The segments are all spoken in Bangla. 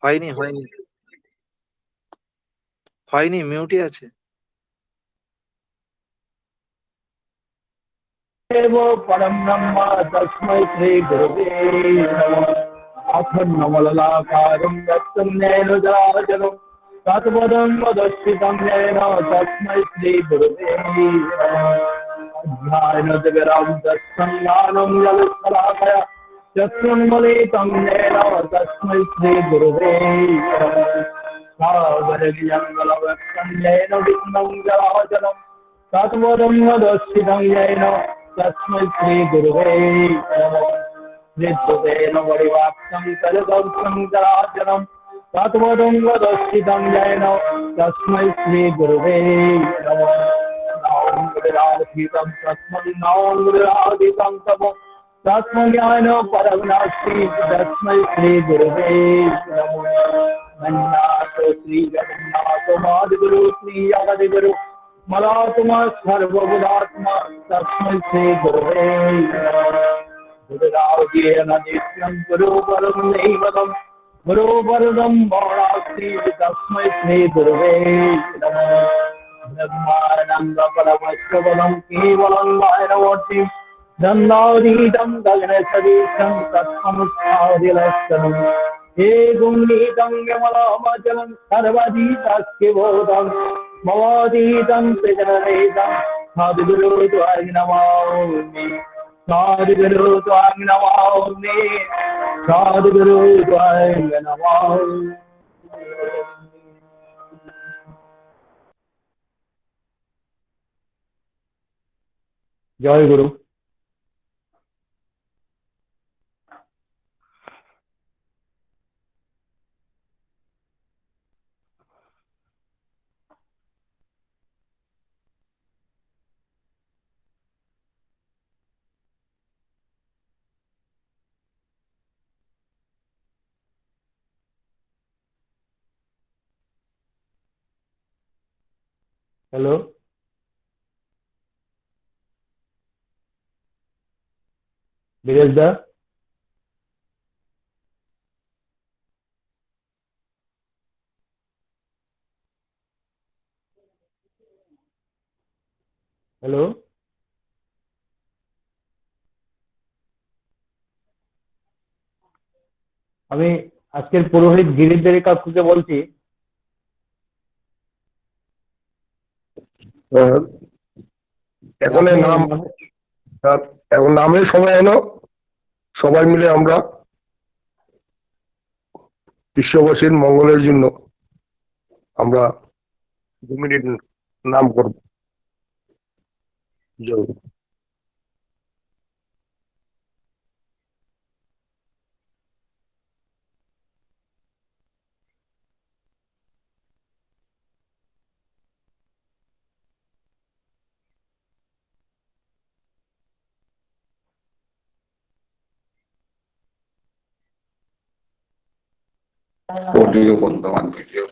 হয়নি হয়নি হয়নি, মিউটই আছে। एव परं ब्रह्म तस्मै श्रीगुरुवे नमः। आसन्नमललाकारं दत्तं जराजरं तत्पदं वदस्थितं येन तस्मै श्रीगुरुवे नमः। ध्यानजगरां दत्संज्ञानं ललितकलाकया चक्षुन्मलितं येन तस्मै श्रीगुरुवे नमः। सागरजङ्गलवक्षं येन विघ्नं जराचरम् तत्पदं वदस्थितं येन तस्मै श्रीगुरुवे नमः। हृद्यतेन परिवाक्तं तददर्शं चराचरं तत्पदं वदस्थितं येन तस्मै श्रीगुरुवे नमः। नाम गुरुराधितं तस्मै नाम गुरुराधितं तप तस्मज्ञान परं नास्ति तस्मै श्रीगुरुवे नमः। जगन्नाथ श्री जगन्नाथ मादिगुरु श्री जगद्गुरु मलात्मा सर्वगुणात्मा तस्मै श्रीगुरुवे नमः। गुरुराज्येन नित्यं गुरुवरं नैवतं गुरुवरदं मौणास्ति तस्मै श्रीगुरुवे नमः। ब्रह्मानन्दपरमश्रवणं केवलं मायनवर्तिं दन्दाधीतं गगनसदीशं तत्समुत्सादिलक्षणम् एगुण्डीतं यमलामचलं सर्वधीतस्किबोधं भवातीतं त्रिजनरहितं सद्गुरु त्वां नमामि सद्गुरु त्वां नमामि सद्गुरु त्वां नमामि। जय गुरु। हेलो बीरेश दा। हेलो আমি আজকের পুরোহিত গিরিধর কাকুকে বলছি। এখন নাম এখন নামের সময় এলো, সবাই মিলে আমরা বিশ্ববাসীর মঙ্গলের জন্য আমরা 2 মিনিট নাম করব। জয়। অডিও বর্তমান ভিডিও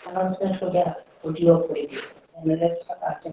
announcement हो गया ऑडियो করে দিও চ্যানেলের সাথে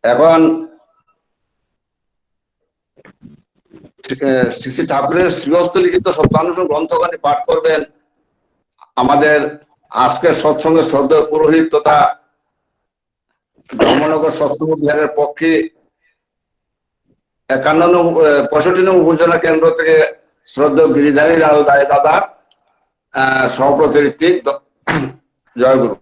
এখন শ্রী শ্রী ঠাকুরের শ্রীহস্ত লিখিত সত্যানুষ্ঠান গ্রন্থখানি পাঠ করবেন আমাদের আজকের সৎসঙ্গের শ্রদ্ধেয় পুরোহিত তথা ধর্মনগর সৎসঙ্গ বিহারের পক্ষে 65 নং উপজেলা কেন্দ্র থেকে শ্রদ্ধেয় গিরিধারী লাল রায় দাদা সভাপতি ঋত্বিক। জয়গুরু।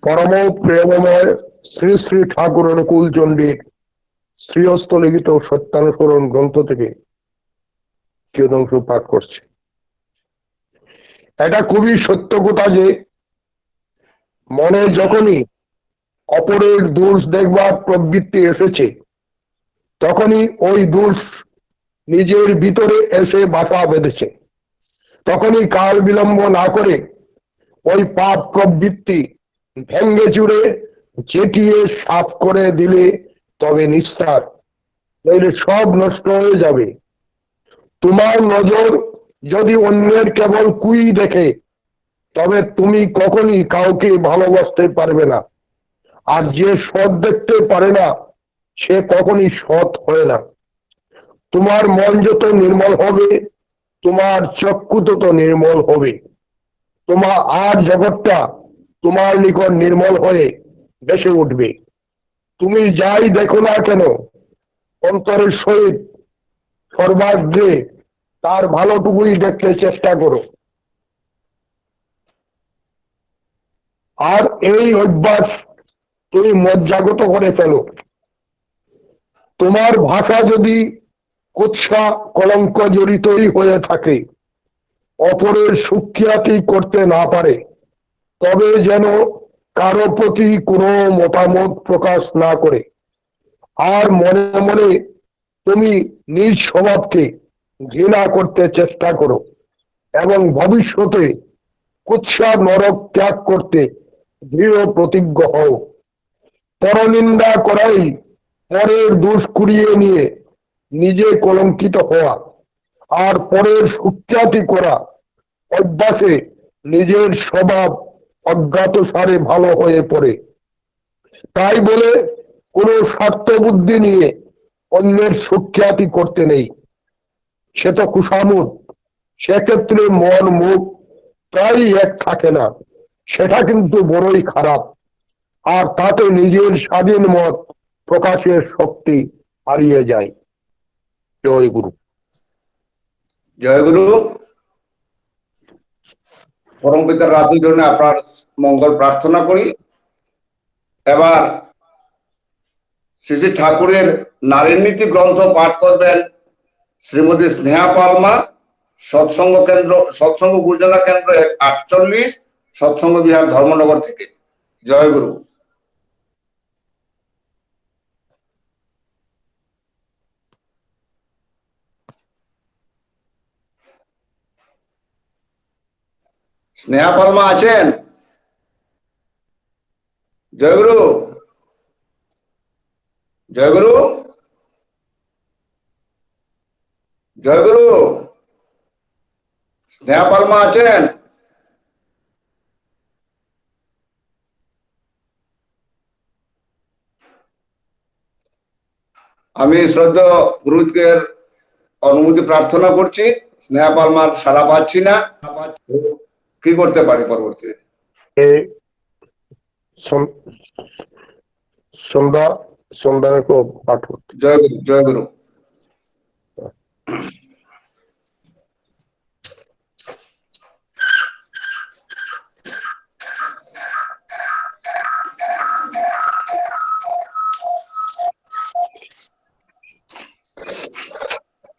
পরম প্রেমময় শ্রী শ্রী ঠাকুর অনুকূল চণ্ডীর শ্রীহস্ত লিখিত সত্যানুসরণ গ্রন্থ থেকে কিয়দংশ পাঠ করছে। এটা খুবই সত্য কথা যে মনে যখনই অপরের দোষ দেখবার প্রবৃত্তি এসেছে তখনই ওই দোষ নিজের ভিতরে এসে বাসা বেঁধেছে। তখনই কাল বিলম্ব না করে ওই পাপ প্রবৃত্তি ভেঙ্গে চুরে চেটিয়ে সাফ করে দিলে তবে নিস্তার, নইলে সব নষ্ট হয়ে যাবে। তোমার নজর যদি অন্যের কেবল কুই দেখে তবে তুমি কখনই কাউকে ভালোবাসতে পারবে না। আর যে সৎ দেখতে পারে না সে কখনই সৎ হয় না। তোমার মন যত নির্মল হবে তোমার চক্ষু তত নির্মল হবে। তোমার আর জগৎটা তোমার নিকট নির্মল হয়ে ভেসে উঠবে। তুমি যাই দেখো না কেন অন্তরের সহিত সর্বাগ্রে তার ভালোটুকুই দেখতে চেষ্টা করো। আর এই অভ্যাস তুমি মজ্জাগত করে ফেলো। তোমার ভাষা যদি কুৎসা কলঙ্ক জড়িতই হয়ে থাকে, অপরের সুখ্যাতি করতে না পারে, তবে যেন কারো প্রতি কোনো মতামত প্রকাশ না করে। আর মনে মনে তুমি নিজ স্বভাবকে ঘৃণা করতে চেষ্টা করো এবং ভবিষ্যতে কুৎসা নরক ত্যাগ করতে দৃঢ় প্রতিজ্ঞ হও। পরনিন্দা করাই পরের দোষ কুড়িয়ে নিয়ে নিজে কলঙ্কিত হওয়া, আর পরের সুখ্যাতি করা অভ্যাসে নিজের স্বভাব অজ্ঞাত সারে ভালো হয়ে পড়ে। তাই বলে কোনো স্বার্থ বুদ্ধি নিয়ে অন্যের সুখ্যাতি করতে নেই, সে তো কুসামুদ। সেক্ষেত্রে মন মুখ প্রায়ই এক থাকে না, সেটা কিন্তু বড়ই খারাপ। আর তাতে নিজের স্বাধীন মত প্রকাশের শক্তি হারিয়ে যায়। জয় গুরু। জয়গুরু। পরম পিতার রাতুল জন্য আপনার মঙ্গল প্রার্থনা করি। এবার শ্রী শ্রী ঠাকুরের নারীর নীতি গ্রন্থ পাঠ করবেন শ্রীমতী স্নেহা পালমা, সৎসঙ্গ কেন্দ্র, সৎসঙ্গ উপজেলা কেন্দ্র 48, সৎসঙ্গ বিহার ধর্মনগর থেকে। জয়গুরু। স্নেহা পালমা আছেন? জয়গুরু। জয়গুরু। জয়গুরু। স্নেহা পালমা আছেন? আমি শ্রদ্ধা গুরুজের অনুমতি প্রার্থনা করছি। স্নেহা পালমার সাড়া পাচ্ছি না, কি করতে পারি পরবর্তীতে? সন্ধ্যা পাঠ করতে। জয়গুরু। জয়গুরু।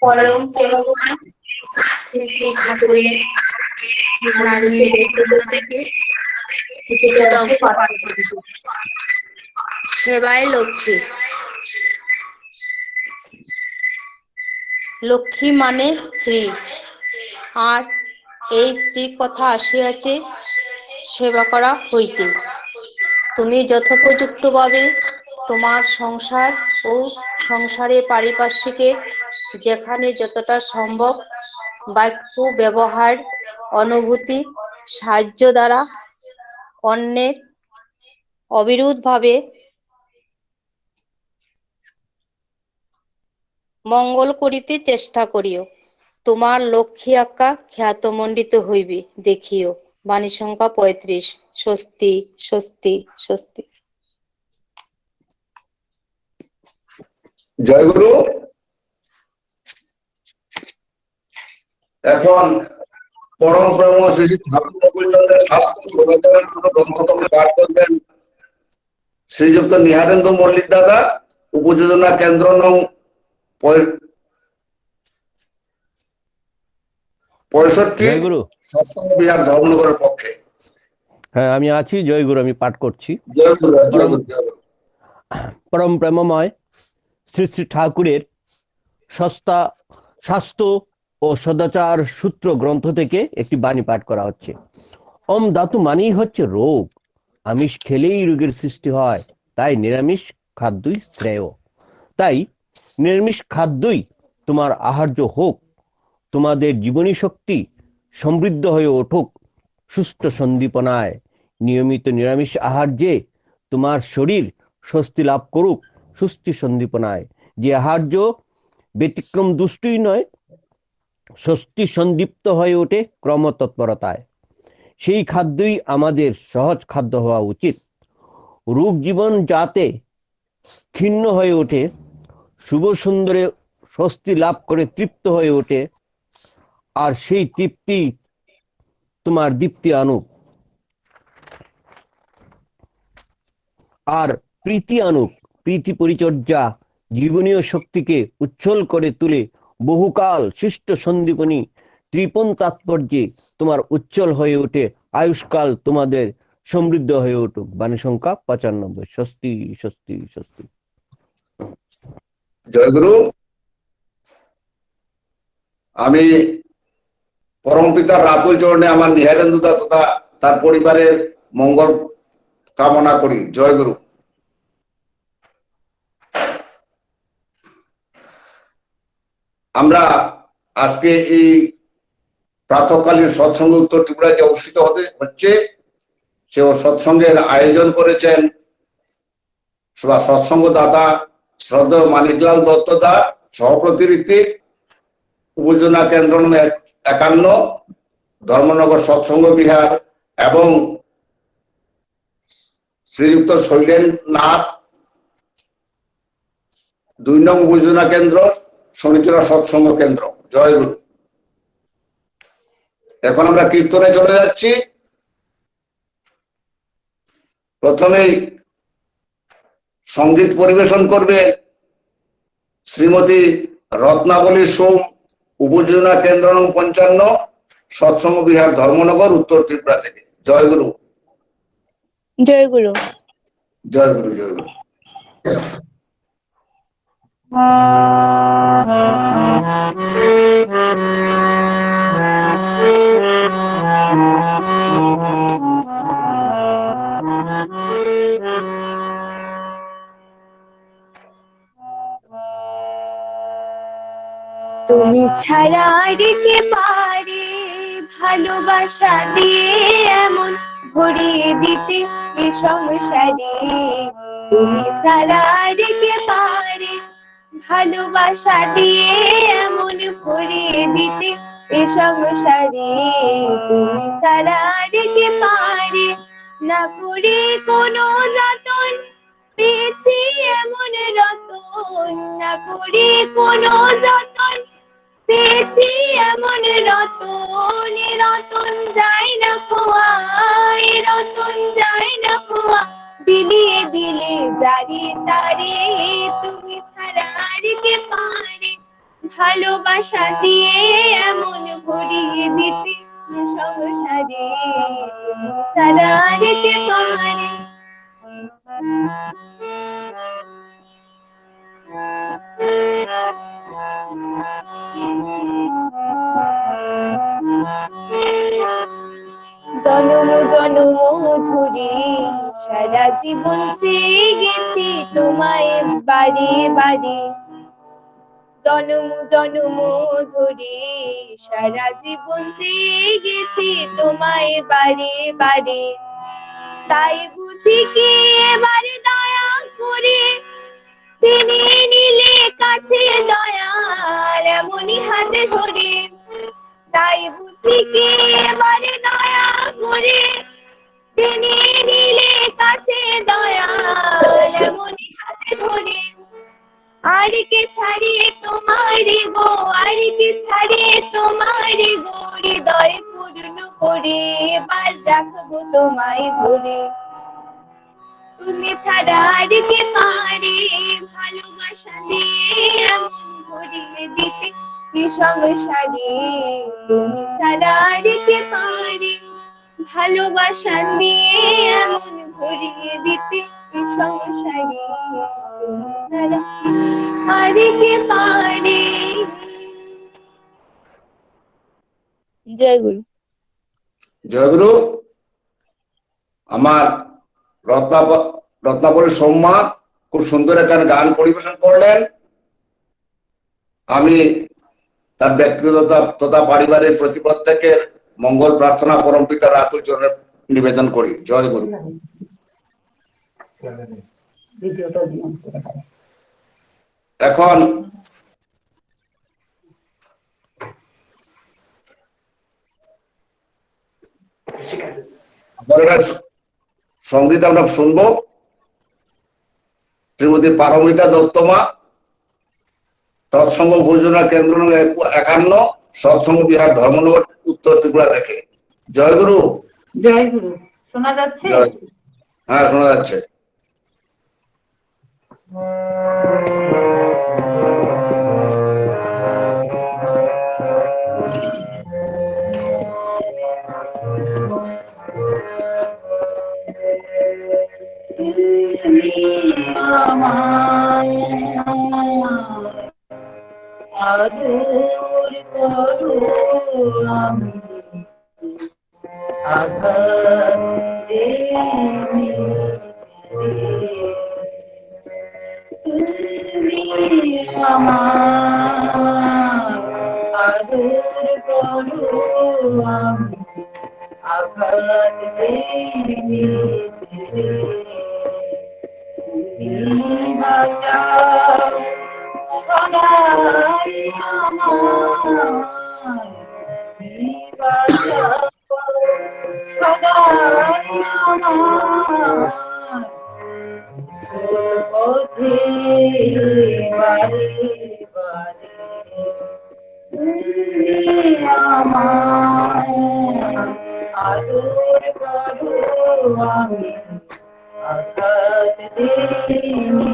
পরম প্রেমময় শ্রী শ্রী ঠাকুরের নারীদের এগুলো থেকে কিছুটা অংশ পাঠ করছি। সেবায় লক্ষ্মী। লক্ষ্মী মানে স্ত্রী, আর এই স্ত্রী কথা আসিয়াছে সেবা করা হইতে। তুমি যথোপযুক্তভাবে তোমার সংসার ও সংসারে পারিপার্শ্বিকের যেখানে যতটা সম্ভব বাক্য ব্যবহার, অনুভূতি, সাহায্য দ্বারা অন্যের অবিরোধভাবে মঙ্গল করিতে চেষ্টা করিও। তোমার লক্ষ্মী আজ্ঞা খ্যাতমণ্ডিত হইবে দেখিও। বাণী সংখ্যা 35। স্বস্তি স্বস্তি স্বস্তি। জয়গুরু। এখন পরম প্রেম শ্রী শ্রী ঠাকুর নকুলচন্দ্রের স্বাস্থ্য সদাচরণ গ্রন্থকে পাঠ করবেন শ্রীযুক্ত নিহারেন্দু মল্লিক দাদা, উপযোজনা কেন্দ্র নং 65 জয়গুরু। সৎসঙ্গ বিহার ধর্মনগরের পক্ষে। হ্যাঁ, আমি আছি। জয়গুরু, আমি পাঠ করছি। জয়গুরু, জয়গুরু, জয়গুরু। পরম প্রেমময় শ্রী শ্রী ঠাকুরের স্বাস্থ্য ও সদাচার সূত্র গ্রন্থ থেকে একটি বাণী পাঠ করা হচ্ছে। ওম ধাতু মানেই হচ্ছে রোগ। আমিষ খেলেই রোগের সৃষ্টি হয়, তাই নিরামিষ খাদ্যই শ্রেয়। তাই নিরামিষ খাদ্যই তোমার আহার্য হোক, তোমাদের জীবনী শক্তি সমৃদ্ধ হয়ে উঠুক সুষ্ঠ সন্দীপনায়। নিয়মিত নিরামিষ আহার্যে তোমার শরীর স্বস্তি লাভ করুক সুস্থি সন্দীপনায়। যে আহার্য ব্যতিক্রম দুষ্টই নয়, স্বস্তি সন্দীপ্ত হয়ে ওঠে ক্রমতৎপরতায়। সেই খাদ্যই আমাদের সহজ খাদ্য হওয়া উচিত। রোগ জীবন যাতে ক্ষীণ হয়ে ওঠে, শুভ সুন্দরে স্বস্তি লাভ করে তৃপ্ত হয়ে ওঠে, আর সেই তৃপ্তি তোমার দীপ্তি আনুক, আর প্রীতি আনুক। প্রীতি পরিচর্যা জীবনীয় শক্তিকে উচ্ছল করে তুলে বহুকাল শিষ্ট সন্দীপনী ত্রিপন তাৎপর্যে তোমার উচ্ছল হয়ে ওঠে। আয়ুষ্কাল তোমাদের সমৃদ্ধ হয়ে উঠুক। বাণী সংখ্যা 95। স্বস্তি স্বস্তি স্বস্তি। জয়গুরু। আমি পরম পিতার রাতুল চরণে আমার নিহারেন্দু দা তথা তার পরিবারের মঙ্গল কামনা করি। জয়গুরু। আমরা আজকে এই প্রাতঃকালীন সৎসঙ্গ উত্তর ত্রিপুরায় যে অনুষ্ঠিত হচ্ছে, সে সৎসঙ্গের আয়োজন করেছেন সৎসঙ্গ দাতা শ্রদ্ধেয় মানিকলাল দত্ত দা, সহপ্রতিনিধি, উপযোজনা কেন্দ্র নং 51 ধর্মনগর সৎসঙ্গ বিহার, এবং শ্রীযুক্ত শৈলেন নাথ, 2 নং উপযোজনা কেন্দ্র শনিচরা সৎসঙ্গ কেন্দ্র। জয়গুরু। এখন আমরা কীর্তনে চলে যাচ্ছি। প্রথমেই সঙ্গীত পরিবেশন করবে শ্রীমতী রত্নাবলী সোম, উপযোজনা কেন্দ্র নং 55 সৎসঙ্গ বিহার ধর্মনগর, উত্তর ত্রিপুরা থেকে। জয়গুরু। জয়গুরু। জয়গুরু, জয়গুরু। তুমি ছাড়া আর কে পারে ভালোবাসা দিয়ে এমন ভরিয়ে দিতে এ সংসারে। তুমি ছাড়া আর কে পারে ভালোবাসা দিয়ে এমন ভরিয়ে দিতে এ সংসারে। তুমি ছাড়া আর কে পারে না করে কোনো যতন পেয়েছি এমন রতন, না করে কোনো যতন পেয়েছি এমন রতন। রতন যায় না খোয়া, রতন যায় না খোয়া, বিলিয়ে দিলে যারে তারে। তুমি ছাড়া আর কে পারে ভালোবাসা দিয়ে এমন ভরিয়ে দিতে সংসারে তুমি ছাড়া আর কে পারে। জনম জনম ধরে সারা জীবন চেয়ে গেছি তোমায় বারে বারে। জনম জনম ধরে সারা জীবন চেয়ে গেছি তোমায় বারে বারে। তাই বুঝি কি এবারে দয়া করে টেনে নিলে কাছে দয়াল এমনই হাতে ধরে। তাই বুঝি কি এবারে দয়া করে টেনে নিলে কাছে দয়াল এমনই হাতে ধরে। আর কে ছাড়িয়ে তোমারে গো, আর কে ছাড়িয়ে তোমারে গো, হৃদয় পূর্ণ করে এবার রাখবো তোমায় ধরে। তুমি ছাড়া আর কে পারে ভালোবাসা দিয়ে এমন ভরিয়ে দিতে সংসারে। তুমি ছাড়া আর কে পারে ভালোবাসা দিয়ে এমন ভরিয়ে দিতে সংসারে। তুমি ছাড়া আর কে পারে। জয় গুরু। জয়গুরু। আমার রত্নাবলী সৌম্যা খুব সুন্দর একটা গান পরিবেশন করলেন। আমি তার ব্যক্তিগত তথা পারিবারিক প্রতিপ্রত্যেকের মঙ্গল প্রার্থনা পরম পিতা রাতুল চরণে নিবেদন করি। জয় গুরু। এখন সঙ্গীত আমরা শুনবো। শ্রীমতী পারমিতা দত্তমা, সৎসঙ্গ ভোজনা কেন্দ্র 51, সৎসঙ্গ বিহার ধর্মনগর, উত্তর ত্রিপুরা থেকে। জয় গুরু। জয় গুরু। শোনা যাচ্ছে? হ্যাঁ, শোনা যাচ্ছে। আদর করো আমি আঘাত দেনি তুমি আমার আদর করো আমি আঘাত দেনি তুমি বাঁচাও সদাই আমার, তুমি বাঁচাও সদাই আমার, পথে বারে বারে তুমি আমার আদর করো আমি আঘাত দেনি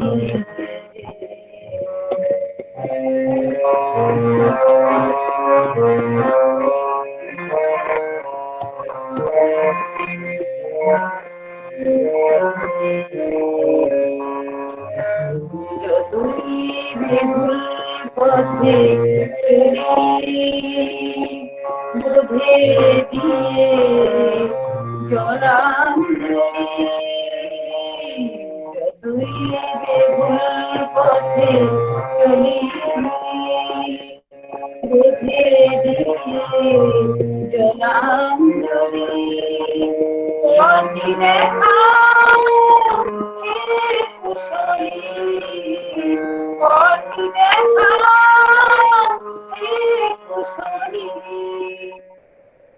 যতই বেগুল পথে চলি বোধে দিয়ে জলাঞ্জলি, যতই বেগুল পথে চলি বোধে দিয়ে জলাঞ্জলি, পথি দেখাও হে কুশলী, পথি দেখাও হে কুশলী,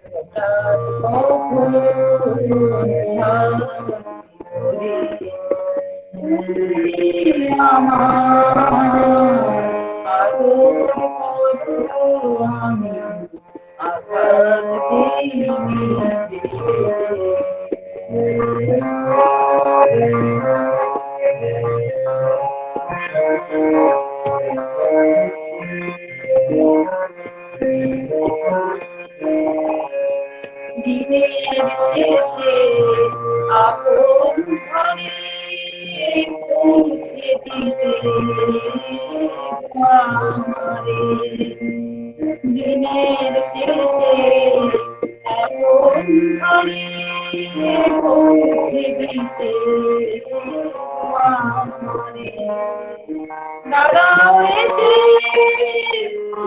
হঠাৎ কখন তুমি আমার আদর করো আমি আঘাত দিইনি যে। দিনের শেষে আপন ঘরে পৌঁছে দিবে আমারে। দিনের শেষে আপন ঘরে পৌঁছে দিতে আমারে। দাঁড়াও এসে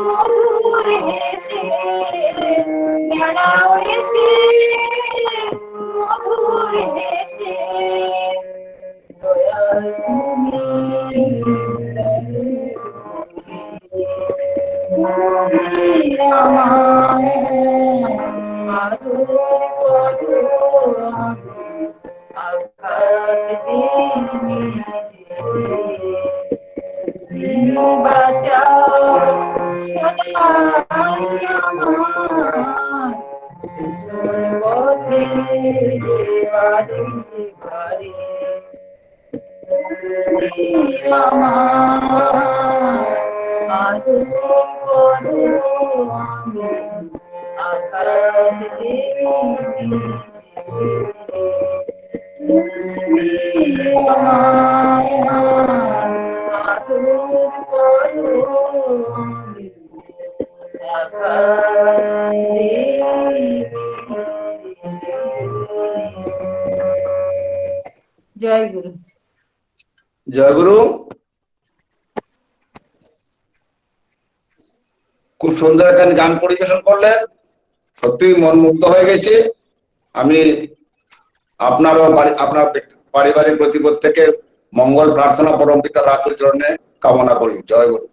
মধুর হেসে, দাঁড়াও এসে মধুর হেসে, দয়াল তুমি তুমি আমার আদর করো, আমি আঘাত দিই যে। বাঁচাও সদাই আমার ভীষণ পথে বারে বারে। তুমি আমার আদর করো, আমি আঘাত দিই যে। তুমি আমার আদর করো, আমি আঘাত দিই যে। জয় গুরু। জয়গুরু। খুব সুন্দর একখানি গান পরিবেশন করলেন, সত্যি মন মুগ্ধ হয়ে গেছে। আমি আপনারও আপনার পারিবারিক প্রতিপদ থেকে মঙ্গল প্রার্থনা পরম পিতা রাতুল চরণে কামনা করি। জয় গুরু।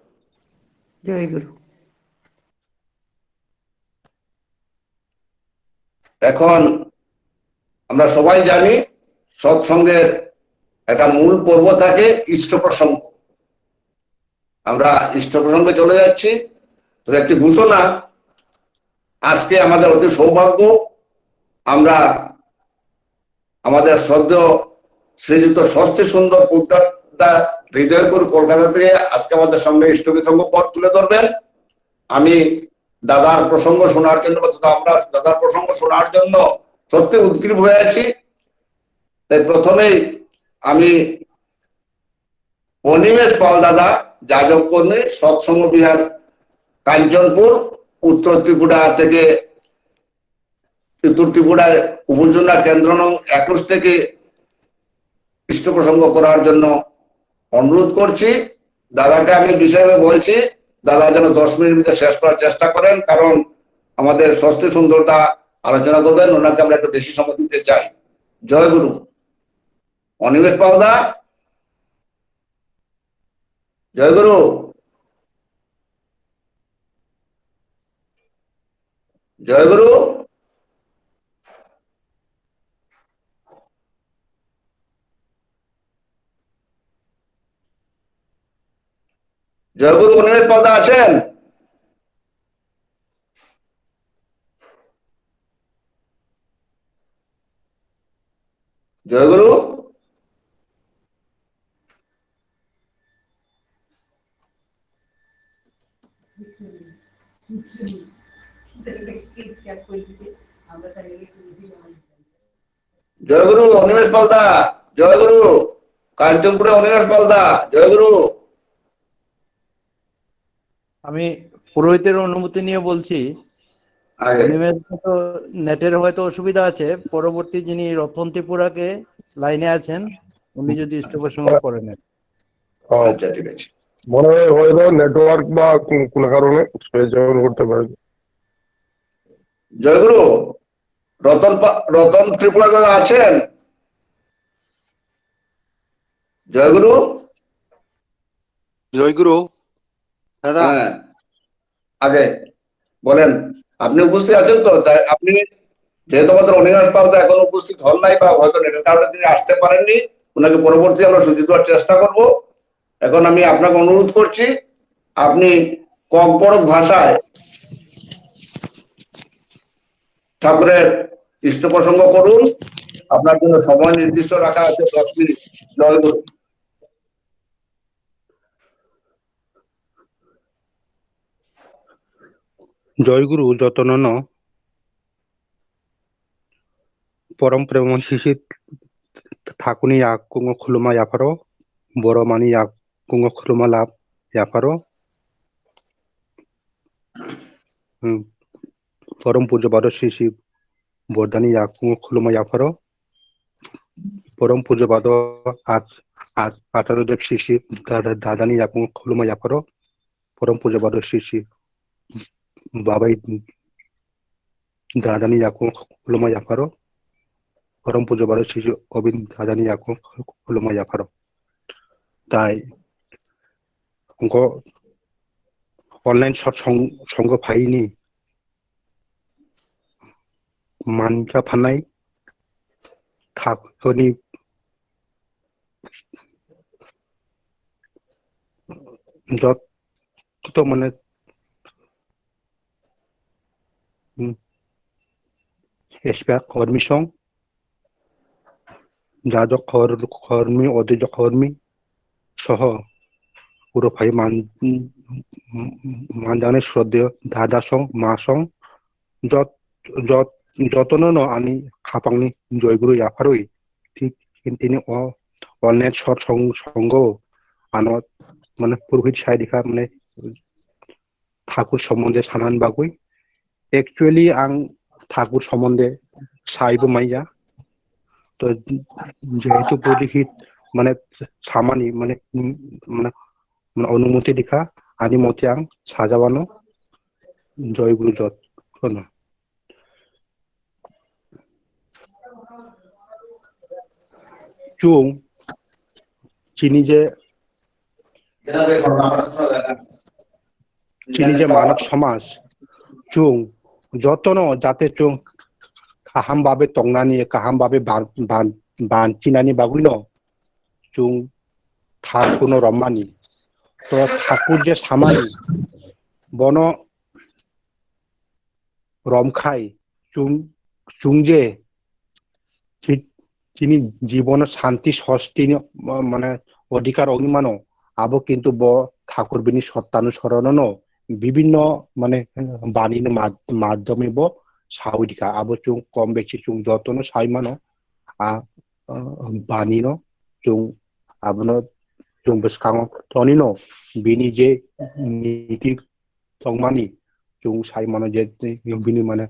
জয় গুরু। এখন আমরা সবাই জানি সৎসঙ্গের একটা মূল পর্ব থাকে ইষ্ট প্রসঙ্গ। আমরা ইষ্ট প্রসঙ্গে চলে যাচ্ছি। তো একটি ঘোষণা, আজকে আমাদের অতি সৌভাগ্য, আমরা আমাদের সদ্য শ্রীযুক্ত ষষ্ঠী সুন্দর উদ্যোক্তা হৃদয়পুর কলকাতা থেকে আজকে আমাদের সঙ্গে ইষ্ট প্রসঙ্গ পথ তুলে ধরবেন। আমি দাদার প্রসঙ্গ শোনার জন্য, আমরা দাদার প্রসঙ্গ শোনার জন্য সত্যি উদ্গ্রীব হয়ে আছি। তাই প্রথমেই আমি অনিমেষ পাল দাদা, যাজক কর্মী, সৎসঙ্গ বিহার, কাঞ্চনপুর, উত্তর ত্রিপুরা থেকে, উত্তর ত্রিপুরায় উপজেলা কেন্দ্র নং 21 থেকে ইষ্ট প্রসঙ্গ করার জন্য অনুরোধ করছি। দাদাকে আমি বিষয়ে বলছি, দাদা যেন 10 মিনিটের ভিতরে শেষ করার চেষ্টা করেন, কারণ আমাদের ষষ্ঠী সুন্দরতা আলোচনা করবেন, ওনাকে আমরা একটু বেশি সময় দিতে চাই। জয় গুরু। অনিমেষ পালদা, জয় গুরু। জয় গুরু। জয় গুরু। অনিমেষ পালদা আছেন? জয় গুরু। জয় গুরু। অনিমেষ পালদা, জয় গুরু। কাঞ্চনপুরে অনিমেষ পালদা, জয় গুরু। আমি পুরোহিতের অনুমতি নিয়ে বলছি। আগে তো নেটের হয়তো অসুবিধা আছে, পরবর্তী যিনি রতন ত্রিপুরাকে লাইনে আছেন উনি যদি ইষ্ট প্রসঙ্গ করে নেন। আচ্ছা, ঠিক আছে। মনে হয় হয়তো নেটওয়ার্ক বা কোনো কারণে যেমন করতে পারে। জয় গুরু। রতন ত্রিপুরা দাদা আছেন? জয় গুরু। জয় গুরু দাদা। হ্যাঁ, আগে বলেন, আপনি উপস্থিত আছেন তো? তাই আপনি, যেহেতু আমাদের অনিমেষ পালদা এখন উপস্থিত হন নাই বা হয়তো নেটের কারণে তিনি আসতে পারেননি, ওনাকে পরবর্তী আমরা সুযোগ দেওয়ার চেষ্টা করব। এখন আমি আপনাকে অনুরোধ করছি, আপনি ককবরক ভাষায় ঠাকুরের ইষ্ট প্রসঙ্গ করুন। আপনার জন্য সময় নির্দিষ্ট রাখা আছে 10 মিনিট। জয় গুরু। জয় গুরু যতনন পরম প্রেম শিশি ঠাকুনি ইয়াকুং খুলুমা ইয়াফারো বড় মানি ইয়াকুং খুলুমা লাভ ইয়াফারো পরম পূজ্যপাদ শ্রী শ্রী বর্ধানী ইয়াকুং খুলুমা ইয়াফারো পরম পূজ্যপাদ আজ আজ আচার্যদেব শ্রী শ্রী দাদানী ইয়াকুং খুলুমা ইয়াফারো পরম পূজ্যপাদ শ্রী শ্রী বাবাই দাদানী ইয়াকুং খুলুমা ইয়াফারো পরম পূজ্যপাদ শ্রী শ্রী অবিন্দ দাদানী ইয়াকুং খুলুমা ইয়াফারো। তাই অনলাইন সৎসঙ্গ ফাইনি মানকা ফানাই থাকনি যত মানে এসপিআর কর্মী সং যাজক কর্মী অধীজক কর্মী সহ পুরো ভাই মানজানের শ্রদ্ধেয় দাদা সং মা সং যতন আনি খাপাংনি জয়গুরু ইয়াফারই ঠিক তিনি অনলাইন সৎসঙ্গ আনত মানে পুরোহিত সাইডিকা মানে ঠাকুর সম্বন্ধে সানান বাগুই একচুয়ালি আং ঠাকুর সম্বন্ধে সাইবো মাইয়া তো যেহেতু পুরোহিত মানে সামানি মানে মানে অনুমতি দিখা আনি মতে আং সাজাবানো জয়গুরু যত চুং চিনি যে মানব সমাজ চুং যতন যাতে চুং কাহাম বাবে তংনানি কাহাম বাবে বানচিনানি বাগুইন চুং ঠাকুর রম্মানি তো ঠাকুর যে সামানি বন রমখাই চুং যে তিনি জীবন শান্তি ষষ্ঠী মানে অধিকার অভিমানও আবো কিন্তু ঠাকুর বিনি সত্যানুসরণ বিভিন্ন মানে বাণীর মাধ্যমে সাউদিকা আবো চুং কম বেশি চুং যতন সাইমানো বাণীনো চুং আবনো চুং বেসকাং তনিনো বিনি যে নীতি তংমানি চুং সাইমানো যে বিনি মানে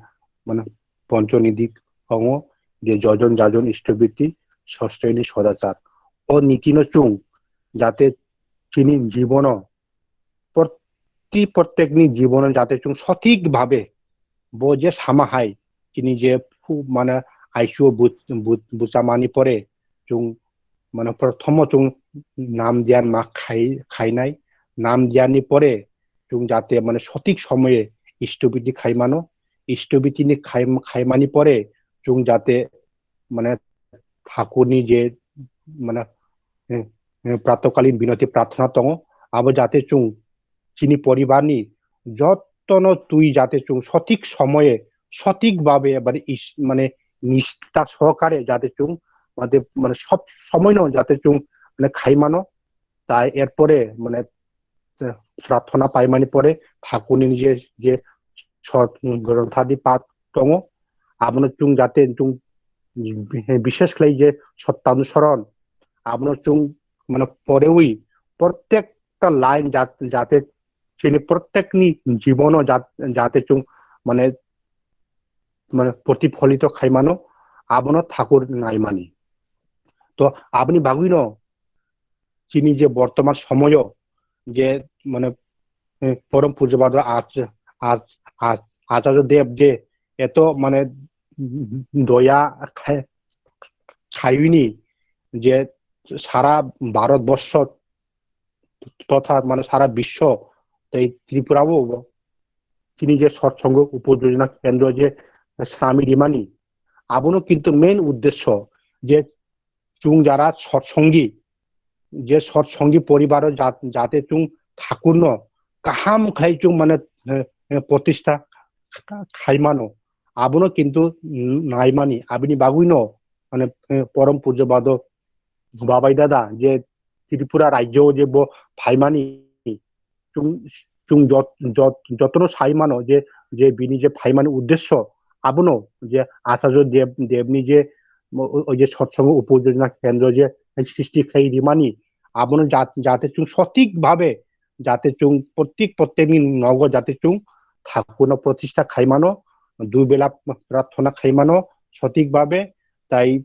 মানে পঞ্চনিধি অঙ্গ যে যজন যাজন ইষ্টবৃত্তি ষষ্ঠী সদাচার ও নীতিন চুং যাতে চিনি জীবন প্রত্যেক জীবন যাতে চুং সঠিক ভাবে যে সামাহাই চিনি যে খুব মানে আইসিও বুচা মানি পরে চুং মানে প্রথম চুং নাম ধ্যান মা খাইনাই নাম ধ্যাননি পরে চুং যাতে মানে সঠিক সময়ে ইষ্টবৃত্তি খাইমানো ইষ্টবৃত্তি খাইমানি পরে চুং যাতে মানে ঠাকুরনি যে মানে প্রাতকালীন বিনতি প্রার্থনা তং আবার যাতে চুং চিনি পরিবারনি যতন তুই যাতে চুং সঠিক সময়ে সঠিকভাবে মানে মানে নিষ্ঠা সহকারে যাতে চুং মানে সব সময় ন যাতে চুং মানে খাইমানো তাই এরপরে মানে প্রার্থনা পাইমানি পরে ঠাকুরনি যে গ্রন্থাদি পাঠ তং আপনার চুং যাতে চুং বিশেষ করে যে সত্যানুসরণ আপনার চুং মানে পরেওই প্রত্যেকটা লাইন যাতে চিনি প্রত্যেক জীবন যাতে চুং মানে মানে প্রতিফলিত খাইমানো আপনার ঠাকুর নাইমানি তো আপনি ভাবুই ন চিনি যে বর্তমান সময় যে মানে পরম পূজ্যপাদ আচার্য দেব যে এত মানে দয়া খাইনি যে সারা ভারতবর্ষ তথা মানে সারা বিশ্ব এই ত্রিপুরাও তিনি যে সৎসঙ্গ উপযোজনা কেন্দ্র যে স্বামী রিমানি আবনো কিন্তু মেন উদ্দেশ্য যে চুং যারা সৎসঙ্গী যে সৎসঙ্গী পরিবার যাতে চুং ঠাকুর ন কাহাম খাই চুং মানে প্রতিষ্ঠা খাইমানো আবনো কিন্তু নাইমানি আপনি বাগুই ন মানে পরম পূজ্যপাদ বাবাই দাদা যে ত্রিপুরা রাজ্য যে ফাইমানি চুং চুং যতন সাইমানো যে বিনি যে ফাইমানি উদ্দেশ্য আবনো যে আচার্য দেবনি যে ওই যে সৎসঙ্গ উপযোজনা কেন্দ্র যে সৃষ্টি খাই রিমানি আবনো যাতে চুং সঠিক ভাবে যাতে চুং প্রত্যেক নগ যাতে চুং ঠাকুর প্রতিষ্ঠা খাইমানো দুই বেলা প্রার্থনা খাইমানো সঠিক ভাবে তাই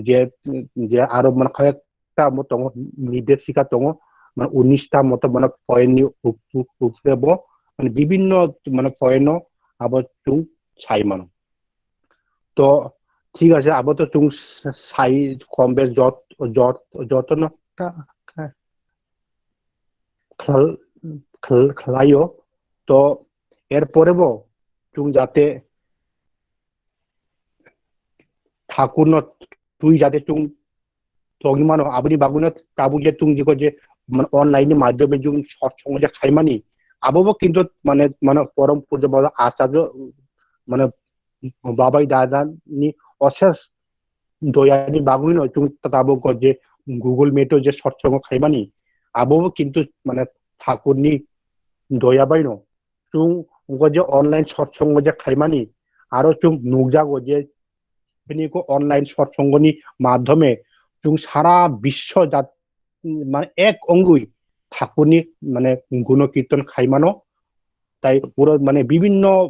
যে যে আরো মানে কয়েকটা মতো নির্দেশিকা দङ মানে 19টা মতো মানে পয়েন্ট উপরেব মানে বিভিন্ন মানে পয়েন্ট আবার চুং সাইমানো তো ঠিক আছে আবার তো চুং সাই কম বেশ যত্ন খেলাইও তো এরপরেব চুং যাতে ঠাকুর তুই যাতে চুং তগিমানো আবনি বাগুনা তাবু যে তুং যে মানে অনলাইনের মাধ্যমে যুং সৎসঙ্গ যে খাইমানি আবব কিন্তু মানে মানে পরম পূজ্য বড় আচার্য মানে বাবাই দাদা নি অশেষ দয়ানি বাগুইনো চুং তাবো যে গুগল মেটো যে সৎসঙ্গ খাইমানি আবব কিন্তু মানে ঠাকুরনি দয়া বাইনো চুং যে অনলাইন সৎসঙ্গ যে খাইমানি আরো চুং নুকজাগো যে অনলাইন সৎসঙ্গনি মাধ্যমে চুং সারা বিশ্ব মানে এক অঙ্গুই ঠাকুরনি মানে গুণকীর্তন খাইমানো তাই পুরো মানে বিভিন্ন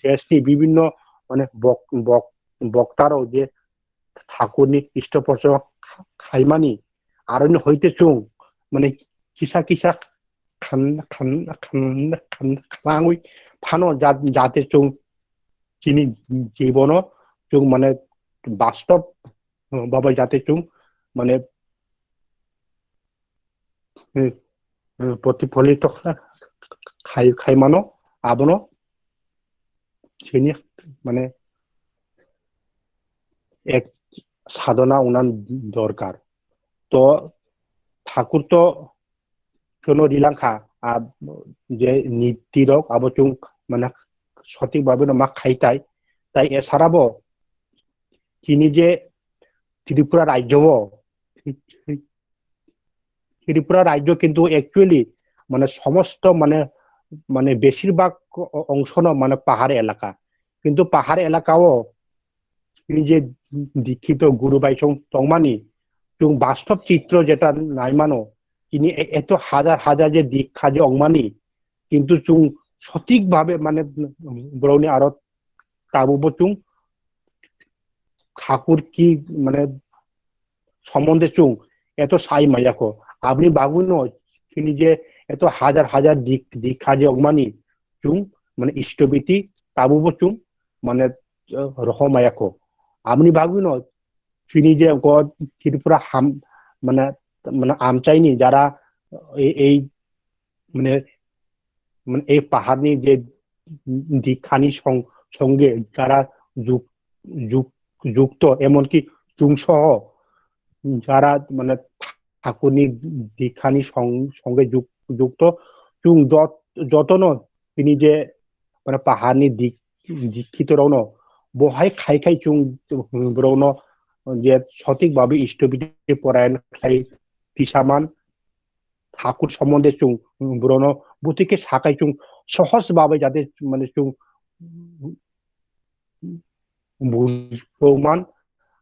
দেশনি বিভিন্ন মানে বক্তারও যে ঠাকুরনি ইষ্টপ্রসঙ্গ খাইমানি আরণ্য হইতে চুং মানে কিসা খানাঙুই ফানো যাতে চুং চিনি জীবন চুং মানে বাস্তব ভাবে যাতে চুং মানে প্রতিফলিত খাইমানো আবনো সেনি মানে এক সাধনা উনান দরকার তো ঠাকুর তো কোনো রিলাঙ্কা যে নীতিরক আবো চুং মানে সঠিকভাবে মা খাইতাই তাই এছাড়াবো তিনি যে ত্রিপুরা রাজ্য কিন্তু অ্যাকচুয়ালি মানে সমস্ত মানে মানে বেশিরভাগ অংশ মানে পাহাড় এলাকা কিন্তু পাহাড় এলাকাও তিনি যে দীক্ষিত গুরুবাই তংমানি চুং বাস্তব চিত্র যেটা নাইমানো তিনি এত হাজার যে দীক্ষা যে অংমানি কিন্তু চুং সঠিকভাবে মানে ব্রৌনি আরো তাবুব চুং ঠাকুর কি মানে সম্বন্ধে চুং এত সাই মায়াকো আপনি বাগুন তিনি যে এত হাজার দীক্ষা যে অগমানি চুং মানে ইষ্টবিতি তাবুব চুং মানে রহমায়াকো আপনি বাগুন তিনি যে ত্রিপুরা হাম মানে মানে আমচাইনি যারা এই মানে মানে এই পাহাড়নি যে দীক্ষানি সঙ্গে যারা যুক্ত এমনকি চুং সহ যারা মানে ঠাকুরনি দীক্ষানি সঙ্গে যুক্ত চুং যতন তিনি যে মানে পাহাড়নি দীক্ষিত রৌন বহাই খাই চুং রৌন যে সঠিকভাবে ইষ্টবিধি পরায়ণ খাই ফিসামান ঠাকুর সম্বন্ধে চুং ব্রণ বুতিকে শাখাই চুং সহজ ভাবে যাতে মানে চুং বুঝমান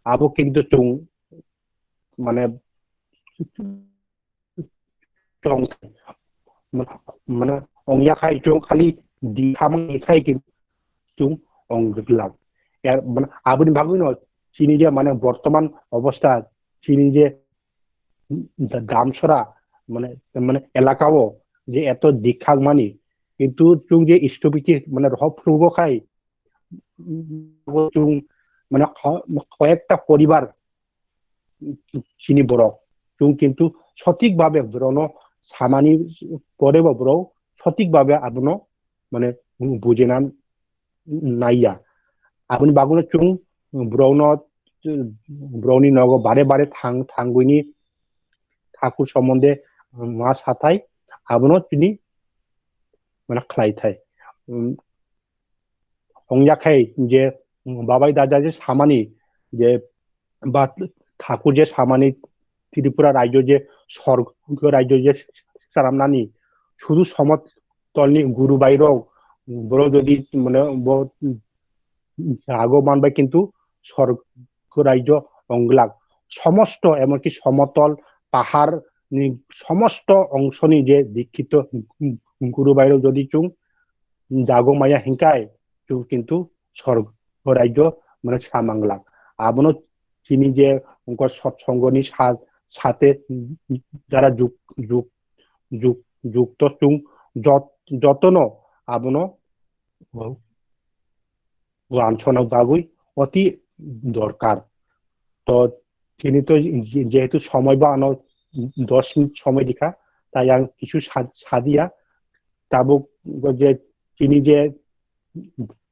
আবো কিন্তু চুং মানে মানে অংয়া খাই চুং খালি দিখামাং খাই কিন্তু চুং অংলাম এর মানে আপনি ভাবুন চিনি যে মানে বর্তমান অবস্থা চিনি যে দামসরা মানে মানে এলাকাও যে এত দীক্ষা মানি কিন্তু চুং যে ইষ্টবিধি মানে রহপ্রভ খাই চুং মানে কয়েকটা পরিবার চিনি বড় চুং কিন্তু সঠিকভাবে ব্রণ সামানি পরেব বড় সঠিকভাবে আপনো মানে বুঝে নাম নাইয়া আপনি বাগুনে চুং ব্রৌনি নগ বারে থাঙ্গুইনি ঠাকুর সম্বন্ধে মা সাথাই আপনো তিনি মানে খাই থাই হংজাখাই যে বাবাই দাদা যে সামানি যে বা ঠাকুর যে সামানি ত্রিপুরা রাজ্য যে স্বর্গ রাজ্য যে সারামনানি শুধু সমতলনি গুরু বাইর বড় যদি মানে আগমন বা কিন্তু স্বর্গ রাজ্য অংলাক সমস্ত এমনকি সমতল পাহাড় সমস্ত অংশ নিয়ে যে দীক্ষিত গুরু বাইর যদি চুং জাগমায়া হিংকায় চুং কিন্তু স্বর্গ রাজ্য মানে সামাংলাক আবনো চিনি যে সৎসঙ্গনি সাথে যারা যুক্ত চুং যতন আবনো লাঞ্ছনা বাগুই অতি দরকার তো তিনি তো যেহেতু সময় বা 10 মিনিট সময় দেখা তাই আমি কিছু সাদিয়া তাবুক যে তিনি যে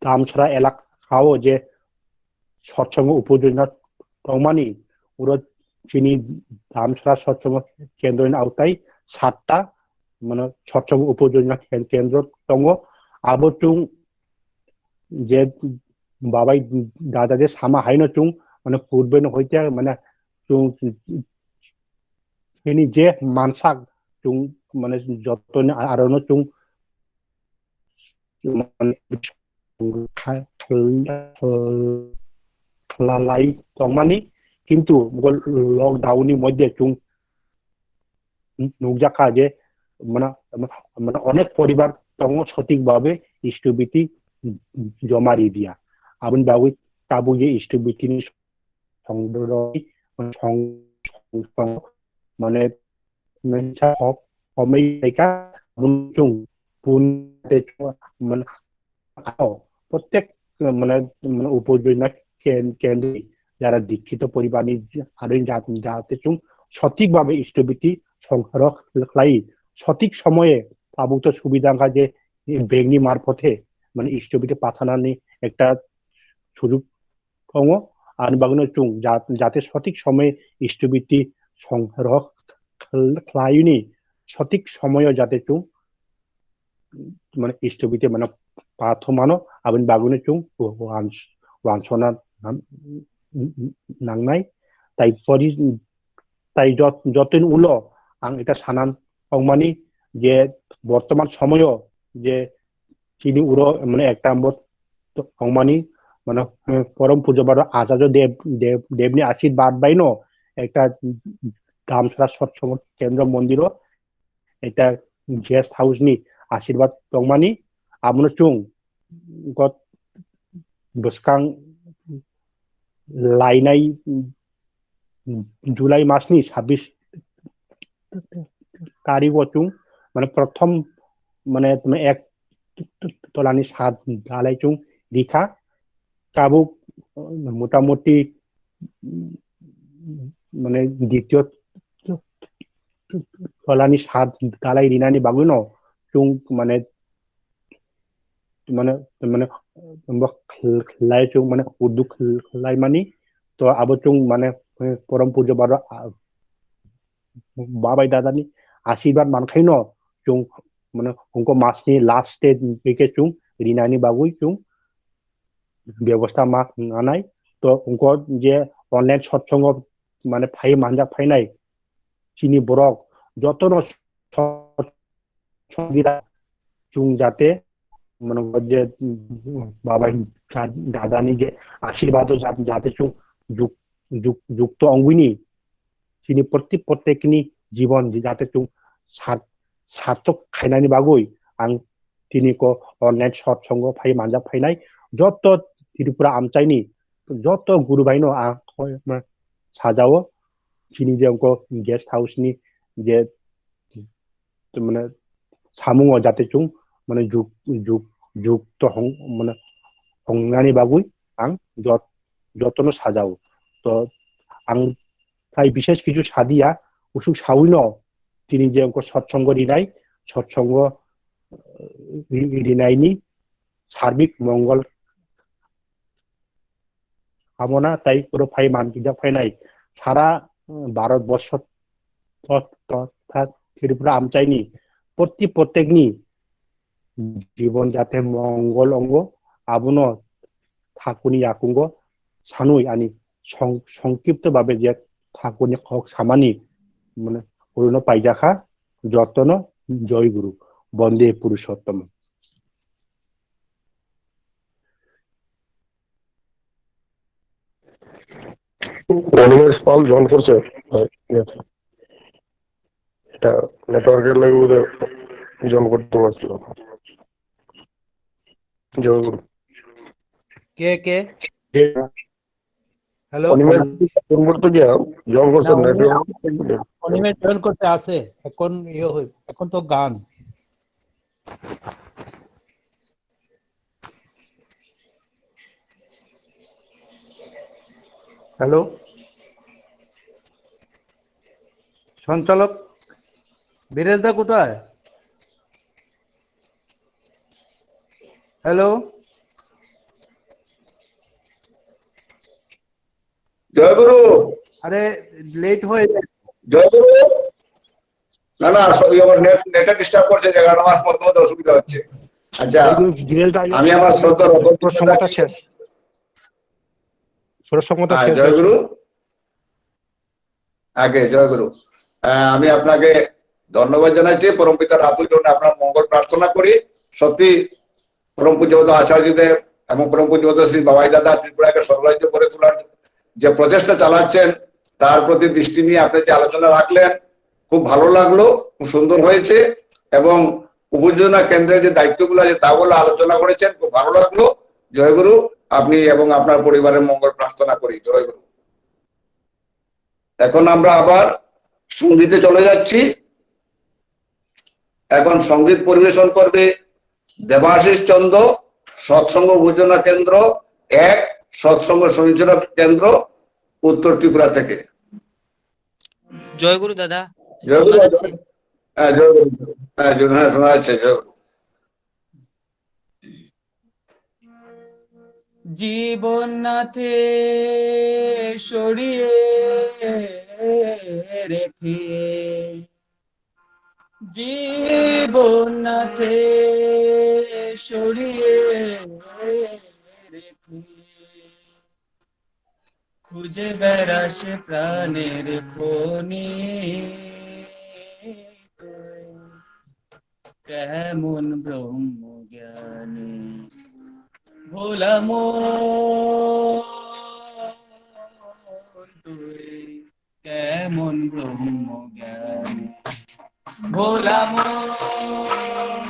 দামছড়া এলাকাও যে সৎসঙ্গ উপযোজনা প্রমাণী ওরা তিনি দামছড়া সৎসঙ্গ কেন্দ্রের আওতায় 7টা মানে সৎসঙ্গ উপযোজনা কেন্দ্র দङ আবচুং যে বাবাই দাদা যে সামা হাইন চুং মানে পূর্বে হইতে মানে চুং তিনি যে মানসাক চুং মানে যতন আরনো চুং লাই তংমানি কিন্তু লকডাউনের মধ্যে চুং নুকজাকা যে মানে মানে অনেক পরিবার তং সঠিকভাবে ইষ্টবিতি জমারি দিয়া আবন বাবুই তাবু যে ইষ্টবিতি সংগ্রহ মানে সময়িকা চুং পুন মানে প্রত্যেক মানে উপযোজনা কেন্দ্রে যারা দীক্ষিত পরিবারী আর যাতে চুং সঠিকভাবে ইষ্টবিতি সংগ্রহ লাই সঠিক সময়ে আবুত সুবিধা যে বেগনি মারফতে মানে ইষ্টবিতি পাঠানানি একটা সুযোগ দङ আর বাগুনো চুং যাতে সঠিক সময়ে ইষ্টবিতি সংগ্রহ লাই সঠিক সময়ে যাতে চুং মানে ইষ্টবিতি মানে পাথমানো আবন বাগুনো চুং ওয়ানসনা নাংনাই তাই যতন উলো আং এটা সানান অংমানি যে বর্তমান সময়ও যে চিনি উড়ো মানে একটা অংমানি মানে পরম পূজ্যবার আচার্য দেবনি আশীর্বাদ বাইনো একটা দামছড়া সৎসঙ্গ কেন্দ্র মন্দিরও এটা গেস্ট হাউস নি আশীর্বাদ দংমানি আমনো চুং গত বসকাং লাইনাই জুলাই মাসনি 26 তারিখ চুং মানে প্রথম মানে তুমি এক তলানি সাত ঢালাই চুং দিখা কাবু মোটামুটি মানে দ্বিতীয় তলানি সাত ঢালাই রিনানি বাগুনো চুং মানে মানে মানে লাই চুং মানে উদ্যোগ লাই মানি তো আবো চুং মানে পরম পূজ্য বার বাবাই দাদানি আশীর্বাদ মানখাইনো চুং মানে উनको মাসনি লাস্ট ডে দিকে চুং রিনানি বাগুই চুং ব্যবস্থা মা আনাই তো উनको যে অনলাইন সৎসঙ্গ মানে ফাই মানজা ফাইনাই চিনি বরক যতন সঙ্গীরা চুং যাতে মানে যে বাবাই দাদানি যে আশীর্বাদ যাতে চুং যুক্ত অঙ্গুনি চিনি প্রত্যেকনি জীবন যাতে চুং সার্থক খাইনানি বাগুই আং তিনি को অনলাইন সৎসঙ্গ ফাই মানজা ফাইনাই যত ত্রিপুরা আমচাইনি যত গুরু ভাইনো আং সাজাও চিনি যে उनको गेस्ट हाउस नि যে মানে সামুং যাতে চুং মানে যুক্ত মানে হংনানি বাগুই আং যতন সাজাও তো আং তাই বিশেষ কিছু সাদিয়া উসু সাউইন তিনি যে সৎসঙ্গ রিনাই সৎসঙ্গ রিনাইনি সার্বিক মঙ্গল কামনা তাই পুরো ফাই মানকিজা ফাইনাই সারা ভারতবর্ষ তথা ত্রিপুরা আমচাইনি প্রত্যেকনি জীবন যাতে মঙ্গল অঙ্গ আবনো থাকুনি আকুঙ্গ সানুই আনি সংক্ষিপ্ত ভাবে যে থাকুনি হক সামানি মানে পূর্ণ পাইজাখা যতন জয় গুরু বন্দে পুরুষোত্তম। অনিমেষ পাল জয়েন করছে এটা নেটওয়ার্কের লাগে বোধহয় জয়েন করতে পারছিল না। জয়গুরু। কে কে হ্যালো অনিমেষ জয়েন করতে গিয়া জয়েন করছে না, নেটওয়ার্ক। অনিমেষ জয়েন করতে আছে এখন এখন তো গান। হ্যালো সঞ্চালক বীরেশ দা কোথায়? হ্যালো জয়গুরু। আরে লেট হয়ে যায়। জয়গুরু। না না আমার নেটটা ডিস্টার্ব করছে, জায়গাটা আমার মধ্যে অসুবিধা হচ্ছে। আচ্ছা আমি আমার শ্রদ্ধা সময়টা শেষ। সময়টা শেষ। জয়গুরু। আগে জয়গুরু, আমি আপনাকে ধন্যবাদ জানাচ্ছি। পরমপিতা রাতুল জন্য আপনার মঙ্গল প্রার্থনা করি। সত্যি পরম পূজ্যবত আচার্যদেব এবং পরম পূজ্যবত শ্রী বাবাই দাদা ত্রিপুরাকে সর্বরাজ্য করে তোলার যে প্রচেষ্টা চালাচ্ছেন তার প্রতি দৃষ্টি নিয়ে আপনি যে আলোচনা রাখলেন খুব ভালো লাগলো, খুব সুন্দর হয়েছে। এবং উপযোজনা কেন্দ্রের যে দায়িত্বগুলো আছে তাগুলো আলোচনা করেছেন, খুব ভালো লাগলো। জয়গুরু, আপনি এবং আপনার পরিবারের মঙ্গল প্রার্থনা করি। জয়গুরু। এখন আমরা আবার সঙ্গীতে চলে যাচ্ছি। এখন সঙ্গীত পরিবেশন করবে দেবাশিস চন্দ্র, সৎসঙ্গ উপযোজনা কেন্দ্র 1, সৎসঙ্গ সঞ্চালন কেন্দ্র, উত্তর ত্রিপুরা থেকে। জয়গুরু দাদা। জয়গুরু। হ্যাঁ জয়গুরু। হ্যাঁ শোনা যাচ্ছে। জয়গুরু। জীবননাথে সরিয়ে রেখে, জীবননাথে সরিয়ে রেখে, খুঁজে বেড়াস প্রাণের খনি, কেমন ব্রহ্ম জ্ঞানী ভোলা মন তুই, কেমন ব্রহ্ম জ্ঞানী ভোলা মন,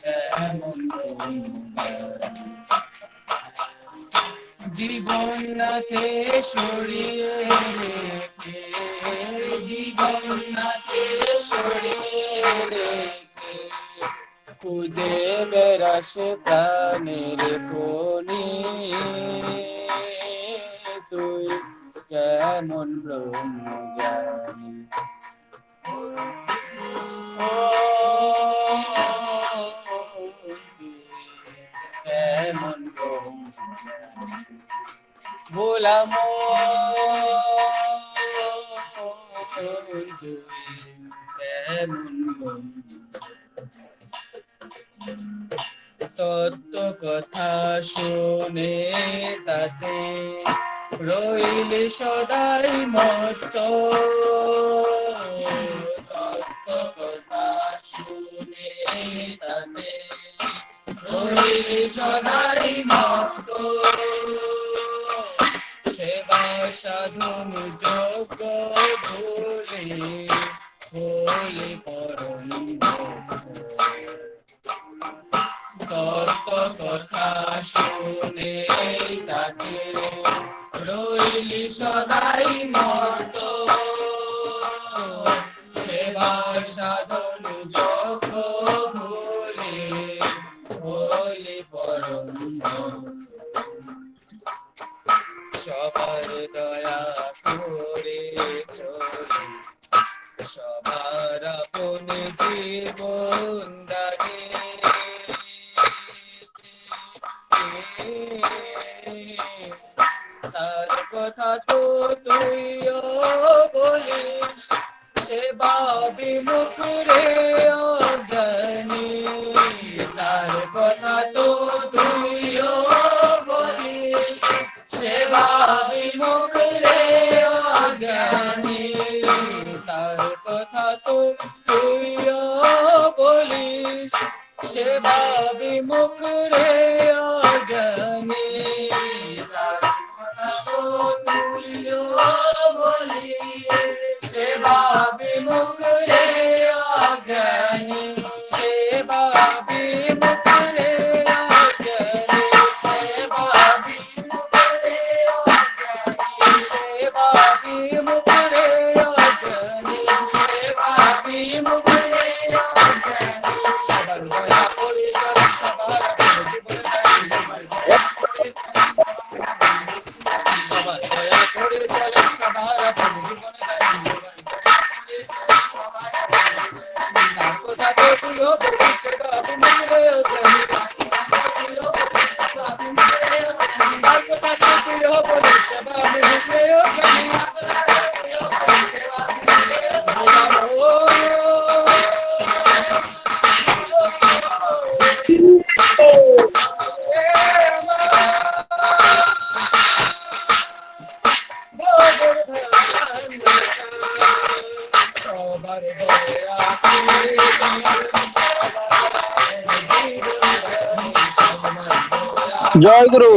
কেমন ব্রহ্ম জ্ঞানী। জীবননাথে সরিয়ে রেখে, জীবননাথে সরিয়ে রেখে, খুঁজে বেড়াস প্রাণের খনি, তুই কেমন ব্রহ্ম জ্ঞানী। কেমন ব্রহ্ম ভোলা মন, কেমন ব্রহ্ম। তত্ত্ব কথা শুনে তাতে রইলে সদাই মত্ত, তত্ত্ব কথা শুনে তাতে রইলে সদাই মত্ত, সেবা সাধন যোগ্য ভুলে হলে পরম তত্ত্ব কথা শুনে তাকে রইলি সদাই মত্ত, সেবা সাধন যোগ্য ভুলে হলে পরম। সবার দয়া করে চলে, সবার আপন জীবন দানে, তার কথা তো তুইও বলিস, সেবা বিমুখ রে অজ্ঞানী, তার কথা তো তুইও বলিস, সেবা বিমুখ রে অজ্ঞানী, তার কথা তো তুইও বলিস, সেবা বিমুখ রে অজ্ঞানী। জয় গুরু।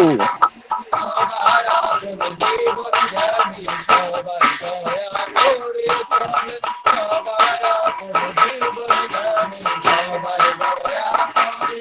সবার আপন জীবন জানি সবার দয়া করে চলে, সবার আপন জীবন জানি সবার দয়া করে,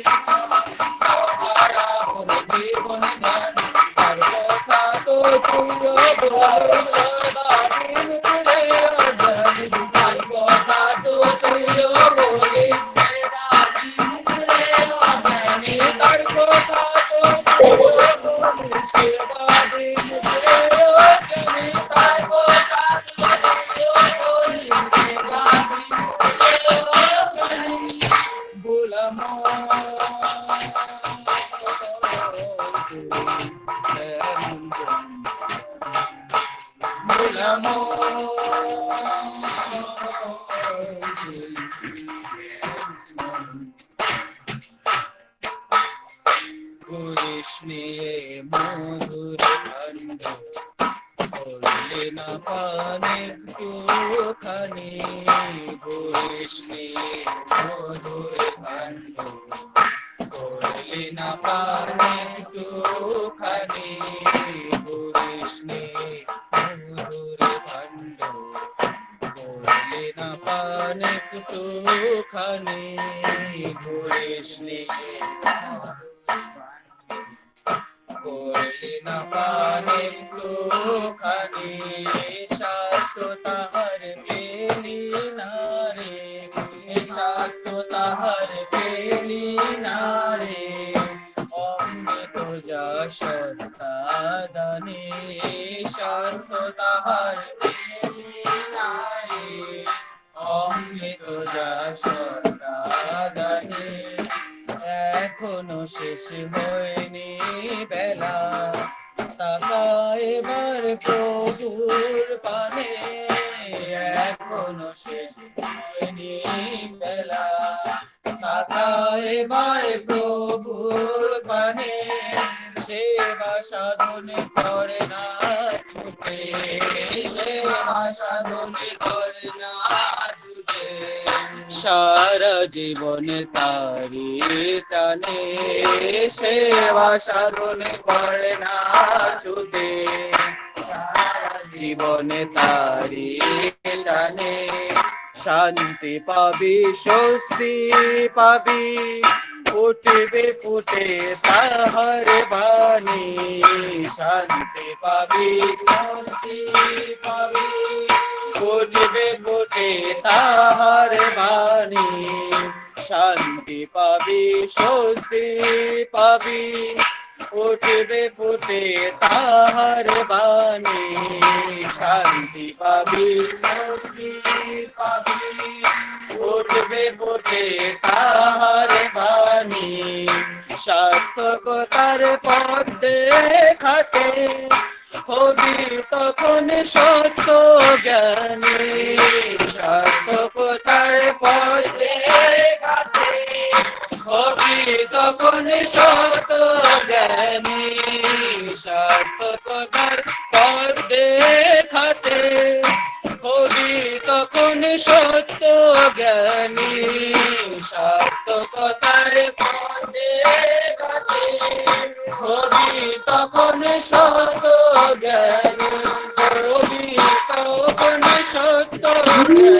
সবার আপন জীবন জানি তার কথা তো তুইও বল, সবাদিন রে অজানি তার কথা তো তুইও বলিস, সবাদিন রে অজানি তার কথা তো তুইও বলিস, সবাদিন রে অজানি তার কথা তো তুইও বলিস, সবাদিন রে অজানি গোলাম কৃষ্ণে মধুর খণ্ড করলে না পানে একটুখানি, কৃষ্ণে মধুর খণ্ড করলে না পানে একটুখানি, কৃষ্ণে মধুর খণ্ড করলে না পানে একটুখানি, কৃষ্ণে করলে না পানে একটুখানি, স্বার্থ তাহার পেলি না রে, স্বার্থ তাহার পেলি না রে, অমৃত যা সত্তা দানে, স্বার্থ তাহার পেলি না রে, অমৃত যা সত্তা দানে, এখনো শেষ হয়নি বেলা, তাকা এবার প্রভুর পানে, এখনো শেষ হয়নি বেলা, তাকা এবার প্রভুর পানে, সেবা সাধন করে না ছুটে, সেবা সাধন করে না ছুটে, সারা জীবন তারি টানে, সেবা সাধন করে না ছুটে, সারা জীবন তারি টানে, শান্তি পাবি স্বস্তি পাবি, উঠবে ফুটে তাহার বাণী, শান্তি পাবি স্বস্তি পাবি, উঠবে ফুটে তাহার বাণী, শান্তি পাবি স্বস্তি পাবি, উঠবে ফুটে তাহার বাণী, শান্তি পাবি স্বস্তি পাবি, উঠবে ফুটে তাহার বাণী, সার্থকতার পথ দেখাতে হবি তখন সত্য জ্ঞানী, সার্থকতার পথ দেখাতে হবি তখন সত্য জ্ঞানী, সার্থকতার পথ দেখাতে হবি তখন সত্য জ্ঞানী, সার্থকতার পথ দেখাতে হবি তখন সত্য জ্ঞানী, হবি তখন সত্য জ্ঞানী,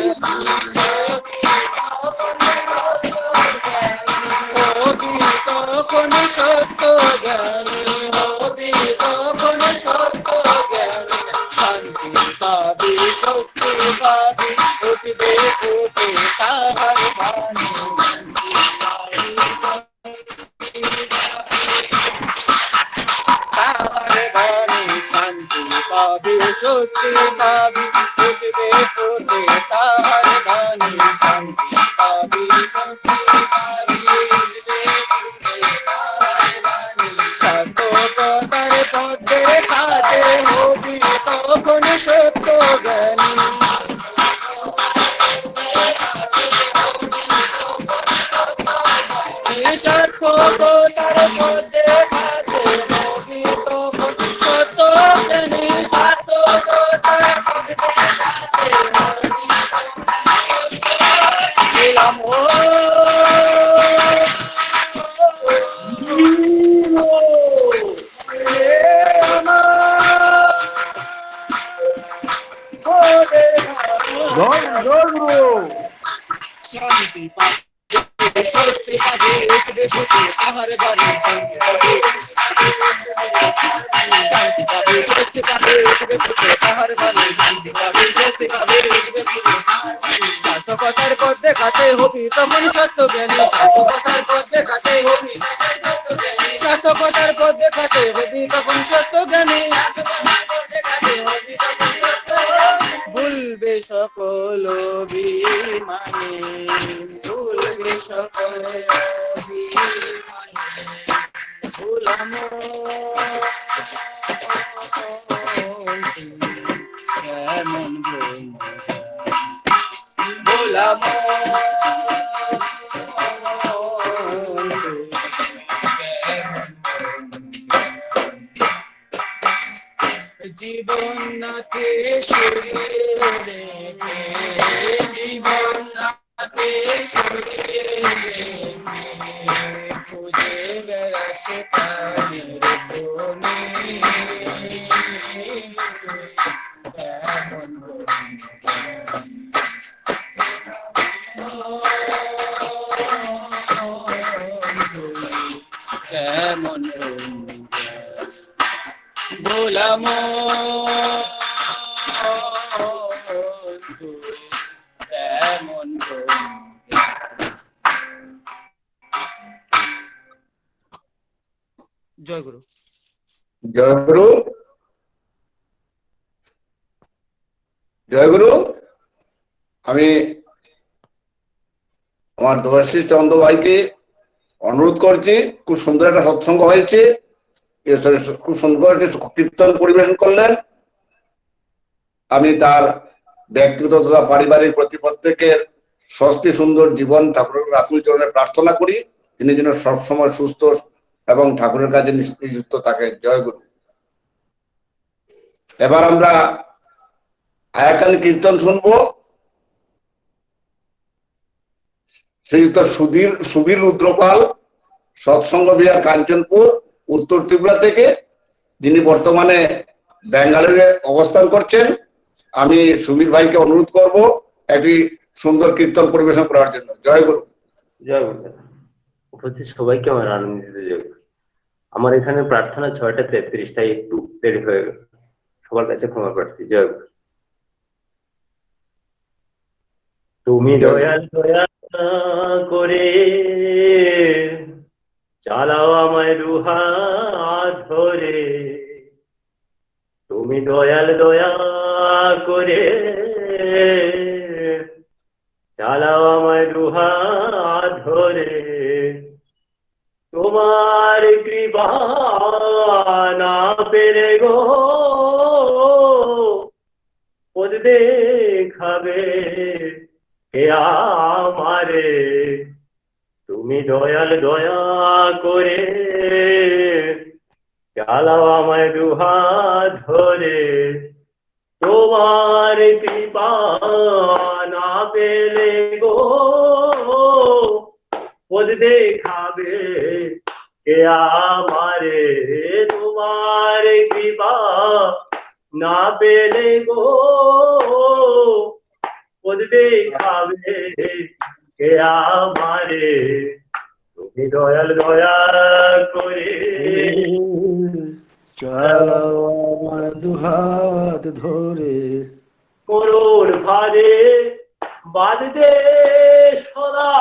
হবি তখন সত্য জ্ঞানী, হবি তখন সত্য জ্ঞানী, শান্তি পাবি স্বস্তি পাবি, উঠবে ফুটে তাহার বাণী, তাহার বাণী, শান্তি পাবি স্বস্তি পাবি, উঠবে ফুটে তাহার বাণী, শান্তি পাবি স্বস্তি পাবি, উঠবে ফুটে তাহার বাণী, সার্থকতার পথ দেখাতে হবি তখন সত্য জ্ঞানী, সার্থকতার পথ দেখাতে হবি তখন সত্য জ্ঞানী, সার্থকতার পথ দেখাতে দিলাম ও জ্ঞানী সার্থকতার পথ দেখাতে হবি সার্থকতার পথ দেখাতে হবি তখন সত্য জ্ঞানী ভুলবে সকল অভিমানে ভুলবে সকল ভুলাম এমন ভুলাম জীবন নাতে শরীরে রেখে জীবন নাতে শরীরে খুঁজে বেড়াসে প্রাণের কোণে কেমন ভোলাম কেমন জয় গুরু জয় গুরু জয় গুরু। আমি আমার দেবাশিস চন্দ্র ভাইকে অনুরোধ করছি, খুব সুন্দর একটা সৎসঙ্গ হয়েছে, খুব সুন্দর একটি কীর্তন পরিবেশন করলেন। আমি তার ব্যক্তিগত তথা পারিবারিক প্রতি প্রত্যেকের স্বস্তি সুন্দর জীবন ঠাকুরের রাতুল চরণে প্রার্থনা করি, তিনি যেন সবসময় সুস্থ এবং ঠাকুরের কাজে নিযুক্ত থাকেন। জয় গুরু। এবার আমরা আয়াকালী কীর্তন শুনবো। শ্রীযুক্ত সুবীর রুদ্রপাল, সৎসঙ্গ বিহার, কাঞ্চনপুর, উত্তর ত্রিপুরা থেকে, যিনি বর্তমানে ব্যাঙ্গালোরে অবস্থান করছেন। আমি সুবীর ভাইকে অনুরোধ করব একটি সুন্দর কীর্তন পরিবেশন করার জন্য। জয় গুরু। জয় গুরু। উপস্থিত সবাইকে আমার আনন্দিত জয় গুরু। আমার এখানে প্রার্থনা 6:33, তাই একটু দেরি হয়ে গেল, সবার কাছে ক্ষমা প্রার্থী। জয় গুরু। তুমি দয়াল দয়া করে চালাও আমায় দুহাত ধরে, তুমি দয়াল দয়া করে চালাও আমায় দুহাত ধরে, তোমার কৃপা না পেলে গো পদ দেখাবে কে আমারে, তুমি দয়াল দয়া করে চালাও আমায় দুহাত ধরে, তোমার কৃপা না পেলে গো পদ দেখাবে কে আমারে, তোমার কৃপা না পেলে গো পদ দেখাবে কে আমারে, তুমি দয়াল দয়া করে চালাও আমার দুহাত ধরে, করুণ ভারে বাঁধতে সদা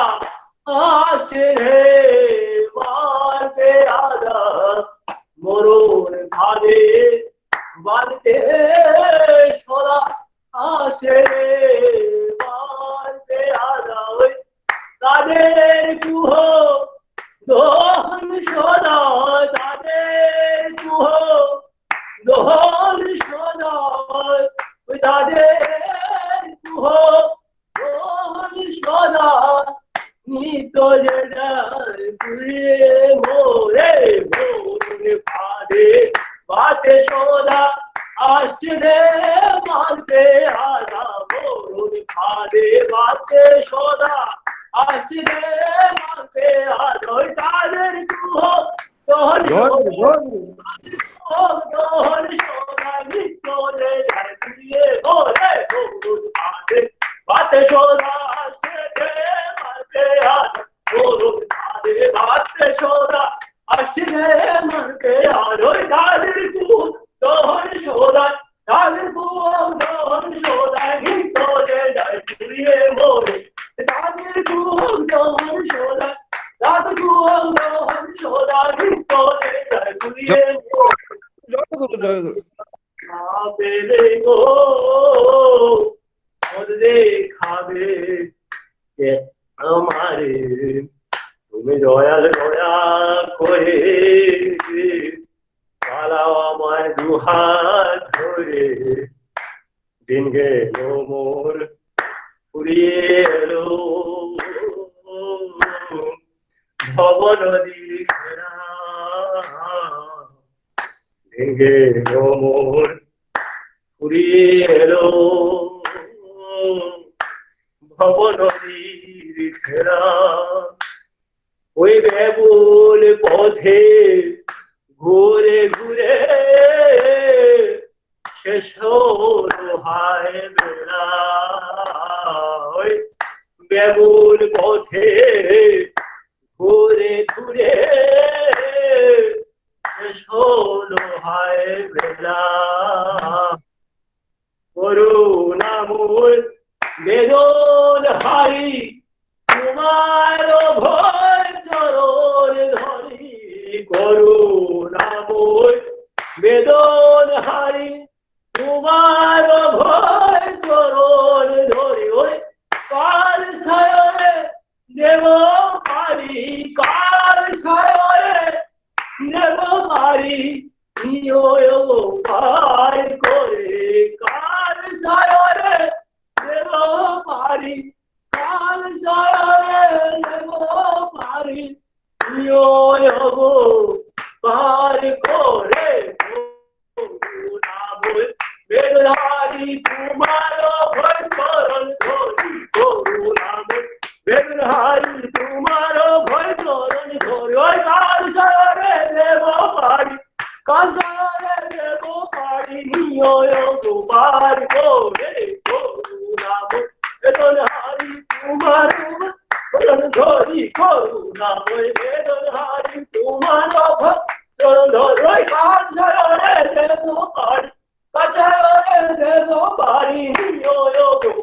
আসে রে মারবে আদা, মরুণ ভারে বাঁধতে সদা আসে রে মারবে আদা, তাদের কুহ দোহন সদা, তাদের কুহ দোহন সদা, তাদের কুহ দোহন সদা, নিত যে যায় ঘুরিয়ে মোরে মরুণ ভারে বাতে সদা আসছে রে মারতে আদা, মরুণ ভারে বাতে সদা আসছে রে মারতে আদা, তাদের কুহ দোহন দোহন সদা, নিত যে যায় ঘুরিয়ে মোরে মরুণ ভারে বাতে সদা আসছে রে মারতে আদা, মরুণ ভারে বাতে সদা আসছে রে মারতে আদা, তাদের কুহ দোহন সদা, তাদের কুহ দোহন সদা, নিত যে যায় ঘুরিয়ে মোরে না পেলে গো বদলে খাবে কে আমারে তুমি দয়াল দয়া করে পালাও আমায় দুহাত ধরে দিন গেল মোর ফুরিয়ে এলো ভব নদীর ঘেরা দিন গেল মোর ফুরিয়ে এলো ভব নদীর ঘেরা ওই বেবুল পথে ঘুরে ঘুরে শেষ হলো হায় বেলা ওই বেবুল পথে ঘুরে ঘুরে শেষ হলো হায় বেলা করুণামূল বেদন হারি তোমার ভয় চরণ ধরি করুণামূল বেদন হারি তোমার ভয় চরণ ধরি ওই কার সায়রে দেব পারি কার সায়রে দেব পারি পার করে কার সায়রে দেব পারি কাল সায়রে দেব পারি পার করে বেদহারি তোমার ভয় চরণ ধরি করুণাময় বেদহারি তোমার ভয় চরণ ধরি ওই কাল সায়রে দেব পারি কাল সায়রে দেব পারি পার করে করুণাময় বেদহারি তোমার চরণ ধরি করুণাময় বেদহারি তোমার ভয় চরণ ধরি ওই কাল সায়রে দেব পারি কাছারে দেব পারি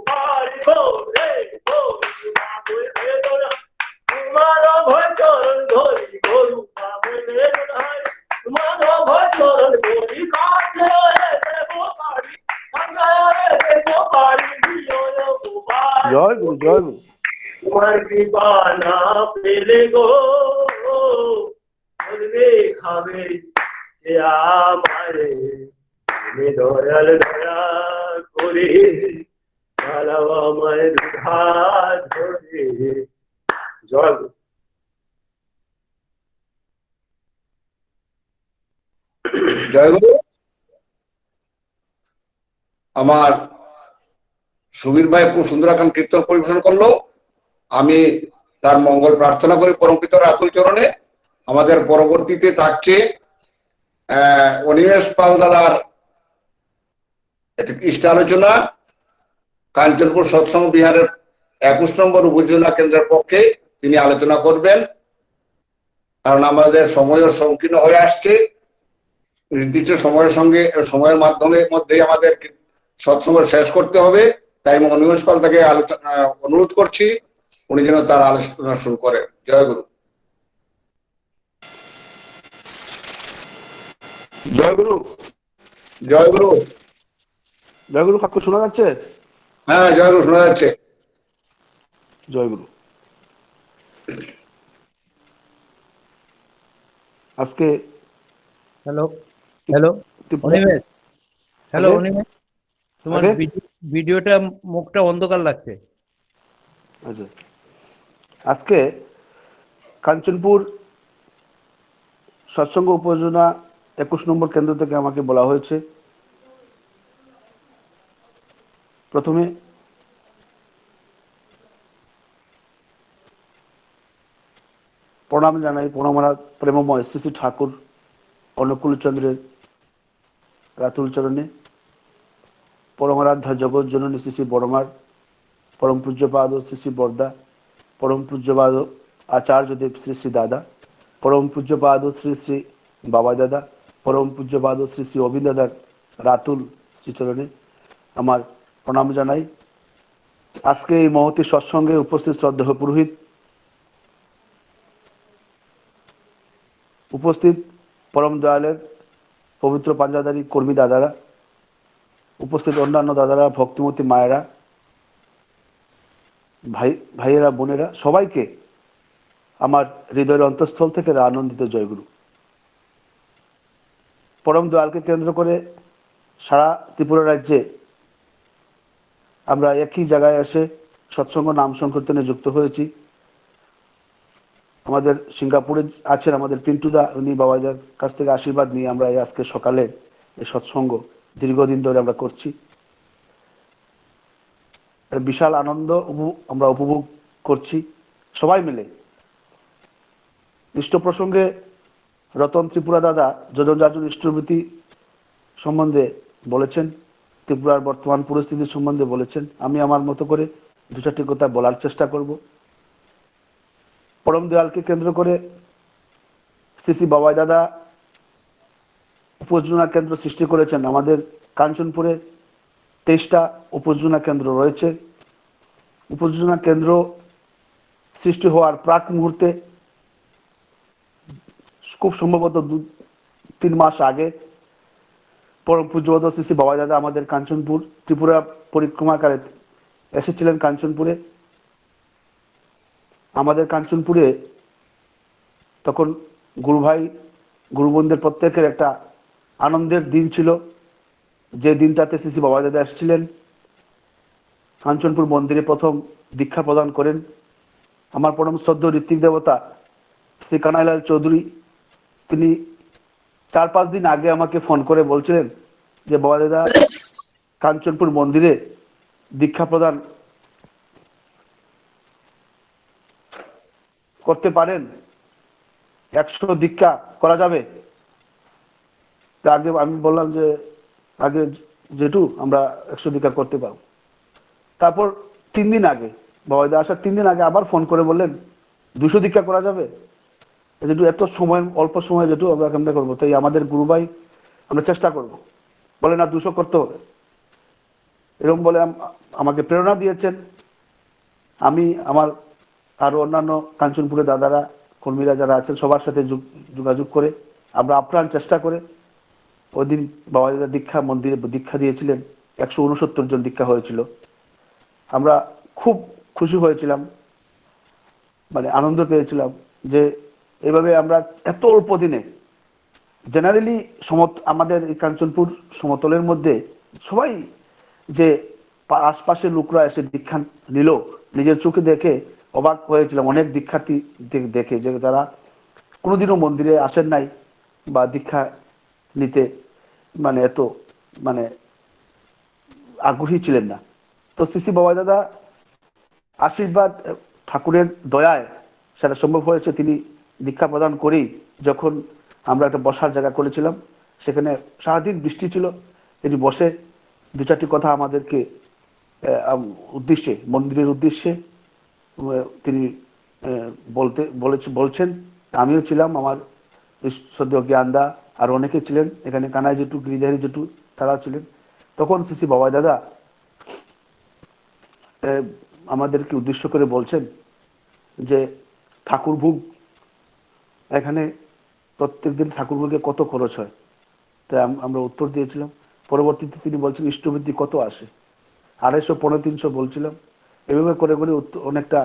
পার করে করুণাময় বেদহারি তোমার ভয় চরণ ধরি করুণাময় বেদহারি তোমার ভয় চরণ ধরি কাছারে দেব পারি কাছারে দেব পারি জয় গুরু জয় গুরু। তোমার কৃপা না পেলে গো বলবে খাবে যে আমারে তুমি দয়াল দয়া করে পালাও আমায় দুহাত ধরে জয় গুরু। জয় গুরু। আমার সুবীর ভাই খুব সুন্দর এখন কীর্তন পরিবেশন করলো, আমি তার মঙ্গল প্রার্থনা করি পরমপিত রাতুল চরণে। আমাদের পরবর্তীতে থাকছে অনিমেষ পাল দাদার একটি ইষ্ট আলোচনা কাঞ্চনপুর সৎসঙ্গ বিহারের 21 নম্বর উপজেলা কেন্দ্রের পক্ষে তিনি আলোচনা করবেন। কারণ আমাদের সময়ও সংকীর্ণ হয়ে আসছে, নির্দিষ্ট সময়ের মধ্যে আমাদের সৎসঙ্গ শেষ করতে হবে। তাই আমি অনিমেষ পাল তাকে অনুরোধ করছি উনি যেন তার আলোচনা শুরু করেন। জয় গুরু। জয় গুরু। জয় গুরু। জয় গুরু। কাকু শোনা যাচ্ছে? হ্যাঁ জয় গুরু শোনা যাচ্ছে। জয় গুরু। আজকে hello hello Animesh, hello Animesh, তোমার ভিডিওটা মুখটা অন্ধকার লাগছে। আচ্ছা, আজকে কাঞ্চনপুর সৎসঙ্গ উপজেলা 21 নম্বর কেন্দ্র থেকে আমাকে বলা হয়েছে প্রথমে প্রণাম জানাই প্রণামরা প্রেমময় শ্রী শ্রী ঠাকুর অনুকূল চন্দ্রের রাতুল চরণে, পরমারাধ্যা জগৎ জননী শ্রী শ্রী বড়মার, পরম পূজ্যপাদ শ্রী শ্রী বরদা, পরম পূজ্যপাদ আচার্যদেব শ্রী শ্রী দাদা, পরম পূজ্যপাদ শ্রী শ্রী বাবা দাদা, পরম পূজ্যপাদ শ্রী শ্রী অবিন দাদার রাতুল শ্রীচরণে আমার প্রণাম জানাই। আজকে এই মহতী সৎসঙ্গে উপস্থিত শ্রদ্ধেয় পুরোহিত, উপস্থিত পরম দয়ালের পবিত্র পাঞ্জাদারি কর্মী দাদারা, উপস্থিত অন্যান্য দাদারা, ভক্তিমতী মায়েরা, ভাইয়েরা, বোনেরা, সবাইকে আমার হৃদয়ের অন্তঃস্থল থেকে আনন্দিত জয়গুরু। পরম দয়ালকে কেন্দ্র করে সারা ত্রিপুরা রাজ্যে আমরা একই জায়গায় এসে সৎসঙ্গ নাম সংকীর্তনে যুক্ত হয়েছি। আমাদের সিঙ্গাপুরে আছেন আমাদের পিন্টুদা, উনি বাবাজার কাছ থেকে আশীর্বাদ নিয়ে আমরা আজকে সকালে এই সৎসঙ্গ দীর্ঘদিন ধরে আমরা করছি। বিশাল আনন্দ আমরা উপভোগ করছি সবাই মিলে। ইষ্ট প্রসঙ্গে রতন ত্রিপুরা দাদা যোজন যাজন ইষ্টভূতি সম্বন্ধে বলেছেন, ত্রিপুরার বর্তমান পরিস্থিতি সম্বন্ধে বলেছেন। আমি আমার মতো করে দু চারটি কথা বলার চেষ্টা করব। পরম দয়ালকে কেন্দ্র করে শ্রী শ্রী বাবাই দাদা উপযোজনা কেন্দ্র সৃষ্টি করেছেন। আমাদের কাঞ্চনপুরে 23টা উপযোজনা কেন্দ্র রয়েছে। উপযোজনা কেন্দ্র সৃষ্টি হওয়ার প্রাক মুহূর্তে খুব সম্ভবত 2-3 মাস আগে পরম পূজ্যপদ শ্রী শ্রী বাবাই দাদা আমাদের কাঞ্চনপুর ত্রিপুরা পরিক্রমাকালে এসেছিলেন কাঞ্চনপুরে। আমাদের কাঞ্চনপুরে তখন গুরু ভাই গুরু বোনদের প্রত্যেকের একটা আনন্দের দিন ছিল, যে দিনটাতে শ্রী শ্রী বাবাই দাদা এসেছিলেন। কাঞ্চনপুর মন্দিরে প্রথম দীক্ষা প্রদান করেন আমার পরম শ্রদ্ধেয় ঋত্বিক দেবতা শ্রী কানাইলাল চৌধুরী। তিনি 4-5 দিন আগে আমাকে ফোন করে বলছিলেন যে বাবা দাদা কাঞ্চনপুর মন্দিরে দীক্ষা প্রদান করতে পারেন, 100 দীক্ষা করা যাবে। আগে আমি বললাম যে আগে যেটু আমরা 100 দীক্ষা করতে পারবো। তারপর 3 দিন আগে বাবা দাদা আসার 3 দিন আগে আবার ফোন করে বললেন 200 দীক্ষা করা যাবে। যেটু এত সময় অল্প সময় যেটু আমরা কেমন করবো, তাই আমাদের গুরু ভাই আমরা চেষ্টা করব। বলে না 200 করতে হবে, এরকম বলে আমাকে প্রেরণা দিয়েছেন। আমি আমার আরো অন্যান্য কাঞ্চনপুরে দাদারা কর্মীরা যারা আছেন সবার সাথে যোগাযোগ করে আমরা আপ্রাণ চেষ্টা করে ওই দিন বাবা দাদা দীক্ষা মন্দিরে দীক্ষা দিয়েছিলেন। 169 জন দীক্ষা হয়েছিল। আমরা খুব খুশি হয়েছিলাম, মানে আনন্দ পেয়েছিলাম যে এইভাবে আমরা এত অল্প দিনে জেনারেলি আমাদের এই কাঞ্চনপুর সমতলের মধ্যে সবাই যে আশপাশের লোকরা এসে দীক্ষা নিল, নিজের চোখে দেখে অবাক হয়েছিলাম। অনেক দীক্ষার্থী দেখে যে যারা কোনোদিনও মন্দিরে আসেন নাই বা দীক্ষা নিতে মানে এত মানে আগ্রহী ছিলেন না। তো শ্রী শ্রী বাবাই দাদা আশীর্বাদ ঠাকুরের দয়ায় সেটা সম্ভব হয়েছে। তিনি দীক্ষা প্রদান করেই যখন আমরা একটা বসার জায়গা করেছিলাম, সেখানে সারাদিন বৃষ্টি ছিল, তিনি বসে 2-4টি কথা আমাদেরকে উদ্দেশ্যে মন্দিরের উদ্দেশ্যে তিনি বলছেন। আমিও ছিলাম, আমার শ্রদ্ধেয় জ্ঞানদা আর অনেকে ছিলেন, এখানে কানাই জেঠু, গিরিধারী জেঠু তারা ছিলেন। তখন শ্রী শ্রী বাবাই দাদা আমাদেরকে উদ্দেশ্য করে বলছেন যে ঠাকুর ভোগ এখানে প্রত্যেকদিন ঠাকুর ভোগে কত খরচ হয়। তাই আমরা উত্তর দিয়েছিলাম। পরবর্তীতে তিনি বলছেন ইষ্টবৃদ্ধি কত আসে, 250-300 বলছিলাম। এভাবে করে করে অনেকটা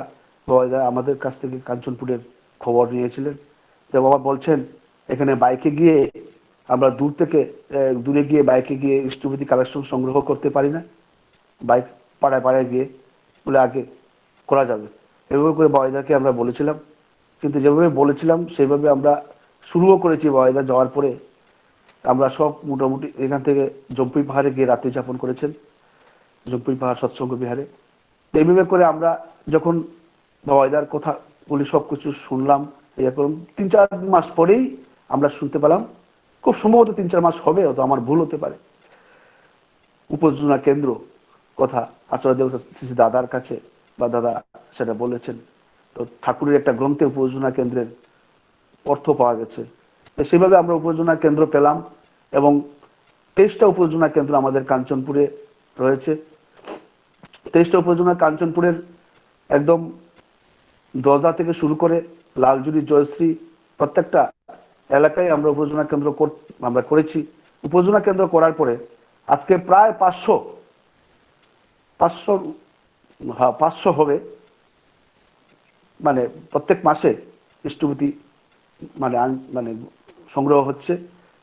আমাদের কাছ থেকে কাঞ্চনপুরের খবর নিয়েছিলেন। যে বাবা বলছেন এখানে বাইকে গিয়ে আমরা দূরে গিয়ে বাইকে গিয়ে ইষ্টবৃদ্ধি কালেকশন সংগ্রহ করতে পারি না, বাইক পাড়ায় পাড়ায় গিয়ে বলে আগে করা যাবে। এভাবে করে বাবাইদাকে আমরা বলেছিলাম, কিন্তু যেভাবে বলেছিলাম সেইভাবে আমরা শুরুও করেছি। বাবাইদা যাওয়ার পরে আমরা সব মোটামুটি এখান থেকে জম্পুই পাহাড়ে গিয়ে রাত্রি যাপন করেছেন, জম্পুই পাহাড় সৎসঙ্গ বিহারে। এইভাবে করে আমরা যখন বাবাইদার কথা বলি সবকিছু শুনলাম, এরকম 3-4 মাস পরেই আমরা শুনতে পেলাম, খুব সম্ভবত 3-4 মাস হবে, হয়তো আমার ভুল হতে পারে, উপযোজনা কেন্দ্র কথা আচার্য শ্রী দাদার কাছে বা দাদা সেটা বলেছেন। তো ঠাকুরের একটা গ্রন্থে উপযোজনা কেন্দ্রের অর্থ পাওয়া গেছে। তো সেভাবে আমরা উপযোজনা কেন্দ্র পেলাম এবং 23টা উপযোজনা কেন্দ্র আমাদের কাঞ্চনপুরে রয়েছে। 23টা উপযোজনা কাঞ্চনপুরের একদম দরজা থেকে শুরু করে লালজুরি, জয়শ্রী প্রত্যেকটা এলাকায় আমরা উপযোজনা কেন্দ্র আমরা করেছি। উপজেলা কেন্দ্র করার পরে আজকে প্রায় 500 হবে, মানে প্রত্যেক মাসে স্টুবতি মানে সংগ্রহ হচ্ছে।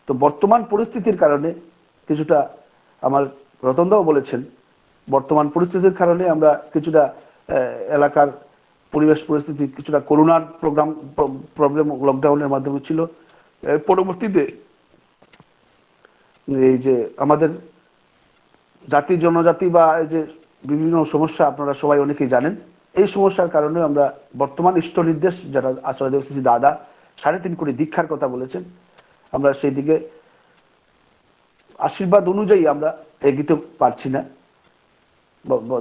তো বর্তমান পরিস্থিতির কারণে কিছুটা, আমার রতনদাও বলেছেন, বর্তমান পরিস্থিতির কারণে আমরা কিছুটা এলাকার পরিবেশ পরিস্থিতি কিছুটা করোনার প্রবলেম লকডাউনের মাধ্যমে ছিল। পরবর্তীতে এই যে আমাদের জাতি জনজাতি বা এই যে বিভিন্ন সমস্যা আপনারা সবাই অনেকেই জানেন, এই সমস্যার কারণে আমরা বর্তমান ইষ্ট নির্দেশ যারা আচার্য দেবশ্রী দাদা 3.5 কোটি দীক্ষার কথা বলেছেন, আমরা সেই দিকে আশীর্বাদ অনুযায়ী আমরা এগিয়ে পারছি না।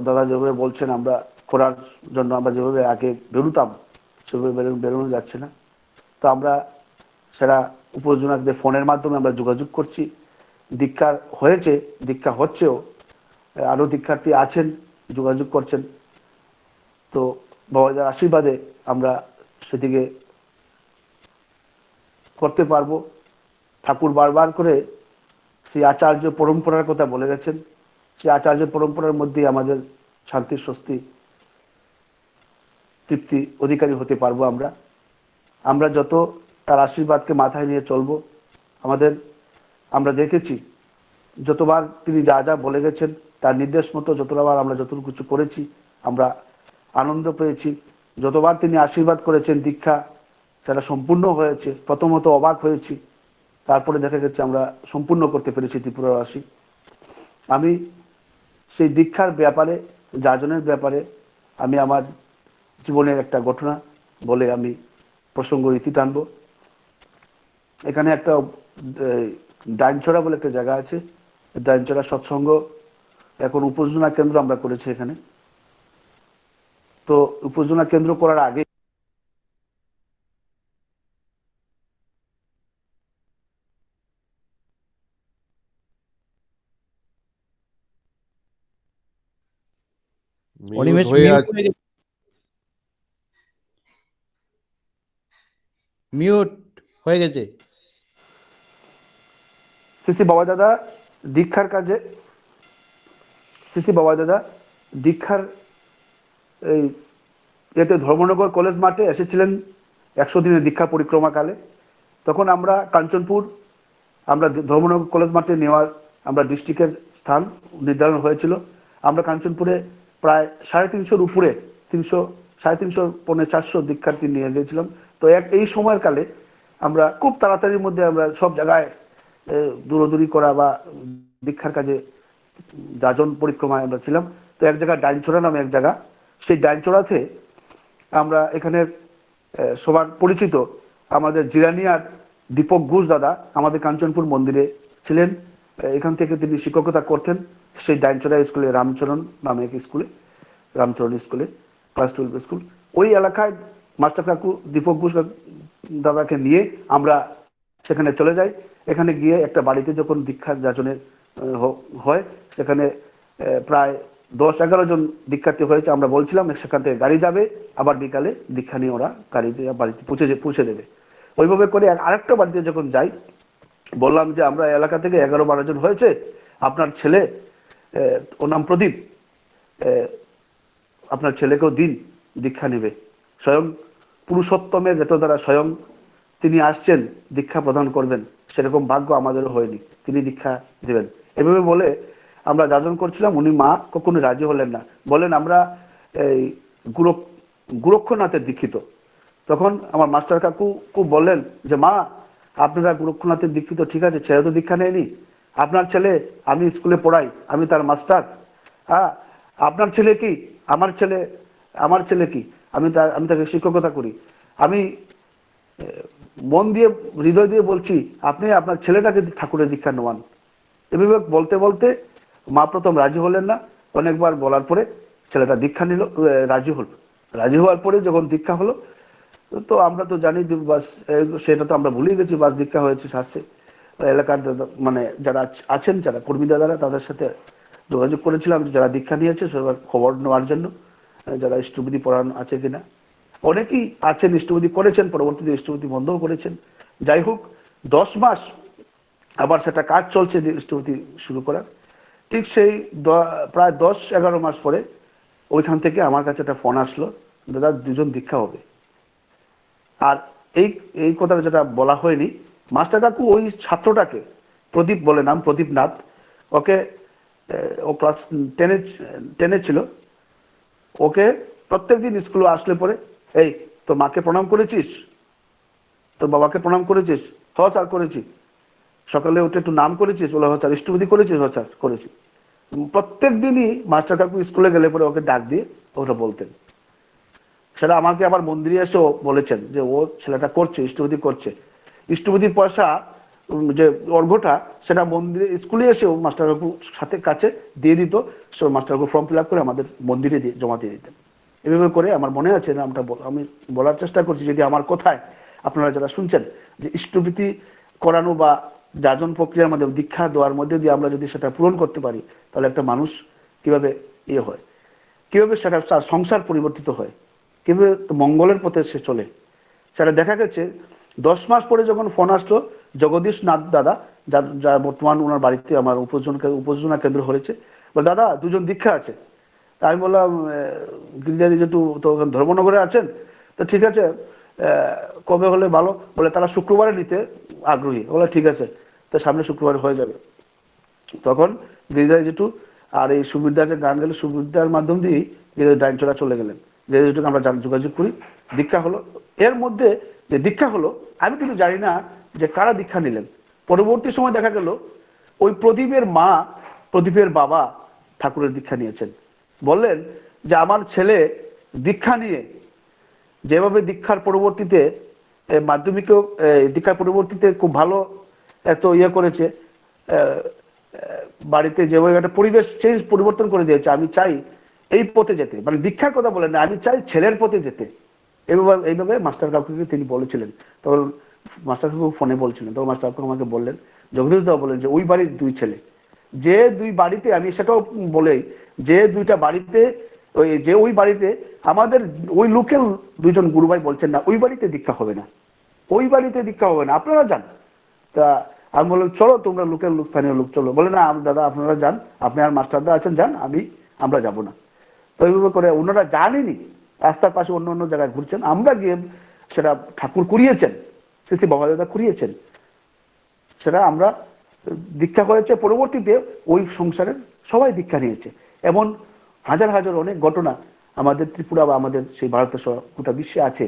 দাদা যেভাবে বলছেন আমরা করার জন্য, আমরা যেভাবে আগে বেরোতাম সেভাবে বেরোনো যাচ্ছে না। তো আমরা সেটা উপজেলাদের ফোনের মাধ্যমে আমরা যোগাযোগ করছি। দীক্ষা হয়েছে, দীক্ষা হচ্ছেও, আরো দীক্ষার্থী আছেন, যোগাযোগ করছেন। তো বাবাজার আশীর্বাদে আমরা সেদিকে করতে পারবো। ঠাকুর বারবার করে সেই আচার্য পরম্পরার কথা বলে গেছেন, সেই আচার্য পরম্পরার মধ্যে আমাদের শান্তি, স্বস্তি, তৃপ্তি অধিকারী হতে পারবো। আমরা যত তার আশীর্বাদকে মাথায় নিয়ে চলবো, আমরা দেখেছি যতবার তিনি যা যা বলে গেছেন তার নির্দেশ মতো যতবার আমরা যত কিছু করেছি আমরা আনন্দ পেয়েছি। যতবার তিনি আশীর্বাদ করেছেন দীক্ষা সেটা সম্পূর্ণ হয়েছে। প্রথমত অবাক হয়েছি, তারপরে দেখা গেছে আমরা সম্পূর্ণ করতে পেরেছি ত্রিপুরাবাসী। আমি সেই দীক্ষার ব্যাপারে, যাজনের ব্যাপারে আমি আমার জীবনের একটা ঘটনা বলে আমি প্রসঙ্গ রীতি টানবো। এখানে একটা ডাইনছড়া বলে একটা জায়গা আছে, ডাইনছড়া সৎসঙ্গ এখন উপজেলা কেন্দ্র আমরা করেছি এখানে। তো উপজেলা কেন্দ্র করার আগে মিউট হয়ে গেছে। শ্রী বাবা দাদা দীক্ষার কাজে, শ্রী বাবা দাদা দীক্ষার এই এতে ধর্মনগর কলেজ মাঠে এসেছিলেন 100 দিনের দীক্ষা পরিক্রমাকালে। তখন আমরা কাঞ্চনপুর, আমরা ধর্মনগর কলেজ মাঠে নেওয়ার আমরা ডিস্ট্রিক্টের স্থান নির্ধারণ হয়েছিল। আমরা কাঞ্চনপুরে প্রায় 350 উপরে 300, 350, 400 দীক্ষার্থী নিয়ে গিয়েছিলাম। তো এই সময়ের কালে আমরা খুব তাড়াতাড়ির মধ্যে আমরা সব জায়গায় দূরদূরি করা বা দীক্ষার কাজে যাজন পরিক্রমায় আমরা ছিলাম। তো এক জায়গায় ডাইনছড়া নামে এক জায়গা, সেই ডাইনছড়াতে আমরা এখানে সবার পরিচিত আমাদের জিরানিয়ার দীপক ঘোষ দাদা আমাদের কাঞ্চনপুর মন্দিরে ছিলেন। এখান থেকে তিনি শিক্ষকতা করতেন সেই ডাইনছড়া স্কুলে, রামচরণ নামে এক স্কুলে, রামচরণ স্কুলে, ক্লাস 12 স্কুল। ওই এলাকায় মাস্টার কাকু দীপক ঘোষ দাদাকে নিয়ে আমরা সেখানে চলে যাই। এখানে গিয়ে একটা বাড়িতে যখন দীক্ষা যাজনের হয়, সেখানে প্রায় 10-11 জন দীক্ষার্থী হয়েছে। আমরা বলছিলাম সেখান থেকে গাড়ি যাবে, আবার বিকালে দীক্ষা নিয়ে ওরা গাড়িতে বাড়িতে পৌঁছে দেবে। ওইভাবে করে আরেকটা বাড়িতে যখন যাই, বললাম যে আমরা এলাকা থেকে 11-12 জন হয়েছে, আপনার ছেলে, ওর নাম প্রদীপ, আপনার ছেলেকেও দিন, দীক্ষা নেবে। স্বয়ং পুরুষোত্তমের ভেতর দ্বারা স্বয়ং তিনি আসছেন, দীক্ষা প্রদান করবেন। সেরকম ভাগ্য আমাদেরও হয়নি, তিনি দীক্ষা দেবেন। এভাবে বলে আমরা যাজন করছিলাম। উনি মা কখনো রাজি হলেন না, বলেন আমরা এই গোরক্ষনাথের দীক্ষিত। তখন আমার মাস্টার কাকু বললেন যে মা, আপনারা গোরক্ষনাথের দীক্ষিত, ঠিক আছে, ছেলে তো দীক্ষা নেয়নি। আপনার ছেলে, আমি স্কুলে পড়াই, আমি তার মাস্টার। হ্যাঁ, আপনার ছেলে কি, আমার ছেলে কি, আমি তাকে শিক্ষকতা করি। আমি মন দিয়ে, হৃদয় দিয়ে বলছি, আপনি আপনার ছেলেটাকে ঠাকুরের দীক্ষা নেওয়ান। এভাবে বলতে বলতে মা প্রথম রাজি হলেন না, অনেকবার বলার পরে ছেলেটা দীক্ষা নিল, রাজি হওয়ার পরে যখন দীক্ষা হলো, তো আমরা তো জানি বাস, সেটা তো আমরা ভুলে গেছি, বাস দীক্ষা হয়েছে সারছে। এলাকার মানে যারা আছেন, যারা কর্মী দাদারা, তাদের সাথে যোগাযোগ করেছিলাম যারা দীক্ষা নিয়েছে সবার খবর নেওয়ার জন্য, যারা ইষ্টবিধি পড়ানো আছে কিনা। অনেকেই আছেন ইষ্টবিধি করেছেন, পরবর্তীতে ইষ্টবিধি বন্ধও করেছেন। যাই হোক, 10 মাস আবার সেটা কাজ চলছে স্থপতি শুরু করার। ঠিক সেই প্রায় 10-11 মাস পরে ওইখান থেকে আমার কাছে একটা ফোন আসলো, দাদা 2জন দীক্ষা হবে। আর এই এই কথাটা যেটা বলা হয়নি, মাস্টার কাকু ওই ছাত্রটাকে, প্রদীপ বলে নাম, প্রদীপ নাথ, ওকে ও ক্লাস 10-এ ছিল, ওকে প্রত্যেকদিন স্কুলে আসলে পরে, এই তোর মাকে প্রণাম করেছিস, তোর বাবাকে প্রণাম করেছিস? হ স্যার করেছি। সকালে উঠে একটু নাম করেছিস? বলে হ স্যার। ইষ্টবিধি করেছিস? হ স্যার করেছি। প্রত্যেক দিনই মাস্টার কাকু স্কুলে গেলে পরে ওকে ডাক দিয়ে ওটা বলতেন। সেটা আমাকে আবার মন্দিরে এসেও বলেছেন যে ও ছেলেটা করছে, ইষ্টবিধি করছে। ইষ্টবিধির পয়সা যে অর্ঘটা সেটা মন্দিরে স্কুলে এসেও মাস্টার কাকুর সাথে কাছে দিয়ে দিত, মাস্টার কাকু ফর্ম ফিল আপ করে আমাদের মন্দিরে দিয়ে জমা দিয়ে দিতেন। এভাবে করে আমার মনে আছে, নামটা আমি বলার চেষ্টা করছি, যদি আমার কথায় আপনারা যারা শুনছেন যে ইষ্টবিধি করানো বা যাজন প্রক্রিয়ার মধ্যে দীক্ষা দেওয়ার মধ্যে দিয়ে আমরা যদি সেটা পূরণ করতে পারি, তাহলে একটা মানুষ কিভাবে হয়, কিভাবে সেটা সংসার পরিবর্তিত হয়, কিভাবে মঙ্গলের পথে সে চলে, সেটা দেখা গেছে। 10 মাস পরে যখন ফোন আসলো জগদীশ নাথ দাদা, যা বর্তমান ওনার বাড়িতে আমার উপযোজনা কেন্দ্র হয়েছে, বলে দাদা 2জন দীক্ষা আছে। আমি বললাম গিরিজাদি যেটু তো ধর্মনগরে আছেন, তো ঠিক আছে কবে হলে ভালো? বলে তারা শুক্রবারে নিতে আগ্রহী। বলে ঠিক আছে, তো সামনে শুক্রবারে হয়ে যাবে। তখন গিরিজাদি যেটু আর এই সুবিধা যে গান গেলে সুবিধার মাধ্যম দিয়েই ডাইনচড়া চলে গেলেন। যেটুকু আমরা যোগাযোগ করি, দীক্ষা হলো। এর মধ্যে যে দীক্ষা হলো, আমি কিন্তু জানি না যে কারা দীক্ষা নিলেন। পরবর্তী সময় দেখা গেল ওই প্রদীপের মা, প্রদীপের বাবা ঠাকুরের দীক্ষা নিয়েছেন। বললেন যে আমার ছেলে দীক্ষা নিয়ে যেভাবে দীক্ষার পরবর্তীতে মাধ্যমিকেও দীক্ষার পরবর্তীতে খুব ভালো এত করেছে, বাড়িতে যেভাবে একটা পরিবেশ পরিবর্তন করে দিয়েছে, আমি চাই এই পথে যেতে। মানে দীক্ষার কথা বলেন না, আমি চাই ছেলের পথে যেতে। এইভাবে মাস্টার কাকুকে তিনি বলেছিলেন। তখন মাস্টার কাকু ফোনে বলছিলেন, তখন মাস্টার কাকু আমাকে বললেন, জগদীশ দা বললেন যে ওই বাড়ির 2 ছেলে, যে 2 বাড়িতে, আমি সেটাও বলেই, যে 2টা বাড়িতে, ওই বাড়িতে আমাদের ওই লোকেল 2জন গুরুভাই বলছেন না ওই বাড়িতে দীক্ষা হবে না, ওই বাড়িতে দীক্ষা হবে না, আপনারা যান। তা আমি বললাম চলো তোমরা লোকেল লোক, স্থানীয় লোক চলো। বলে না দাদা আপনারা যান, আপনি আর মাস্টারদা আছেন যান, আমরা যাব না। তো এইভাবে করে ওনারা জানেনি, রাস্তার পাশে অন্য অন্য জায়গায় ঘুরছেন, আমরা গিয়ে সেটা ঠাকুর করিয়েছেন, শ্রী বাবা দাদা করিয়েছেন, সেটা আমরা দীক্ষা হয়েছে। পরবর্তীতে ওই সংসারের সবাই দীক্ষা নিয়েছে। এমন হাজার হাজার অনেক ঘটনা আমাদের ত্রিপুরা বা আমাদের সেই ভারতের গোটা বিশ্বে আছে।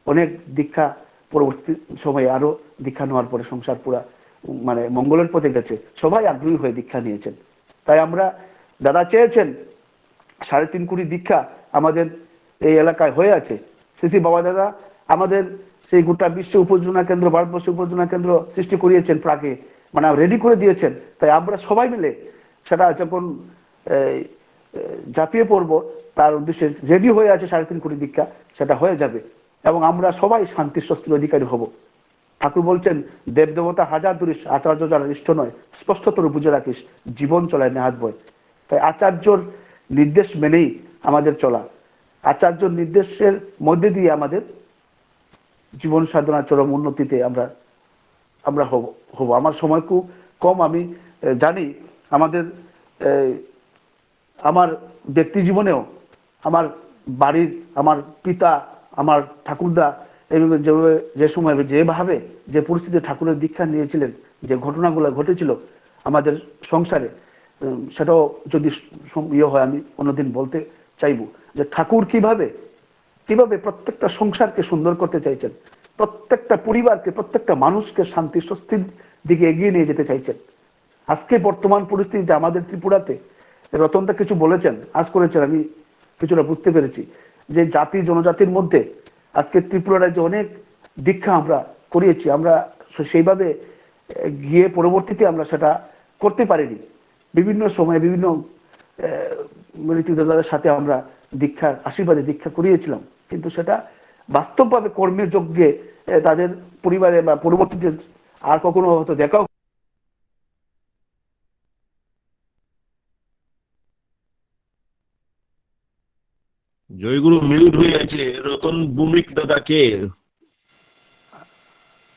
অনেক দীক্ষা পরবর্তী সময়ে আরো দীক্ষা নেওয়ার পরে সংসার পুরা মানে মঙ্গলের পথে গেছে, সবাই আগ্রহী হয়ে দীক্ষা নিয়েছেন। তাই আমরা, দাদা চেয়েছেন 3.5 কোটি দীক্ষা আমাদের এই এলাকায় হয়ে আছে। শ্রী বাবা দাদা আমাদের সেই গোটা বিশ্ব উপযোজনা কেন্দ্র, ভারতবর্ষ উপযোজনা কেন্দ্র সৃষ্টি করিয়েছেন, প্রাকে মানে রেডি করে দিয়েছেন। তাই আমরা সবাই মিলে সেটা যখন ঝাঁপিয়ে পড়বো, তার উদ্দেশ্যে রেডি হয়ে আছে 3.5 কোটি দীক্ষা, সেটা হয়ে যাবে এবং আমরা সবাই শান্তি স্বস্তির অধিকারী হব। ঠাকুর বলছেন দেব দেবতা হাজার দূরিস, আচার্য যারা ইষ্ট নয়, স্পষ্টতর বুঝে রাখিস, জীবন চলায় নেহাত বয়। তাই আচার্যর নির্দেশ মেনেই আমাদের চলা, আচার্যর নির্দেশের মধ্যে দিয়ে আমাদের জীবন সাধনা চরম উন্নতিতে আমরা হব। আমার সময় খুব কম, আমি জানি আমাদের আমার ব্যক্তি জীবনেও আমার বাড়ির, আমার পিতা, আমার ঠাকুরদা এইভাবে যে সময় যেভাবে যে পরিস্থিতি ঠাকুরের দীক্ষা নিয়েছিলেন, যে ঘটনাগুলো ঘটেছিল আমাদের সংসারে, সেটাও যদি হয় আমি অন্যদিন বলতে চাইবো যে ঠাকুর কিভাবে প্রত্যেকটা সংসারকে সুন্দর করতে চাইছেন, প্রত্যেকটা পরিবারকে, প্রত্যেকটা মানুষকে শান্তি স্বস্তির দিকে এগিয়ে নিয়ে যেতে চাইছেন। আজকে বর্তমান পরিস্থিতিতে আমাদের ত্রিপুরাতে, রতনদা কিছু বলেছেন, আজ করেছেন, আমি কিছুটা বুঝতে পেরেছি যে জাতি জনজাতির মধ্যে আজকে ত্রিপুরা রাজ্যে অনেক দীক্ষা আমরা করিয়েছি, আমরা সেইভাবে গিয়ে পরবর্তীতে আমরা সেটা করতে পারিনি। বিভিন্ন সময়ে বিভিন্ন দাদাদের সাথে আমরা দীক্ষার আশীর্বাদে দীক্ষা করিয়েছিলাম, কিন্তু সেটা বাস্তবভাবে কর্মের যজ্ঞে তাদের পরিবারে বা পরবর্তীতে আর কখনো হয়তো দেখাও। জয়গুরু মিউট হয়ে আছে, রতন ভৌমিক দাদাকে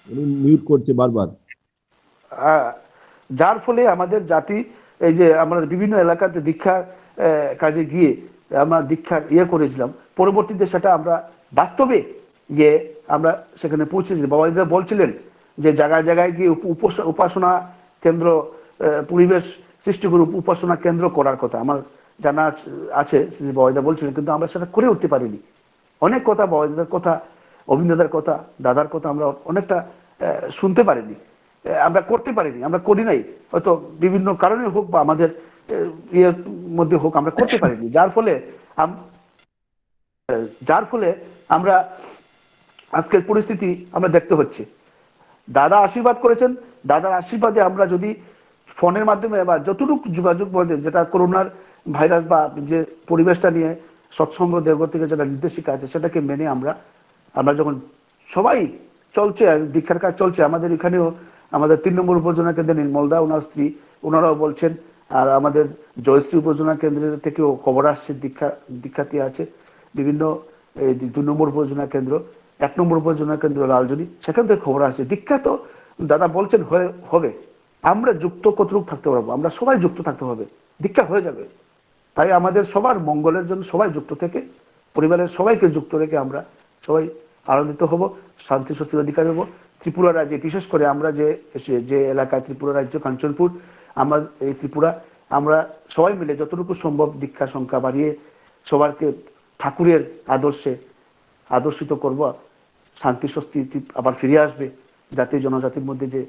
উনি মিউট করছে বারবার। হ্যাঁ, যার ফলে আমাদের জাতি এই যে আমরা বিভিন্ন এলাকাতে দীক্ষা কাজে গিয়ে আমরা দীক্ষার করেছিলাম, পরবর্তীতে সেটা আমরা বাস্তবে গিয়ে আমরা সেখানে পৌঁছেছি। বাবাজিরা বলছিলেন যে জায়গায় জায়গায় গিয়ে উপাসনা কেন্দ্র পরিবেশ সৃষ্টি করে উপাসনা কেন্দ্র করার কথা আমার জানা আছে, বাবাজিরা বলছিলেন, কিন্তু আমরা সেটা করে উঠতে পারিনি। অনেক কথা বাবাজিদের কথা, অভিনেতার কথা, দাদার কথা আমরা অনেকটা শুনতে পারিনি, আমরা করতে পারিনি, আমরা করি নাই, হয়তো বিভিন্ন কারণে হোক বা আমাদের ইয়ের মধ্যে হোক আমরা করতে পারিনি, যার ফলে আমরা আজকের পরিস্থিতি আমরা দেখতে হচ্ছে। দাদা আশীর্বাদ করেছেন, দাদার আশীর্বাদে আমরা যদি ফোনের মাধ্যমে বা যতটুকু যোগাযোগ মধ্যে, যেটা করোনার ভাইরাস বা যে পরিবেশটা নিয়ে সৎসঙ্গ দেবঘ থেকে যেটা নির্দেশিকা আছে সেটাকে মেনে আমরা যখন সবাই চলছে, দীক্ষার কাজ চলছে, আমাদের এখানেও আমাদের 3 নম্বর উপজেলা কেন্দ্রে নির্মলদা ওনার স্ত্রী ওনারাও বলছেন, আর আমাদের জয়শ্রী উপজেলা কেন্দ্রের থেকেও খবর আসছে দীক্ষার্থী আছে বিভিন্ন 2 নম্বর উপজেলা কেন্দ্র, 1 নম্বর উপজেলা কেন্দ্র লালজনি, সেখান থেকে খবর আসছে দীক্ষা তো দাদা বলছেন হবে। আমরা যুক্ত কতটুকু থাকতে পারবো? আমরা সবাই যুক্ত থাকতে হবে, দীক্ষা হয়ে যাবে। তাই আমাদের সবার মঙ্গলের জন্য সবাই যুক্ত থেকে, পরিবারের সবাইকে যুক্ত রেখে আমরা সবাই আনন্দিত হব, শান্তি স্বস্তির অধিকারী হব। ত্রিপুরা রাজ্যে বিশেষ করে আমরা যে এলাকায় ত্রিপুরা রাজ্য কাঞ্চনপুর, আমরা এই ত্রিপুরা আমরা সবাই মিলে যতটুকু সম্ভব দীক্ষার সংখ্যা বাড়িয়ে সবাইকে ঠাকুরের আদর্শিত করব, শান্তি স্বস্তি আবার ফিরে আসবে, জাতি জনজাতির মধ্যে যে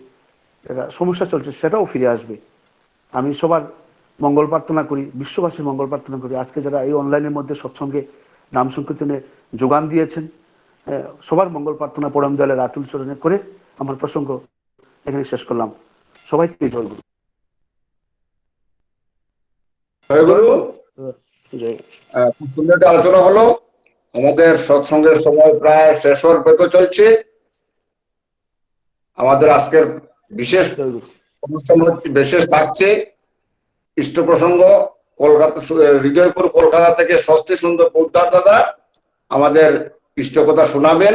সমস্যা চলছে সেটাও ফিরে আসবে। আমি সবার মঙ্গল প্রার্থনা করি, বিশ্ববাসীর মঙ্গল প্রার্থনা করি। আজকে যারা এই অনলাইনের মধ্যে সৎসঙ্গে নাম সংকীর্তনে যোগান দিয়েছেন, সবার মঙ্গল প্রার্থনা পরম দয়ালের আতুল চরণে করে আমার প্রসঙ্গ এখানে শেষ করলাম। সবাইকে জয় গুরু। জয় গুরু। খুব সুন্দর একটা আলোচনা হলো। আমাদের সৎসঙ্গের সময় প্রায় শেষ হওয়ার পথে চলছে। আমাদের আজকের বিশেষ অনুষ্ঠান বিশেষ থাকছে ইষ্ট প্রসঙ্গ কলকাতা, হৃদয়পুর কলকাতা থেকে ষষ্ঠী সুন্দর পোদ্দার দাদা আমাদের ইষ্ট কথা শোনাবেন।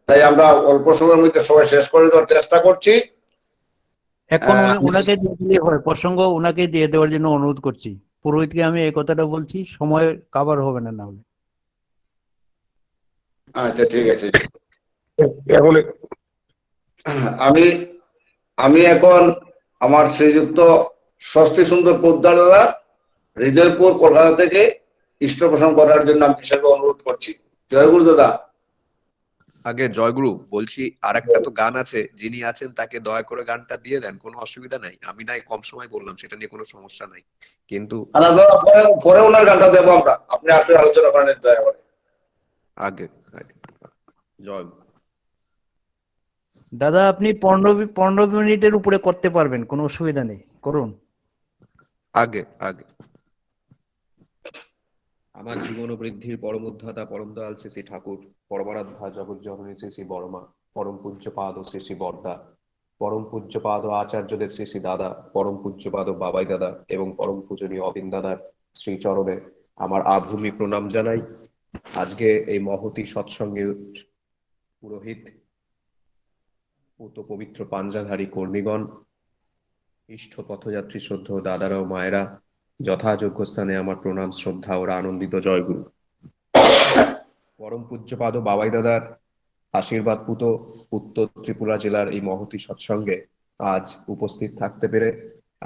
তাই আমরা অল্প সময়ের মধ্যে সবাই শেষ করে দেওয়ার চেষ্টা করছি। এখন ওনাকে দিয়ে দিলে হয়, প্রসঙ্গ ওনাকে দিয়ে দেওয়ার জন্য অনুরোধ করছি। পুরোহিতকে আমি এই কথাটা বলছি, সময় কাভার হবে না হলে। আচ্ছা ঠিক আছে। আমি এখন আমার শ্রীযুক্ত ষষ্ঠী সুন্দর পোদ্দার দাদা হৃদয়পুর কলকাতা থেকে ইষ্ট প্রসঙ্গ করার জন্য আমি বিশেষভাবে অনুরোধ করছি। জয়গুরু দাদা। আগে জয়গুরু বলছি, আর একটা তো গান আছে, যিনি আছেন তাকে দয়া করে গানটা দিয়ে দেন, কোনো অসুবিধা নাই। আমি নাই কম সময় বললাম, সেটা নিয়ে কোনো সমস্যা নাই, কিন্তু পরে ওনার গানটা দেবো আমরা, আপনি আপনি আলোচনা করেন দয়া করে। আগে জয় দাদা আপনি 15 মিনিটের উপরে করতে পারবেন, কোনো অসুবিধা নেই, করুন। আগে আমার জীবন বৃদ্ধির পরম উদ্ধতা পরম দয়াল শ্রী শ্রী ঠাকুর, পরমারাধ্যা জগৎ জননী শ্রী শ্রী বর্মা, পরম পূজ্যপাদ শ্রী শ্রী বর্দা, পরম পূজ্যপাদ আচার্যদেব শ্রী শ্রী দাদা, পরম পূজ্যপাদ বাবাই দাদা এবং পরম পূজনীয় অবিন দাদার শ্রী চরণে আমার আভূমি প্রণাম জানাই। আজকে এই মহতি সৎসঙ্গে পুরোহিত, পুত পবিত্র পাঞ্জাধারী কর্মীগণ, ইষ্ট পথযাত্রী শ্রদ্ধ দাদারা ও মায়েরা, যথাযোগ্য স্থানে আমার প্রণাম শ্রদ্ধা ওরা আনন্দিত। জয়গুরু। পরম পূজ্যপাদ বাবাই দাদার আশীর্বাদ পুত উত্তর ত্রিপুরা জেলার এই মহতি সৎসঙ্গে আজ উপস্থিত থাকতে পেরে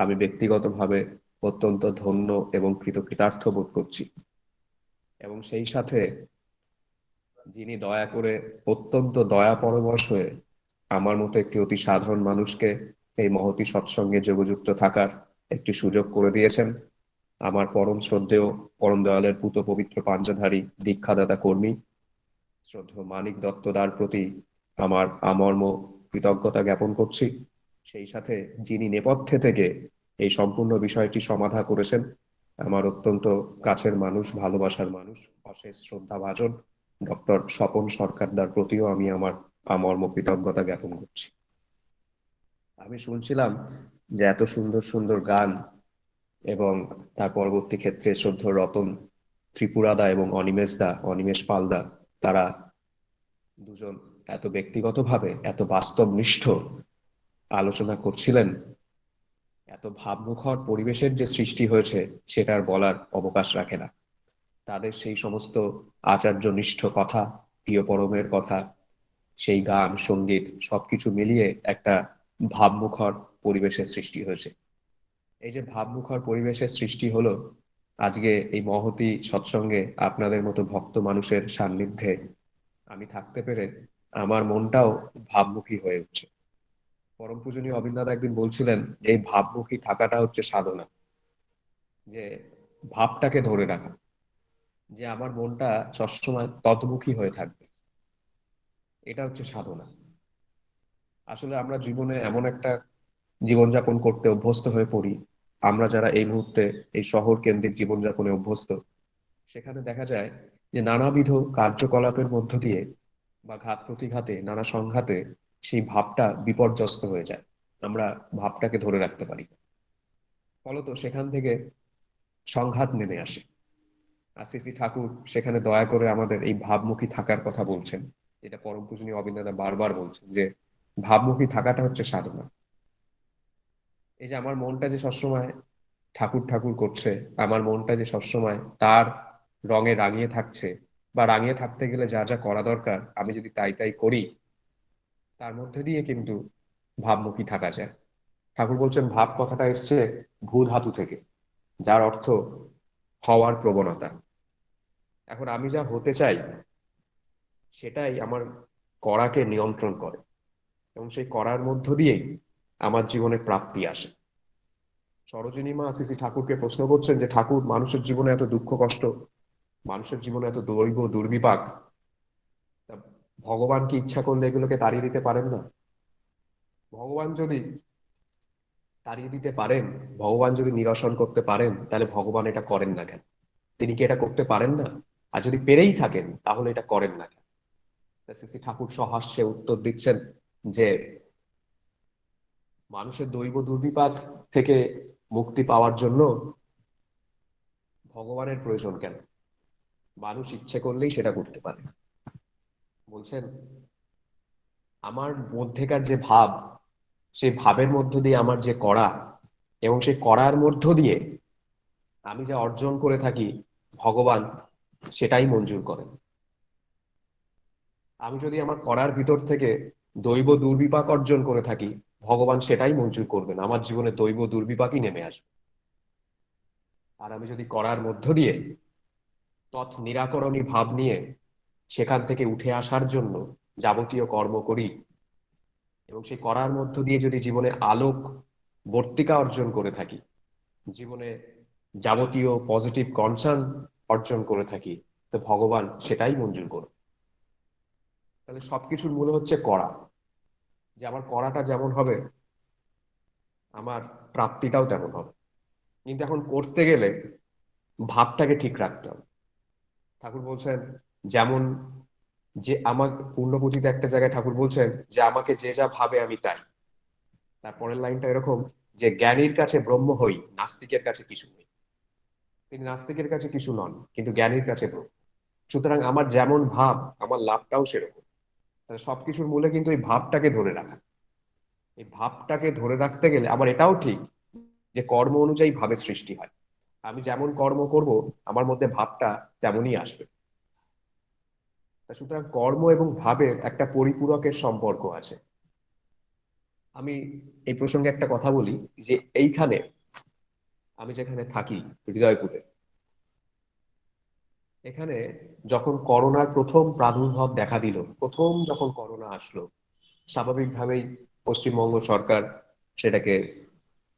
আমি ব্যক্তিগতভাবে অত্যন্ত ধন্য এবং কৃতকৃতার্থ বোধ করছি। এবং সেই সাথে যিনি দয়া করে অত্যন্ত দয়া পরবশ হয়ে আমার মতো একটি অতি সাধারণ মানুষকে এই মহতি সৎসঙ্গে যোগযুক্ত থাকার একটি সুযোগ করে দিয়েছেন, আমার পরম শ্রদ্ধেয় পরম দয়ালের পুত পবিত্র পাঞ্জাধারী দীক্ষাদাতা কর্মী শ্রদ্ধেয় মানিক দত্তদার প্রতি আমার আমর্ম কৃতজ্ঞতা জ্ঞাপন করছি। সেই সাথে যিনি নেপথ্যে থেকে এই সম্পূর্ণ বিষয়টি সমাধা করেছেন, আমার অত্যন্ত কাছের মানুষ, ভালোবাসার মানুষ, অশেষ শ্রদ্ধাভাজন ডক্টর স্বপন সরকারদার প্রতিও আমি আমার আমর্ম কৃতজ্ঞতা জ্ঞাপন করছি। আমি শুনছিলাম যে এত সুন্দর সুন্দর গান এবং তার পরবর্তী ক্ষেত্রে শ্রদ্ধ রতন ত্রিপুরাদা এবং অনিমেষ পালদা, তারা দুজন এত ব্যক্তিগতভাবে এত বাস্তবনিষ্ঠ আলোচনা করছিলেন। এত ভাবমুখর পরিবেশের যে সৃষ্টি হয়েছে সেটা আর বলার অবকাশ রাখে না। তাদের সেই সমস্ত আচার্যনিষ্ঠ কথা, প্রিয় পরমের কথা, সেই গান সঙ্গীত সবকিছু মিলিয়ে একটা ভাবমুখর পরিবেশের সৃষ্টি হয়েছে। এই যে ভাবমুখর পরিবেশের সৃষ্টি হলো, আজকে এই মহতী সৎসঙ্গে আপনাদের মতো ভক্ত মানুষের সান্নিধ্যে আমি থাকতে পেরে আমার মনটাও ভাবমুখী হয়ে উঠছে। পরম পূজনীয় অবিন্দাদা একদিন বলছিলেন যে এই ভাবমুখী থাকাটা হচ্ছে সাধনা, যে ভাবটাকে ধরে রাখা, যে আমার মনটা সবসময় ততমুখী হয়ে থাকবে, এটা হচ্ছে সাধনা। আসলে আমরা জীবনে এমন একটা জীবনযাপন করতে অভ্যস্ত হয়ে পড়ি, আমরা যারা এই মুহূর্তে এই শহর কেন্দ্রিক জীবনযাপনে অভ্যস্ত, সেখানে দেখা যায় যে নানাবিধ কার্যকলাপের মধ্য দিয়ে বা ঘাত প্রতিঘাতে, নানা সংঘাতে সেই ভাবটা বিপর্যস্ত হয়ে যায়, আমরা ভাবটাকে ধরে রাখতে পারি। ফলত সেখান থেকে সংঘাত নেমে আসে। আর শ্রী ঠাকুর সেখানে দয়া করে আমাদের এই ভাবমুখী থাকার কথা বলছেন, যেটা পরম পূজনীয় অবিন্দাদা বারবার বলছেন, যে ভাবমুখী থাকাটা হচ্ছে সাধনা। এই যে আমার মনটা যে সবসময় ঠাকুর ঠাকুর করছে, আমার মনটা যে সবসময় তার রঙে রাঙিয়ে থাকছে, বা রাঙিয়ে থাকতে গেলে যা যা করা দরকার আমি যদি তাই তাই করি, তার মধ্যে দিয়ে কিন্তু ভাবমুখী থাকা যায়। ঠাকুর বলছেন ভাব কথাটা এসছে ভূ ধাতু থেকে, যার অর্থ হওয়ার প্রবণতা। এখন আমি যা হতে চাই সেটাই আমার করাকে নিয়ন্ত্রণ করে, এবং সেই করার মধ্য দিয়েই আমার জীবনে প্রাপ্তি আসে। সরোজিনী মা শ্রী ঠাকুরকে প্রশ্ন করছেন যে ঠাকুর, মানুষের জীবনে এত দুঃখ কষ্ট, মানুষের জীবনে এত দৈব দুর্বিপাক, তা ভগবান কি ইচ্ছা করলে এগুলোকে তাড়িয়ে দিতে পারেন না? ভগবান যদি তাড়িয়ে দিতে পারেন, ভগবান যদি নিরসন করতে পারেন, তাহলে ভগবান এটা করেন না কেন? তিনি কি এটা করতে পারেন না? আর যদি পেরেই থাকেন তাহলে এটা করেন না কেন? শ্রী ঠাকুর সহাস্যে উত্তর দিচ্ছেন যে মানুষের দৈব দুর্বিপাক থেকে মুক্তি পাওয়ার জন্য ভগবানের প্রয়োজন কেন? মানুষ ইচ্ছে করলেই সেটা করতে পারে। বলছেন আমার মধ্যেকার যে ভাব, সেই ভাবের মধ্য দিয়ে আমার যে করা, এবং সেই করার মধ্য দিয়ে আমি যা অর্জন করে থাকি, ভগবান সেটাই মঞ্জুর করেন। আমি যদি আমার করার ভিতর থেকে দৈব দুর্বিপাক অর্জন করে থাকি, ভগবান সেটাই মঞ্জুর করবেন, আমার জীবনে দৈব দুর্বিপাকই নেমে আসবে। আর আমি যদি করার মধ্য দিয়ে তৎ নিরাকরণী ভাব নিয়ে সেখান থেকে উঠে আসার জন্য যাবতীয় কর্ম করি, এবং সেই করার মধ্য দিয়ে যদি জীবনে আলোক বর্তিকা অর্জন করে থাকি, জীবনে যাবতীয় পজিটিভ কনসার্ন অর্জন করে থাকি, তো ভগবান সেটাই মঞ্জুর করবে। তাহলে সবকিছুর মূলে হচ্ছে করা। যে আমার করাটা যেমন হবে, আমার প্রাপ্তিটাও তেমন হবে। কিন্তু এখন করতে গেলে ভাবটাকে ঠিক রাখতে হবে। ঠাকুর বলছেন যেমন, যে আমার পূর্ণপুঁথিতে একটা জায়গায় ঠাকুর বলছেন যে আমাকে যে যা ভাবে আমি তাই। তারপরের লাইনটা এরকম যে জ্ঞানীর কাছে ব্রহ্ম হই, নাস্তিকের কাছে কিছু নেই। তিনি নাস্তিকের কাছে কিছু নন, কিন্তু জ্ঞানীর কাছে ব্রহ্ম। সুতরাং আমার যেমন ভাব, আমার লাভটাও সেরকম। তাহলে সবকিছুর মূলে কিন্তু এই ভাবটাকে ধরে রাখা। এই ভাবটাকে ধরে রাখতে গেলে আবার এটাও ঠিক যে কর্ম অনুযায়ী ভাবের সৃষ্টি হয়। আমি যেমন কর্ম করব, আমার মধ্যে ভাবটা তেমনই আসবে। সুতরাং কর্ম এবং ভাবের একটা পরিপূরকের সম্পর্ক আছে। আমি এই প্রসঙ্গে একটা কথা বলি যে এইখানে আমি যেখানে থাকি, হৃদয়পুরে, এখানে যখন করোনার প্রথম প্রাদুর্ভাব দেখা দিল, প্রথম যখন করোনা আসলো, স্বাভাবিকভাবেই পশ্চিমবঙ্গ সরকার সেটাকে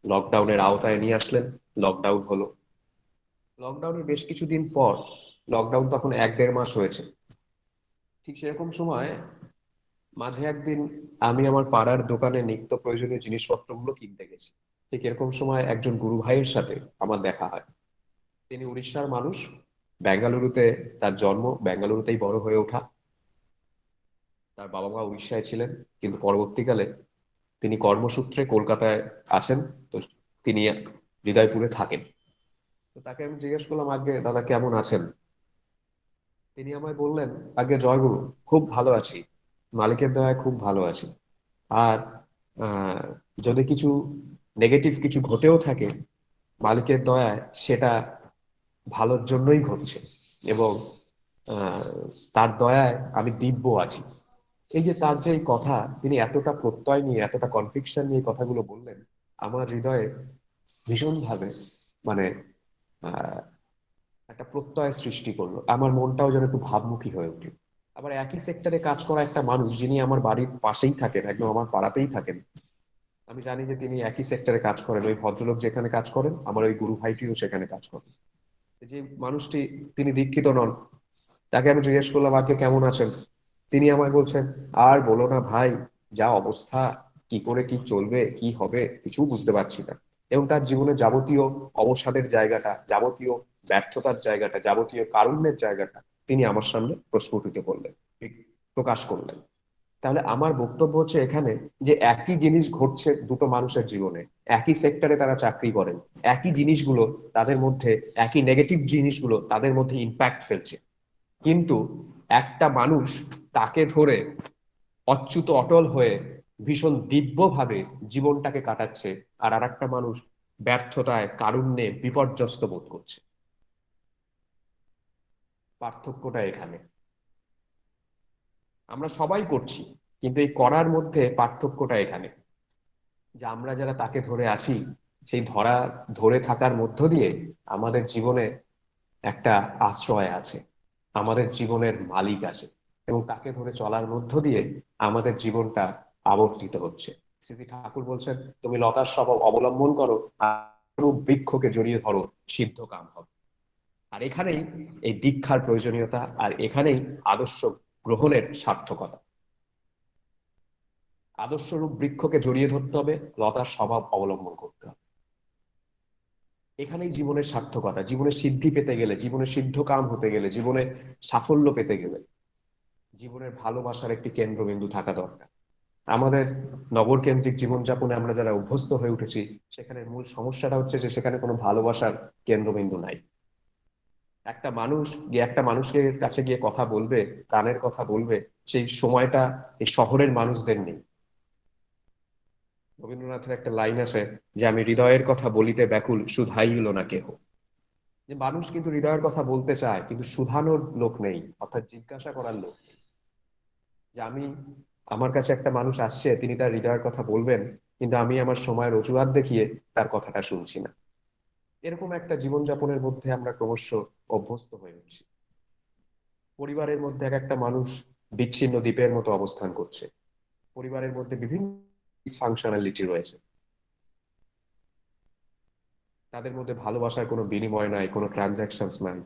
লকডাউনের আওতায় নিয়ে আসলেন। লকডাউন হলো। লকডাউনের বেশ কিছুদিন পর, লকডাউন তখন 1-1.5 মাস হয়েছে, ঠিক সেরকম সময় মাঝে একদিন আমি আমার পাড়ার দোকানে নিত্য প্রয়োজনীয় জিনিসপত্রগুলো কিনতে গেছি। ঠিক এরকম সময় একজন গুরু ভাইয়ের সাথে আমার দেখা হয়। তিনি উড়িষ্যার মানুষ, বেঙ্গালুরুতে তার জন্ম, বেঙ্গালুরুতেই বড় হয়ে ওঠা। তার বাবা মা উড়িষ্যায় ছিলেন, কিন্তু পরবর্তীকালে তিনি কর্মসূত্রে কলকাতায় আছেন, তো তিনি হৃদয়পুরে থাকেন। তো তাকে আমি জিজ্ঞেস করলাম, আগে দাদা কেমন আছেন? তিনি আমায় বললেন, আগে জয়গুরু, খুব ভালো আছি, মালিকের দয়ায় খুব ভালো আছি। আর যদি কিছু নেগেটিভ কিছু ঘটেও থাকে, মালিকের দয়ায় সেটা ভালোর জন্যই ঘটছে, এবং তার দয়ায় আমি দিব্য আছি। এই যে তার যে এই কথা, তিনি এতটা প্রত্যয় নিয়ে, এতটা কনভিকশন নিয়ে কথাগুলো বললেন, আমার হৃদয়ে ভীষণভাবে মানে একটা প্রত্যয় সৃষ্টি করলো। আমার মনটাও যেন একটু ভাবমুখী হয়ে উঠল। আবার একই সেক্টরে কাজ করা একটা মানুষ, যিনি আমার বাড়ির পাশেই থাকেন, একদম আমার পাড়াতেই থাকেন, আমি জানি যে তিনি একই সেক্টরে কাজ করেন, ওই ভদ্রলোক যেখানে কাজ করেন আমার ওই গুরু ভাইটিও সেখানে কাজ করেন। যে মানুষটি, তিনি দীক্ষিত নন, তাকে আমি জিজ্ঞেস করলাম আগে কেমন আছেন, তিনি আমায় বলছেন আর বলো না ভাই, যা অবস্থা, কি করে কি চলবে, কি হবে কিছু বুঝতে পারছি না। এবং তার জীবনে যাবতীয় অবসাদের জায়গাটা, যাবতীয় ব্যর্থতার জায়গাটা, যাবতীয় কারুণ্যের জায়গাটা তিনি আমার সামনে প্রস্ফুটিত করলেন, প্রকাশ করলেন। তাহলে আমার বক্তব্য হচ্ছে এখানে যে একই জিনিস ঘটছে দুটো মানুষের জীবনে, একই সেক্টরে তারা চাকরি করেন, একই জিনিসগুলো তাদের মধ্যে, একই নেগেটিভ জিনিসগুলো তাদের মধ্যে ইম্প্যাক্ট ফেলছে, কিন্তু একটা মানুষ তাকে ধরে অচ্যুত অটল হয়ে ভীষণ দিব্যভাবে জীবনটাকে কাটাচ্ছে, আর আরেকটা মানুষ ব্যর্থতায়, কারুণ্যে বিপর্যস্ত বোধ করছে। পার্থক্যটা এখানে। আমরা সবাই করছি, কিন্তু এই করার মধ্যে পার্থক্যটা এখানে যে আমরা যারা তাকে ধরে আছি, সেই ধরে থাকার মধ্য দিয়ে আমাদের জীবনে একটা আশ্রয় আছে, আমাদের জীবনের মালিক আছে, এবং তাকে ধরে চলার মধ্য দিয়ে আমাদের জীবনটা আবর্তিত হচ্ছে। শ্রী ঠাকুর বলছেন, তুমি লতার স্বভাব অবলম্বন করো, আর বৃক্ষকে জড়িয়ে ধরো, সিদ্ধ কাম হবে। আর এখানেই এই দীক্ষার প্রয়োজনীয়তা, আর এখানেই আদর্শ গ্রহণের সার্থকতা। আদর্শরূপ বৃক্ষকে জড়িয়ে ধরতে হবে, লতার স্বভাব অবলম্বন করতে হবে। এখানেই জীবনের সার্থকতা। জীবনে সিদ্ধি পেতে গেলে, জীবনে সিদ্ধ কাম হতে গেলে, জীবনে সাফল্য পেতে গেলে জীবনের ভালোবাসার একটি কেন্দ্রবিন্দু থাকা দরকার। আমাদের নগরকেন্দ্রিক জীবনযাপনে আমরা যারা অভ্যস্ত হয়ে উঠেছি, সেখানে মূল সমস্যাটা হচ্ছে যে সেখানে কোনো ভালোবাসার কেন্দ্রবিন্দু নাই। একটা মানুষ গিয়ে একটা মানুষকে কাছে গিয়ে কথা বলবে, প্রাণের কথা বলবে, সেই সময়টা এই শহরের মানুষদের নেই। রবীন্দ্রনাথের একটা লাইন আছে যে আমি হৃদয়ের কথা বলিতে ব্যাকুল, শুধাইল না কেহ। যে মানুষ কিন্তু হৃদয়ের কথা বলতে চায়, কিন্তু শুধানোর লোক নেই, অর্থাৎ জিজ্ঞাসা করার লোক নেই। যে আমি, আমার কাছে একটা মানুষ আসছে, তিনি তার হৃদয়ের কথা বলবেন, কিন্তু আমি আমার সময়ের অজুহাত দেখিয়ে তার কথাটা শুনছি না। এরকম একটা জীবনযাপনের মধ্যে আমরা ক্রমশ অভ্যস্ত হয়ে উঠছি। পরিবারের মধ্যে এক একটা মানুষ বিচ্ছিন্ন দ্বীপের মতো অবস্থান করছে। পরিবারের মধ্যে বিভিন্ন ডিসফাংশনালিটি রয়েছে, তাদের মধ্যে ভালোবাসার কোনো বিনিময় নাই, কোনো ট্রানজাকশনস নাই।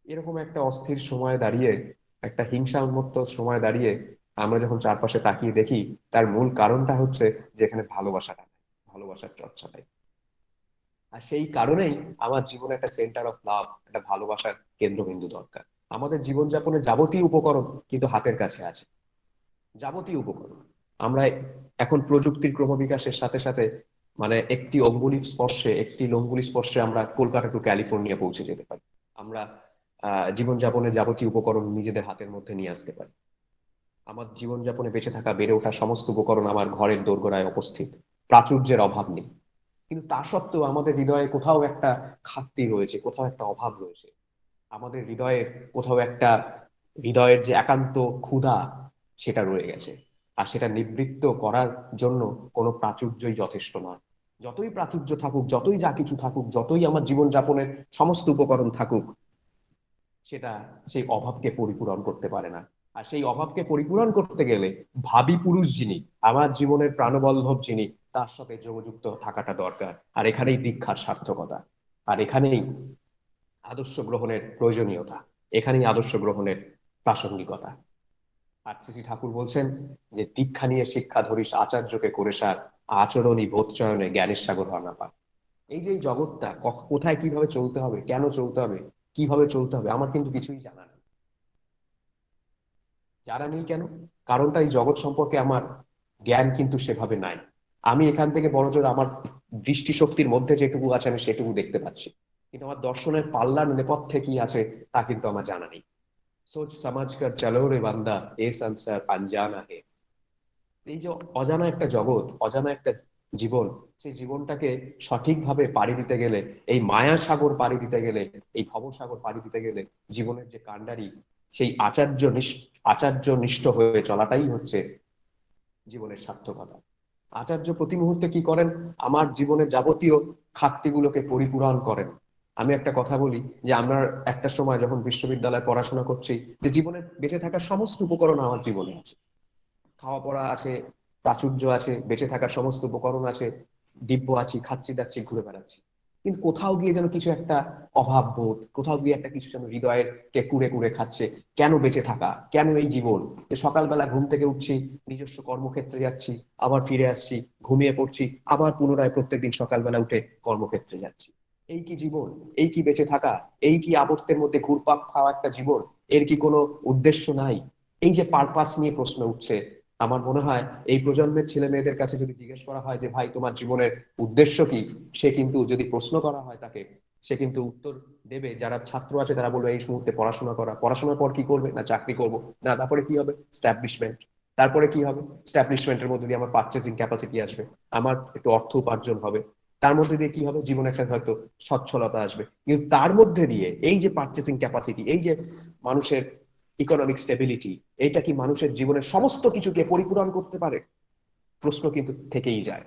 এরকম একটা অস্থির সময় দাঁড়িয়ে, একটা হিংসা উন্মত্ত সময় দাঁড়িয়ে আমরা যখন চারপাশে তাকিয়ে দেখি, তার মূল কারণটা হচ্ছে যে এখানে ভালোবাসাটা নাই, ভালোবাসার চর্চাটাই। আর সেই কারণেই আমার জীবনে একটা সেন্টার অফ লাভ, একটা ভালোবাসার কেন্দ্রবিন্দু দরকার। আমাদের জীবনযাপনের যাবতীয় উপকরণ কিন্তু হাতের কাছে আছে, যাবতীয় উপকরণ। আমরা এখন প্রযুক্তির ক্রমবিকাশের সাথে সাথে মানে একটি অঙ্গুলির স্পর্শে, একটি লঙ্গুলির স্পর্শে আমরা কলকাতা টু ক্যালিফোর্নিয়া পৌঁছে যেতে পারি। আমরা জীবনযাপনের যাবতীয় উপকরণ নিজেদের হাতের মধ্যে নিয়ে আসতে পারি। আমার জীবনযাপনে বেঁচে থাকা, বেড়ে ওঠা সমস্ত উপকরণ আমার ঘরের দোরগোড়ায় উপস্থিত, প্রাচুর্যের অভাব নেই। কিন্তু তা সত্ত্বেও আমাদের হৃদয়ে কোথাও একটা ঘাটতি রয়েছে, কোথাও একটা অভাব রয়েছে। আমাদের হৃদয়ের কোথাও একটা, হৃদয়ের যে একান্ত ক্ষুধা সেটা রয়ে গেছে। আর সেটা নিবৃত্ত করার জন্য কোনো প্রাচুর্যই যথেষ্ট নয়। যতই প্রাচুর্য থাকুক, যতই যা কিছু থাকুক, যতই আমার জীবনযাপনের সমস্ত উপকরণ থাকুক, সেটা সেই অভাবকে পরিপূরণ করতে পারে না। আর সেই অভাবকে পরিপূরণ করতে গেলে ভাবী পুরুষ যিনি, আমার জীবনের প্রাণবল্লভ যিনি, তার সাথে যোগযুক্ত থাকাটা দরকার। আর এখানেই দীক্ষার সার্থকতা, আর এখানেই আদর্শ গ্রহণের প্রয়োজনীয়তা, এখানেই আদর্শ গ্রহণের প্রাসঙ্গিকতা। আর শ্রী ঠাকুর বলছেন যে দীক্ষা নিয়ে শিক্ষা ধরিস আচার্যকে করে সার, আচরণী বোধচয়নে জ্ঞানের সাগর রানা পা। এই যে এই জগৎটা কোথায় কিভাবে চলতে হবে, কেন চলতে হবে, কিভাবে চলতে হবে, আমার কিন্তু কিছুই জানা নেই। জানা নেই কেন? কারণটা এই জগৎ সম্পর্কে আমার জ্ঞান কিন্তু সেভাবে নাই। আমি এখান থেকে বড়জোর আমার দৃষ্টিশক্তির মধ্যে যেটুকু আছে আমি সেটুকু দেখতে পাচ্ছি, কিন্তু আমার দর্শনের পাল্লার নেপথ্যে কি আছে তা কিন্তু আমার জানা নেই। সোচ সমাজকর চলো রে বান্দা, এ সংসার আনজানা হে। এই যে অজানা একটা জগৎ, অজানা একটা জীবন, সেই জীবনটাকে সঠিকভাবে পাড়ি দিতে গেলে, এই মায়া সাগর পাড়ি দিতে গেলে, এই ভবসাগর পাড়ি দিতে গেলে জীবনের যে কাণ্ডারি, সেই আচার্য নিষ্ঠ হয়ে চলাটাই হচ্ছে জীবনের সার্থকতা। আচার্য প্রতি মুহূর্তে কি করেন? আমার জীবনের যাবতীয় খাতগুলোকে পরিপূরণ করেন। আমি একটা কথা বলি যে আমরা একটা সময় যখন বিশ্ববিদ্যালয়ে পড়াশোনা করছি, যে জীবনে বেঁচে থাকার সমস্ত উপকরণ আমার জীবনে আছে, খাওয়া পড়া আছে, প্রাচুর্য আছে, বেঁচে থাকার সমস্ত উপকরণ আছে, দিব্য আছি, খাচ্ছি দাচ্ছি, ঘুরে বেড়াচ্ছি, কিন্তু কোথাও গিয়ে যেন কিছু একটা অভাব বোধ, কোথাও গিয়ে একটা কিছু যেন হৃদয়ের কে কুড়ে কুড়ে খাচ্ছে। কেন বেঁচে থাকা, কেন এই জীবন? যে সকালবেলা ঘুম থেকে উঠছি, নিজস্ব কর্মক্ষেত্রে যাচ্ছি, আবার ফিরে আসছি, ঘুমিয়ে পড়ছি, আবার পুনরায় প্রত্যেকদিন সকালবেলা উঠে কর্মক্ষেত্রে যাচ্ছি। এই কি জীবন? এই কি বেঁচে থাকা? এই কি আবর্তের মধ্যে ঘুরপাক খাওয়া একটা জীবন? এর কি কোনো উদ্দেশ্য নাই? এই যে পারপাস নিয়ে প্রশ্ন উঠছে, আমার মনে হয় এই প্রজন্মের ছেলে মেয়েদের কাছে যদি জিজ্ঞেস করা হয় যে ভাই তোমার জীবনের উদ্দেশ্য কি, সে কিন্তু, যদি প্রশ্ন করা হয় তাকে, সে কিন্তু উত্তর দেবে, যারা ছাত্র আছে তারা বলবে এই মুহূর্তে পড়াশোনা করা, পড়াশোনার পর কি করবে, না চাকরি করব, না তারপরে কি হবে, স্ট্যাবলিশমেন্ট, তারপরে কি হবে, স্ট্যাবলিশমেন্টের মধ্যে দিয়ে আমার পারচেসিং ক্যাপাসিটি আসবে, আমার একটু অর্থ উপার্জন হবে, তার মধ্যে দিয়ে কি হবে, জীবনে একটা হয়তো সচ্ছলতা আসবে। কিন্তু তার মধ্যে দিয়ে এই যে পারচেসিং ক্যাপাসিটি, এই যে মানুষের ইকোনমিক স্টেবিলিটি, এটা কি মানুষের জীবনের সমস্ত কিছুকে পরিপূরণ করতে পারে? প্রশ্ন কিন্তু থেকেই যায়।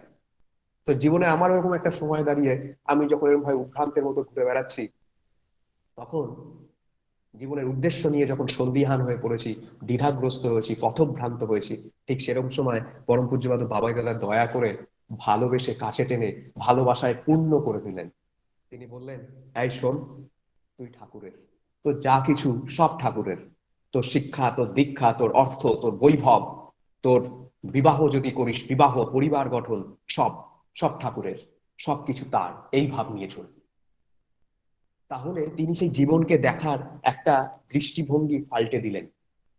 তো জীবনে আমার এরকম একটা সময় দাঁড়িয়ে আমি যখন এরকম ভাবে উদ্ভ্রান্তের মতো ঘুরে বেড়াচ্ছি, তখন জীবনের উদ্দেশ্য নিয়ে যখন সন্দিহান হয়ে পড়েছি, দ্বিধাগ্রস্ত হয়েছি, পথভ্রান্ত হয়েছি, ঠিক সেরকম সময় পরম পূজ্যপাদ বাবাই দাদা দয়া করে ভালোবেসে কাছে টেনে ভালোবাসায় পূর্ণ করে দিলেন। তিনি বললেন, এই শোন, তুই ঠাকুরের, তো যা কিছু সব ঠাকুরের, তোর শিক্ষা, তোর দীক্ষা, তোর অর্থ, তোর বৈভব, তোর বিবাহ যদি করিস, বিবাহ, পরিবার গঠন, সব সব ঠাকুরের, সবকিছু তার, এই ভাব নিয়ে চলবি। তাহলে তিনি সেই জীবনকে দেখার একটা দৃষ্টিভঙ্গি পাল্টে দিলেন।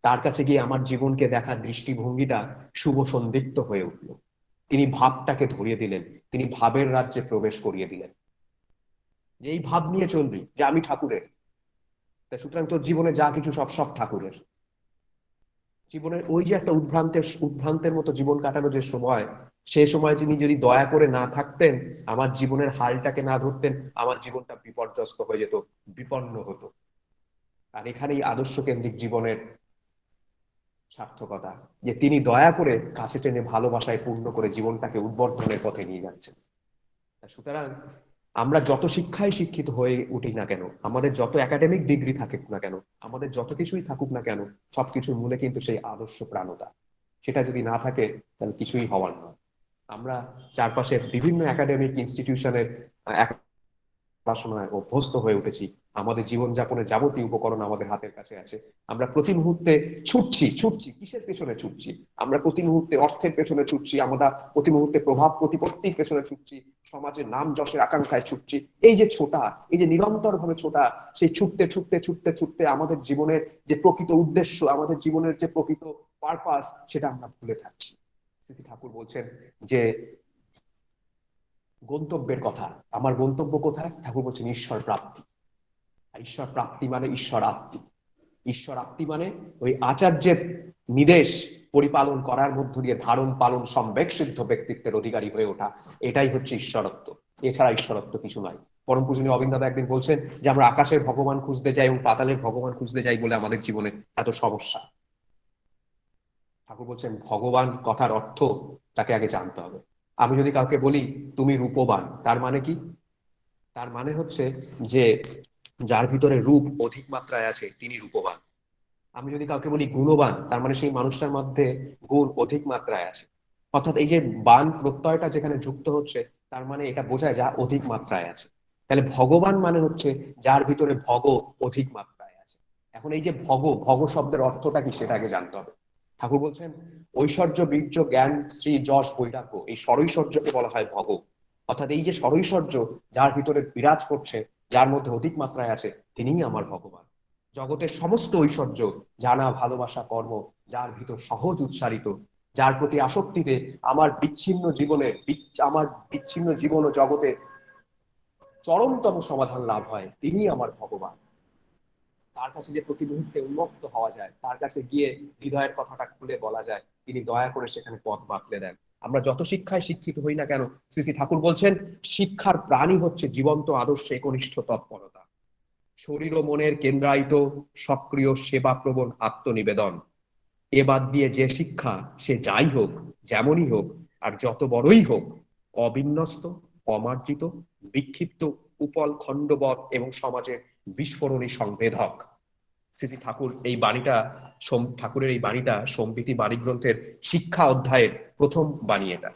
তার কাছে গিয়ে আমার জীবনকে দেখার দৃষ্টিভঙ্গিটা শুভ সন্দিগ্ধ হয়ে উঠল। তিনি ভাবটাকে ধরিয়ে দিলেন, তিনি ভাবের রাজ্যে প্রবেশ করিয়ে দিলেন, যে এই ভাব নিয়ে চলবি যে আমি ঠাকুরের। তা সুতরাং তোর জীবনে যা কিছু সব সব ঠাকুরের। জীবনের ওই যে একটা উদ্ভ্রান্তের মতো জীবন কাটানো যে সময়, সে সময় তিনি যদি দয়া করে না থাকতেন, আমার জীবনের হালটাকে না ধরতেন, আমার জীবনটা বিপর্যস্ত হয়ে যেত, বিপন্ন হতো। আর এখানেই আদর্শ কেন্দ্রিক জীবনের সার্থকতা, যে তিনি দয়া করে কাছে টেনে ভালোবাসায় পূর্ণ করে জীবনটাকে উদ্বর্ধনের পথে নিয়ে যাচ্ছেন। সুতরাং আমরা যত শিক্ষায় শিক্ষিত হয়ে উঠি না কেন, আমাদের যত একাডেমিক ডিগ্রি থাকুক না কেন, আমাদের যত কিছুই থাকুক না কেন, সবকিছুর মূলে কিন্তু সেই আদর্শ প্রাণতা, সেটা যদি না থাকে তাহলে কিছুই হওয়ার নয়। আমরা চারপাশের বিভিন্ন একাডেমিক ইনস্টিটিউশনের পড়াশোনায় অভ্যস্ত হয়ে উঠেছি, আমাদের জীবনযাপনের যাবতীয় উপকরণ আমাদের হাতের কাছে আছে, আমরা প্রতি মুহূর্তে ছুটছি কিসের পেছনে ছুটছি? আমরা প্রতি মুহূর্তে অর্থের পেছনে ছুটছি, আমরা প্রতি মুহূর্তে প্রভাব প্রতিপত্তির পেছনে ছুটছি, সমাজের নাম যশের আকাঙ্ক্ষায় ছুটছি। এই যে ছোটা, এই যে নিরন্তর ভাবে ছোটা, সেই ছুটতে ছুটতে ছুটতে ছুটতে আমাদের জীবনের যে প্রকৃত উদ্দেশ্য, আমাদের জীবনের যে প্রকৃত পারপাস, সেটা আমরা ভুলে থাকছি। শ্রী ঠাকুর বলছেন যে গন্তব্যের কথা, আমার গন্তব্য কোথায়? ঠাকুর বলছেন ঈশ্বর প্রাপ্তি। আর ঈশ্বর প্রাপ্তি মানে ঈশ্বর আপ্তি। ঈশ্বর আপ্তি মানে ওই আচার্যের নির্দেশ পরিপালন করার মধ্য দিয়ে ধারণ পালন সম্বেক সিদ্ধ ব্যক্তিত্বের অধিকারী হয়ে ওঠা, এটাই হচ্ছে ঈশ্বরত্ব। এছাড়া ঈশ্বরত্ব কিছু নয়। পরম পূজনীয় অবিন্দ দাদা একদিন বলছেন যে আমরা আকাশের ভগবান খুঁজতে যাই এবং পাতালের ভগবান খুঁজতে যাই বলে আমাদের জীবনে এত সমস্যা। ঠাকুর বলছেন ভগবান কথার অর্থ তাকে আগে জানতে হবে। আমি যদি কাউকে বলি তুমি রূপবান, তার মানে কি? তার মানে হচ্ছে যে যার ভিতরে রূপ অধিক মাত্রায় আছে তিনি রূপবান। আমি যদি কাউকে বলি গুণবান, তার মানে সেই মানুষটার মধ্যে গুণ অধিক মাত্রায় আছে। অর্থাৎ এই যে বান প্রত্যয়টা যেখানে যুক্ত হচ্ছে, তার মানে এটা বোঝায় যা অধিক মাত্রায় আছে। তাহলে ভগবান মানে হচ্ছে যার ভিতরে ভগ অধিক মাত্রায় আছে। এখন এই যে ভগ শব্দের অর্থটা কি সেটা আগে জানতে হবে। ঠাকুর বলছেন ঐশ্বর্য, বীর্য, জ্ঞান, শ্রী, যশ, বৈরাগ্য, এই ষড়ৈশ্বর্যকে বলা হয় ভগ। অর্থাৎ এই যে ষড়ৈশ্বর্য যার ভিতরে বিরাজ করছে, যার মধ্যে অধিক মাত্রায় আছে, তিনিই আমার ভগবান। জগতের সমস্ত ঐশ্বর্য, জানা, ভালোবাসা, কর্ম, যার ভিতর সহজ উচ্চারিত, যার প্রতি আসক্তিতে আমার বিচ্ছিন্ন জীবন ও জগতে চরমতম সমাধান লাভ হয়, তিনি আমার ভগবান। তার কাছে যে প্রতি মুহূর্তে উন্মুক্ত হওয়া যায়, তার কাছে গিয়ে হৃদয়ের কথাটা খুলে বলা যায়, তিনি দয়া করে সেখানে পথ বাতলে দেন। আমরা যত শিক্ষায় শিক্ষিত হই না কেন, শ্রী ঠাকুর বলছেন শিক্ষার প্রাণী হচ্ছে জীবন্ত আদর্শে একনিষ্ঠ তৎপরতা, শরীর ও মনের কেন্দ্রায়িত সক্রিয় সেবাপ্রবণ আত্মনিবেদন। এ বাদ দিয়ে যে শিক্ষা সে যাই হোক, যেমনই হোক, আর যত বড়ই হোক, অবিন্যস্ত, অমার্জিত, বিক্ষিপ্ত, উপল খণ্ডবৎ এবং সমাজের বিস্ফোরণী সংবেদক। শ্রী ঠাকুর এই বাণীটা ঠাকুরের এই বাণীটা সম্বিতি বাণী গ্রন্থের শিক্ষা অধ্যায়ের প্রথম বাণী এটা,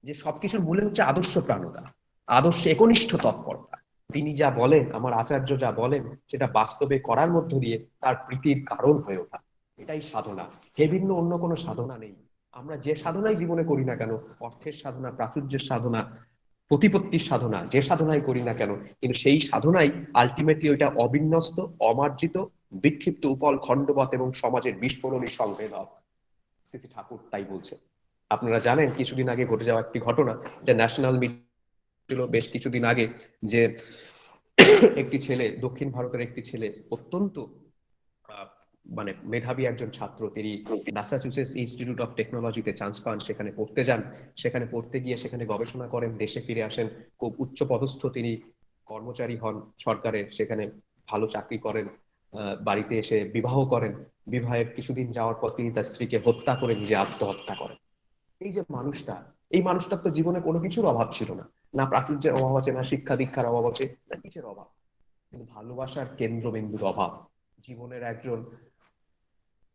যে সবকিছুর মূলে হচ্ছে আদর্শ প্রাণতা, আদর্শে একনিষ্ঠ তৎপরতা। তিনি যা বলেন, আমার আচার্য যা বলেন, সেটা বাস্তবে করার মধ্য দিয়ে তার প্রীতির কারণ হয়ে ওঠা, এটাই সাধনা। এ ভিন্ন অন্য কোনো সাধনা নেই। আমরা যে সাধনাই জীবনে করি না কেন, অর্থের সাধনা, প্রাচুর্যের সাধনা, প্রতিপত্তির সাধনা, যে সাধনাই করি না কেন, কিন্তু সেই সাধনাই আলটিমেটলি ওইটা অবিন্যস্ত, অমার্জিত, বিক্ষিপ্ত, উপল খণ্ডবৎ এবং সমাজের বিস্ফোরণী সংবেদক। শ্রী ঠাকুর তাই বলছেন। আপনারা জানেন কিছুদিন আগে ঘটে যাওয়া একটি ঘটনা, যে ন্যাশনাল মিডিয়া ছিল বেশ কিছুদিন আগে, যে একটি ছেলে, দক্ষিণ ভারতের একটি ছেলে, অত্যন্ত মানে মেধাবী একজন ছাত্র, তিনি ম্যাসাচুসেটস ইনস্টিটিউট অফ টেকনোলজিতে চান্স পান, সেখানে পড়তে যান, সেখানে পড়তে গিয়ে সেখানে গবেষণা করেন, দেশে ফিরে আসেন, খুব উচ্চ পদস্থ তিনি কর্মচারী হন সরকারের, সেখানে ভালো চাকরি করেন, বাড়িতে এসে বিবাহ করেন, বিবাহের কিছুদিন যাওয়ার পর তিনি তার স্ত্রীকে হত্যা করে নিজে আত্মহত্যা করেন। এই যে মানুষটা, এই মানুষটার তো জীবনে কোনো কিছুর অভাব ছিল না, না প্রাচুর্যের অভাব আছে, না শিক্ষা দীক্ষার অভাব আছে, না কিছুর অভাব, কিন্তু ভালোবাসার কেন্দ্রবিন্দুর অভাব। জীবনের একজন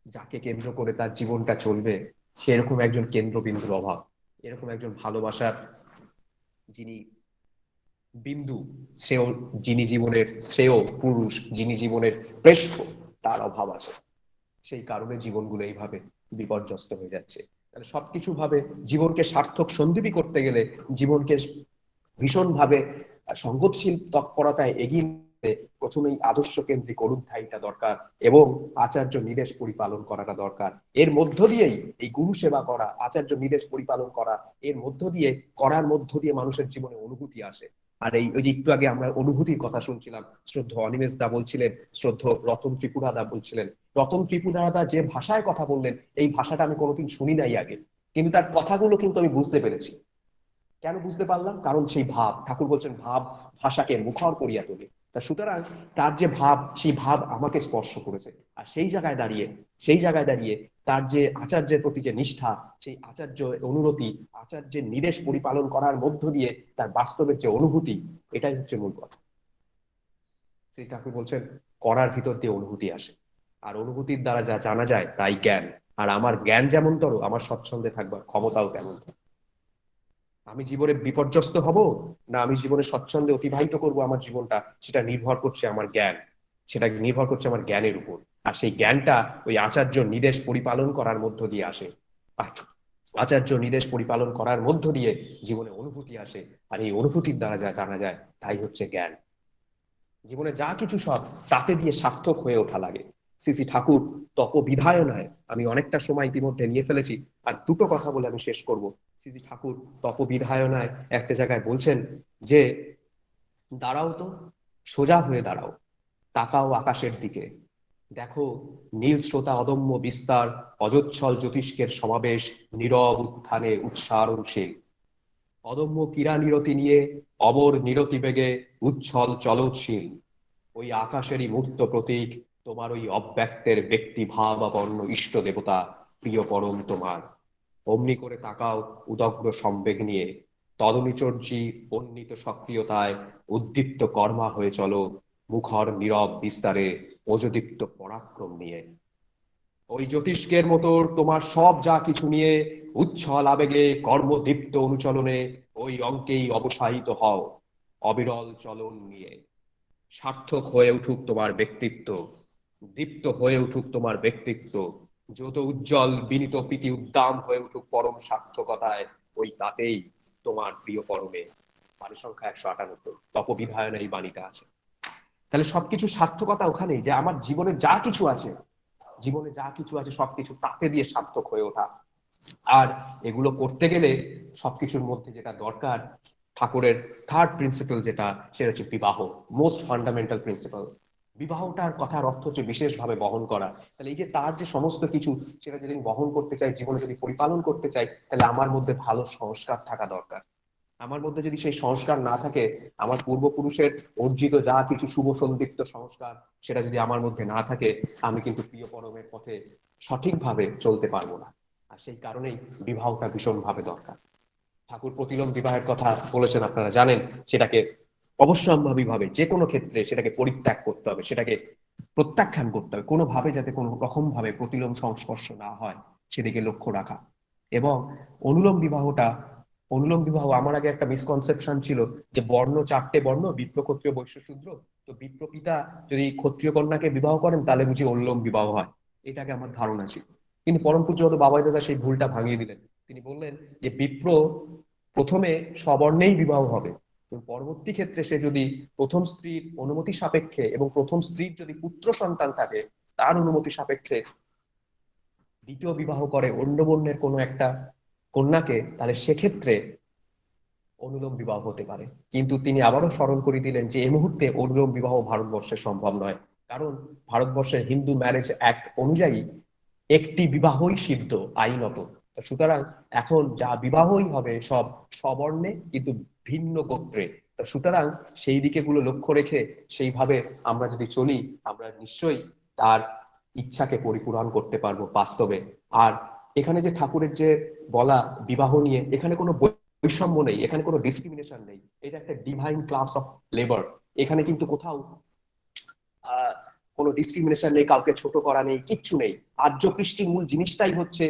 যাকে কেন্দ্র করে তার জীবনটা চলবে, সেরকম একজন কেন্দ্রবিন্দুর অভাব, এরকম একজন ভালোবাসার যিনি বিন্দু, শ্রেয়, যিনি জীবনের শ্রেয় পুরুষ, যিনি জীবনের শ্রেষ্ঠ, তার অভাব আছে। সেই কারণে জীবনগুলো এইভাবে বিপর্যস্ত হয়ে যাচ্ছে। তাহলে সবকিছু ভাবে জীবনকে সার্থক সন্দীপী করতে গেলে, জীবনকে ভীষণভাবে সংগতশীল তৎপরতায় এগিয়ে নিতে প্রথমেই আদর্শ কেন্দ্রিক অনুধ্যায়ীটা দরকার এবং আচার্য নির্দেশ পরিপালন করাটা দরকার। এর মধ্য দিয়েই এই গুরু সেবা করা, আচার্য নির্দেশ পরিপালন করা, এর মধ্য দিয়ে করার মধ্য দিয়ে মানুষের জীবনে অনুভূতি আসে। আর এই ওই যে একটু আগে আমরা অনুভূতির কথা শুনছিলাম, শ্রদ্ধ অনিমেষ দা বলছিলেন, শ্রদ্ধ রতন ত্রিপুরা দা বলছিলেন, রতন ত্রিপুরা দা যে ভাষায় কথা বললেন, এই ভাষাটা আমি কোনোদিন শুনি নাই আগে, কিন্তু তার কথাগুলো কিন্তু আমি বুঝতে পেরেছি। কেন বুঝতে পারলাম? কারণ সেই ভাব, ঠাকুর বলছেন ভাব ভাষাকে মুখর করিয়া তোলে। তা সুতরাং তার যে ভাব, সেই ভাব আমাকে স্পর্শ করেছে। আর সেই জায়গায় দাঁড়িয়ে তার যে আচার্যের প্রতি যে নিষ্ঠা, সেই আচার্য অনুরতি, আচার্যের নির্দেশ পরিপালন করার মধ্য দিয়ে তার বাস্তবের যে অনুভূতি, এটাই হচ্ছে মূল কথা। শ্রী ঠাকুর বলছেন করার ভিতর দিয়ে অনুভূতি আসে, আর অনুভূতির দ্বারা যা জানা যায় তাই জ্ঞান। আর আমার জ্ঞান যেমনতর, আমার স্বচ্ছন্দে থাকবার ক্ষমতাও তেমন। আমি জীবনে বিপর্যস্ত হব না আমি জীবনে স্বচ্ছন্দে অতিবাহিত করব আমার জীবনটা, সেটা নির্ভর করছে আমার জ্ঞান, সেটা নির্ভর করছে আমার জ্ঞানের উপর। আর সেই জ্ঞানটা ওই আচার্য নির্দেশ পরিপালন করার মধ্য দিয়ে আসে, আচার্য নির্দেশ পরিপালন করার মধ্য দিয়ে জীবনে অনুভূতি আসে। আর এই অনুভূতির দ্বারা যা জানা যায় তাই হচ্ছে জ্ঞান। জীবনে যা কিছু সব তাতে দিয়ে সার্থক হয়ে ওঠা লাগে। শ্রী ঠাকুর তপবিধায়নায়, আমি অনেকটা সময় ইতিমধ্যে নিয়ে ফেলেছি, আর দুটো কথা বলে আমি শেষ করব। শ্রী ঠাকুর তপবিধায়নায় একটা জায়গায় বলছেন যে দাঁড়াও তো, সোজা হয়ে দাঁড়াও, তাকাও আকাশের দিকে, দেখো নীল স্রোতা অদম্য বিস্তার, অজচ্ছল জ্যোতিষ্কের সমাবেশ, নীরব উত্থানে উচ্চারণশীল, অদম্য ক্রীড়া নিরতি নিয়ে অমর নিরতি বেগে উচ্ছল চলৎশীল, ওই আকাশেরই মূর্ত প্রতীক তোমার ওই অব্যক্তের ব্যক্তি ভাবাপন্ন ইষ্ট দেবতা, প্রিয় পরম তোমার। অমনি করে তাকাও উদগ্র সম্বেগ নিয়ে, তদনুচর্যী উন্নীত সক্রিয়তায় উদ্দীপ্ত কর্মা হয়ে চলো, মুখর নীরব বিস্তারে ওজদীপ্ত পরাক্রম নিয়ে। ওই জ্যোতিষ্কের মতো তোমার সব যা কিছু নিয়ে উচ্ছল আবেগে কর্মদীপ্ত অনুচলনে ওই অঙ্কেই অবসাহিত হও, অবিরল চলন নিয়ে। সার্থক হয়ে উঠুক তোমার ব্যক্তিত্ব, দীপ্ত হয়ে উঠুক তোমার ব্যক্তিত্ব, যত উজ্জ্বল বিনীত প্রীতি উদ্দাম হয়ে উঠুক পরম সার্থকতায়, ওই তাতেই তোমার প্রিয় পরমে। বাণী সংখ্যা 198, তপবিধায়নে এই বাণীটা আছে। তাহলে সবকিছু সার্থকতা ওখানেই, যে আমার জীবনে যা কিছু আছে, জীবনে যা কিছু আছে সবকিছু তাতে দিয়ে সার্থক হয়ে ওঠা। আর এগুলো করতে গেলে সবকিছুর মধ্যে যেটা দরকার, ঠাকুরের থার্ড প্রিন্সিপাল যেটা, সেটা হচ্ছে বিবাহ, মোস্ট ফান্ডামেন্টাল প্রিন্সিপাল। বিবাহটার কথার অর্থ হচ্ছে বিশেষভাবে বহন করা। তাহলে এই যে তার যে সমস্ত কিছু, সেটা যদি আমি বহন করতে চাই, জীবনে যদি পরিপালন করতে চাই, তাহলে আমার মধ্যে ভালো সংস্কার থাকা দরকার। আমার মধ্যে যদি সেই সংস্কার না থাকে, আমার পূর্বপুরুষের অর্জিত যা কিছু শুভ সন্দীপ্ত সংস্কার, সেটা যদি আমার মধ্যে না থাকে, আমি কিন্তু প্রিয় পরমের পথে সঠিকভাবে চলতে পারবো না। আর সেই কারণেই বিবাহটা ভীষণভাবে দরকার। ঠাকুর প্রতিলোম বিবাহের কথা বলেছেন, আপনারা জানেন। সেটাকে অবশ্যম্ভাবী ভাবে যে কোনো ক্ষেত্রে সেটাকে পরিত্যাগ করতে হবে, সেটাকে প্রত্যাখ্যান করতে হবে, কোনোভাবে যাতে কোনো রকম ভাবে প্রতিলোম সংস্পর্শ না হয় সেদিকে লক্ষ্য রাখা। এবং অনুলোম বিবাহ, আমার আগে একটা মিসকনসেপশন ছিল যে বর্ণ 4টে বর্ণ, বিপ্র, ক্ষত্রিয়, বৈশ্য, শূদ্র। তো বিপ্র পিতা যদি ক্ষত্রিয় কন্যাকে বিবাহ করেন তাহলে বুঝি অনুলোম বিবাহ হয়, এটাকে আমার ধারণা ছিল। কিন্তু পরম পূজ্যপাদ বাবাই দাদা সেই ভুলটা ভাঙিয়ে দিলেন। তিনি বললেন যে বিপ্র প্রথমে সবর্ণেই বিবাহ হবে, পরবর্তী ক্ষেত্রে সে যদি প্রথম স্ত্রীর অনুমতি সাপেক্ষে এবং প্রথম স্ত্রীর যদি পুত্র সন্তান থাকে তার অনুমতি সাপেক্ষে দ্বিতীয় বিবাহ করে অন্য বর্ণের কোনো একটা কন্যাকে, তাহলে সেক্ষেত্রে অনুলোম বিবাহ হতে পারে। কিন্তু তিনি আবারও স্মরণ করে দিলেন যে এই মুহূর্তে অনুলোম বিবাহ ভারতবর্ষে সম্ভব নয়, কারণ ভারতবর্ষের হিন্দু ম্যারেজ অ্যাক্ট অনুযায়ী একটি বিবাহই সিদ্ধ আইনত। সুতরাং এখন যা বিবাহই হবে সব সবর্ণে কিন্তু ভিন্ন গোত্রে। সুতরাং সেই দিকে গুলো লক্ষ্য রেখে সেইভাবে আমরা যদি চলি, আমরা নিশ্চয়ই তার ইচ্ছাকে পরিপূরণ করতে পারবো বাস্তবে। আর এখানে যে ঠাকুরের যে বলা বিবাহ নিয়ে, এখানে কোনো বৈষম্য নেই, এখানে কোনো ডিসক্রিমিনেশন নেই। এটা একটা ডিভাইন ক্লাস অফ লেবার। এখানে কিন্তু কোথাও কোনো ডিসক্রিমিনেশন নেই, কাউকে ছোট করা নেই, কিচ্ছু নেই। আর্য কৃষ্টির মূল জিনিসটাই হচ্ছে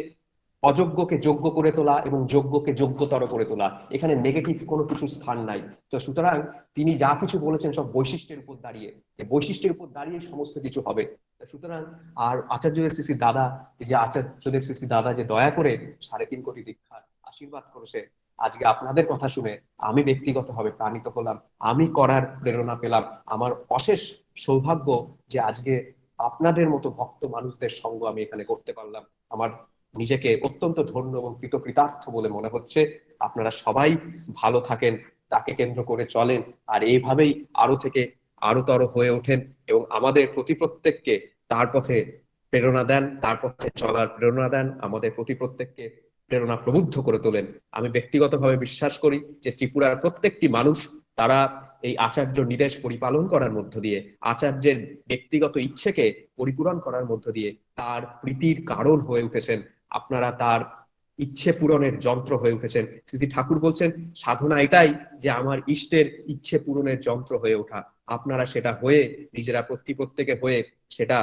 অযোগ্যকে যোগ্য করে তোলা এবং যোগ্যকে যোগ্যতর করে তোলা। এখানে নেগেটিভ কোনো কিছু স্থান নাই। তো সুতরাং তিনি যা কিছু বলেছেন সব বৈশিষ্ট্যের উপর দাঁড়িয়ে, বৈশিষ্ট্যের উপর দাঁড়িয়ে সমস্ত কিছু হবে। সুতরাং আর আচার্যদেব শ্রী দাদা, যে আচার্যদেব শ্রী দাদা যে দয়া করে 3.5 কোটি দীক্ষার আশীর্বাদ করেছে, আজকে আপনাদের কথা শুনে আমি ব্যক্তিগতভাবে প্রাণিত হলাম, আমি করার প্রেরণা পেলাম। আমার অশেষ সৌভাগ্য যে আজকে আপনাদের মতো ভক্ত মানুষদের সঙ্গ আমি এখানে করতে পারলাম। আমার নিজেকে অত্যন্ত ধন্য এবং কৃতকৃতার্থ বলে মনে হচ্ছে। আপনারা সবাই ভালো থাকেন, তাকে কেন্দ্র করে চলেন, আর এইভাবেই আরো থেকে আরোতর হয়ে ওঠেন এবং আমাদের প্রত্যেককে তার পথে প্রেরণা দেন, তার পথে চলার প্রেরণা দেন, আমাদের প্রত্যেককে প্রেরণা প্রবুদ্ধ করে তোলেন। আমি ব্যক্তিগতভাবে বিশ্বাস করি যে ত্রিপুরার প্রত্যেকটি মানুষ তারা এই আচার্য নির্দেশ পরিপালন করার মধ্য দিয়ে, আচার্যের ব্যক্তিগত ইচ্ছেকে পরিপূরণ করার মধ্য দিয়ে তার প্রীতির কারণ হয়ে উঠেছেন। আপনারা তার ইচ্ছে পূরণের যন্ত্র হয়ে উঠেছেন। শ্রী ঠাকুর বলছেন সাধনা এটাই যে আমার ইষ্টের ইচ্ছে পূরণের যন্ত্র হয়ে ওঠা। আপনারা সেটা হয়ে নিজেরা প্রত্যেকে হয়ে সেটা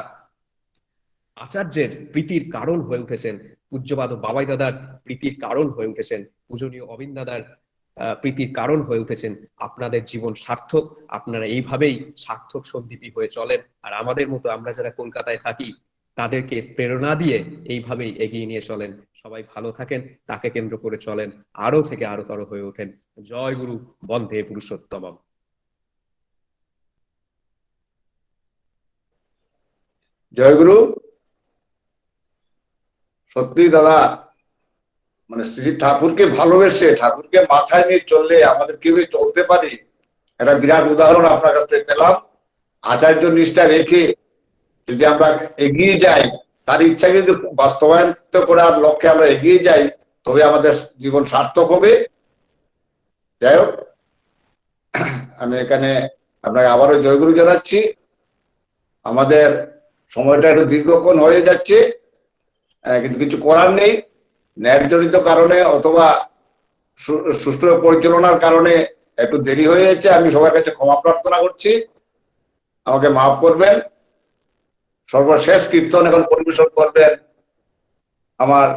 আচার্যের প্রীতির কারণ হয়ে উঠেছেন, পূজ্যপাদ বাবাই দাদার প্রীতির কারণ হয়ে উঠেছেন, পূজনীয় অবিন দাদার প্রীতির কারণ হয়ে উঠেছেন। আপনাদের জীবন সার্থক, আপনারা এইভাবেই সার্থক সন্দীপী হয়ে চলেন। আর আমাদের মতো আমরা যারা কলকাতায় থাকি তাদেরকে প্রেরণা দিয়ে এইভাবেই এগিয়ে নিয়ে চলেন। সবাই ভালো থাকেন, তাকে কেন্দ্র করে চলেন, আরো থেকে আরোতর হয়ে ওঠেন। জয় গুরু, বন্দে পুরুষোত্তমম। জয় গুরু। সত্যি দাদা, মানে শ্রী ঠাকুরকে ভালোবেসে ঠাকুরকে মাথায় নিয়ে চললে আমাদের কিভাবে চলতে পারি, একটা বিরাট উদাহরণ আপনার কাছ থেকে পেলাম। আচার্য নিষ্ঠা রেখে যদি আমরা এগিয়ে যাই, তার ইচ্ছাকে যদি বাস্তবায়ন করার লক্ষ্যে আমরা এগিয়ে যাই, তবে আমাদের জীবন সার্থক হবে। যাই হোক, আমি এখানে আপনাকে আবারও জয়গুরু জানাচ্ছি। আমাদের সময়টা একটু দীর্ঘক্ষণ হয়ে যাচ্ছে, কিন্তু কিছু করার নেই। ন্যায়জনিত কারণে অথবা সুষ্ঠু পরিচালনার কারণে একটু দেরি হয়ে যাচ্ছে। আমি সবার কাছে ক্ষমা প্রার্থনা করছি, আমাকে মাফ করবেন। সর্বশেষ কীর্তন এখন পরিবেশন করবেন আমার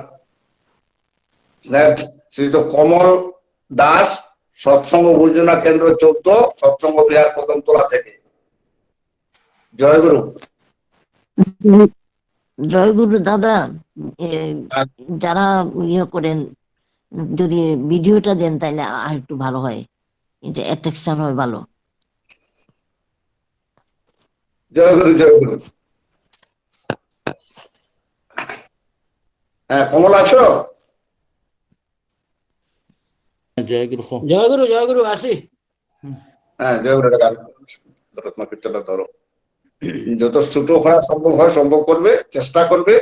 শ্রীযুক্ত কমল দাস, সৎসঙ্গ ভোজনা কেন্দ্র 14, সৎসঙ্গ বিহার কদমতলা থেকে। জয় গুরু। জয় গুরু দাদা, যারা ইয়ে করেন যদি ভিডিওটা দেন তাহলে আর একটু ভালো হয়, এটা অ্যাট্রাকশন হয় ভালো। জয় গুরু, জয় গুরু। হ্যাঁ, কমল আছো? জয় গুরু। জয় গুরু, জয় গুরু, আসি। হ্যাঁ, জয় গুরু। এটা গান ধরো, তোমার কীর্তনটা ধরো। যত ছোট করা সম্ভব হয় সম্ভব করবে, চেষ্টা করবে,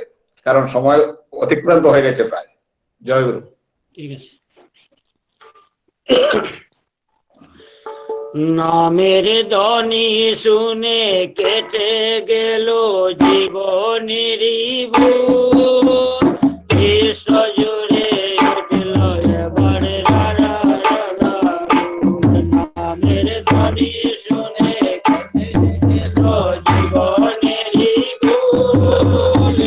কারণ সময় অতিক্রান্ত হয়ে গেছে প্রায়। জয় গুরু। ঠিক আছে। নামের ধ্বনি শুনে কেটে গেল জীবনের ভুল, সজুরে উঠল এবার রারা রারা। নামের ধ্বনি শুনে কেটে গেল জীবনের ভুল,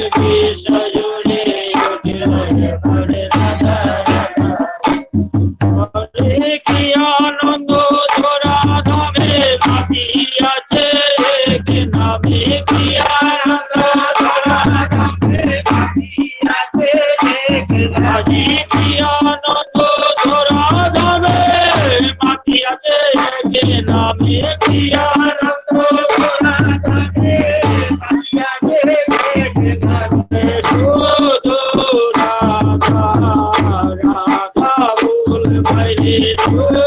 সজুরে উঠল এবার রারা রারা। কি আনন্দ ধরা ধামে মাতিয়াছে নামে, কি আনন্দ ধরা ধামে মাতিয়াছে আজি, কি আনন্দ ধরা ধামে মাতিয়াছে নামে, কি আনন্দ ধরা ধামে মাতিয়াছে নামে। শুধু রাধা রাধা বল বাইরে, শুধু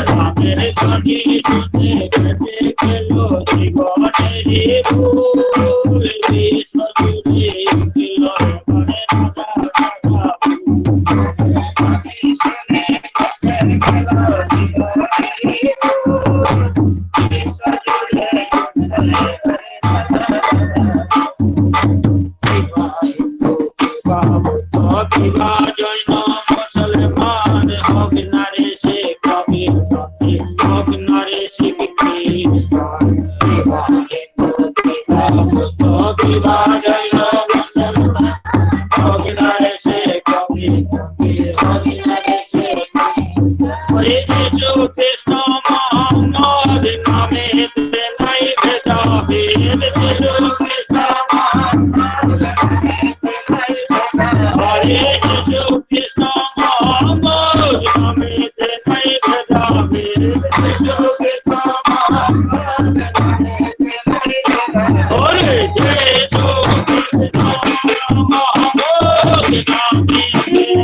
নামের ধ্বনি শুনে কেটে গেল জীবনের ভুল, সজুরে উঠল এবারে রাধা রাধা। শুনে কেটে গেল জীবনের ভুল, সজুরে উঠল এবারে রাধা রাধা। বিবাহ জৈন মুসলমান হোক নারে সে কবির, হোক নারে শিখ খ্রিস্টান। বিবাহ জৈন মুসলমান হোক নারে সে কবির, হোক নারে সে হরে যিশু কৃষ্ণ মোহাম্মদ নামে নাই ভেদাভেদ, যিশু কৃষ্ণ মোহাম্মদ হরে যিশু কৃষ্ণ মোহাম্মদ নামে নাই ভেদাভেদ, যিশু কৃষ্ণ মোহাম্মদ হরে যিশু কৃষ্ণ মোহাম্মদ নামে নাই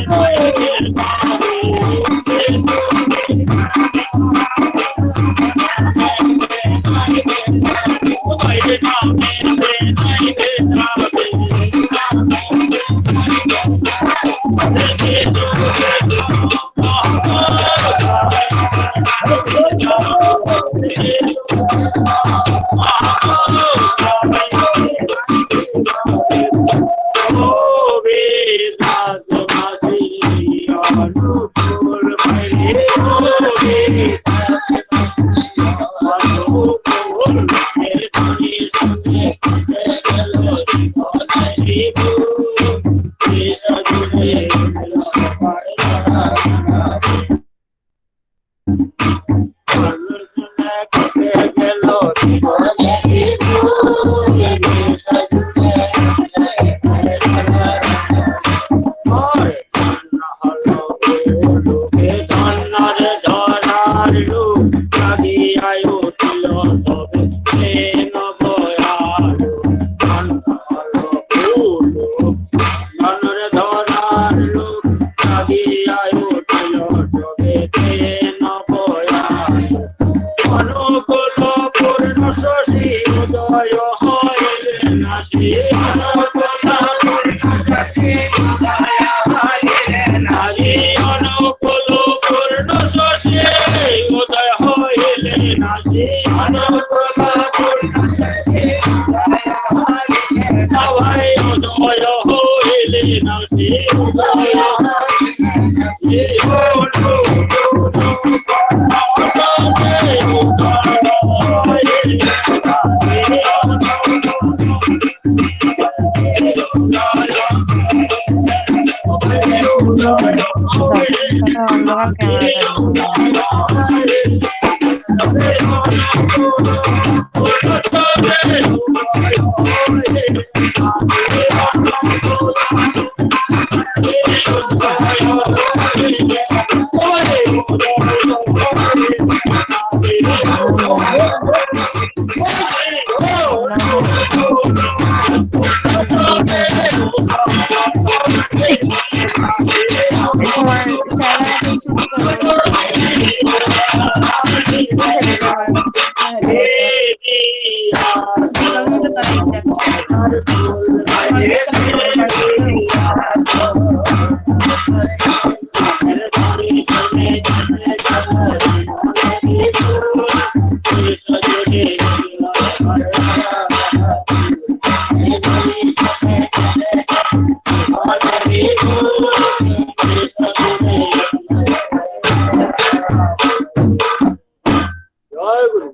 জয় গুরু।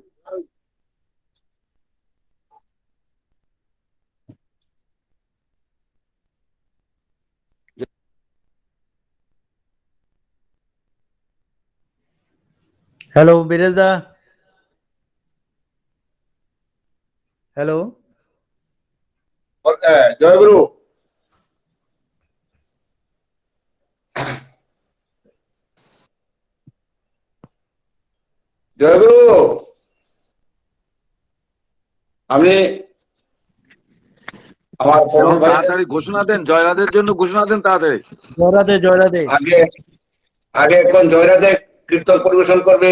হ্যালো বিরেশ দা, হ্যালো। জয় গুরু। জয় গুরু। আমি আমার কোমল ভাই তাড়াতাড়ি ঘোষণা দেন, জয়রাধের জন্য ঘোষণা দেন তাড়াতাড়ি। জয়রাধে জয়রাধে। আগে আগে এখন জয়রাধে কীর্তন পরিবেশন করবে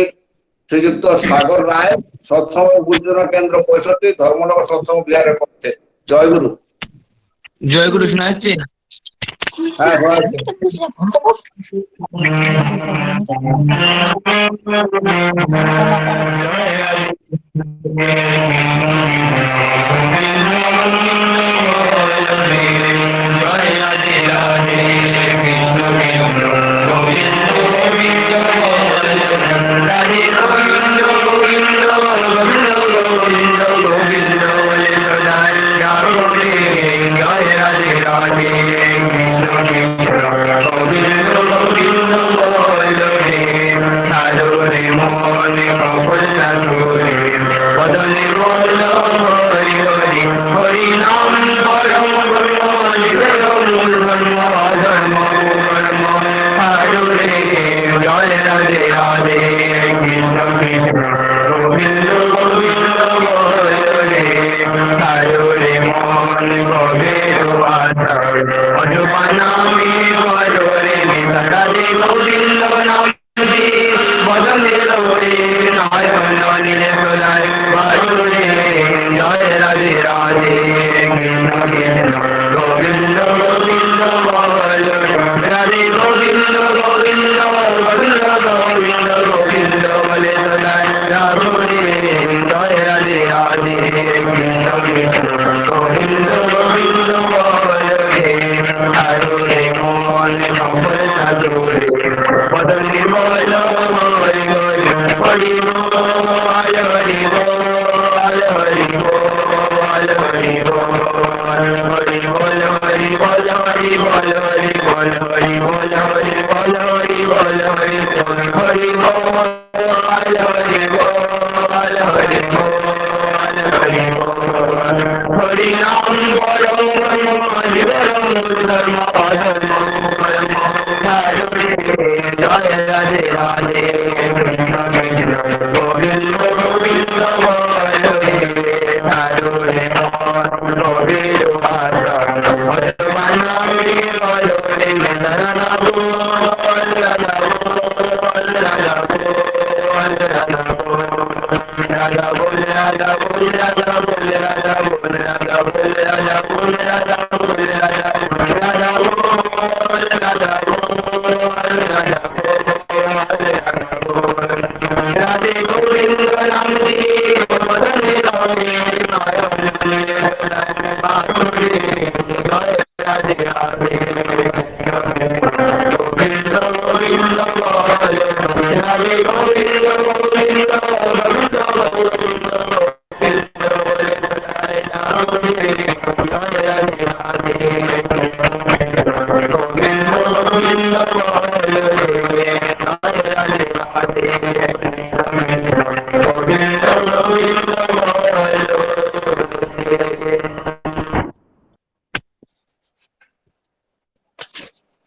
শ্রীযুক্ত সাগর রায়, সৎসঙ্গ গুরুজনা কেন্দ্র 65, ধর্মনগর সৎসঙ্গ বিহারের পক্ষে। জয় গুরু। জয় গুরু, শোনা যাচ্ছে? হ্যাঁ, শোনা যাচ্ছে।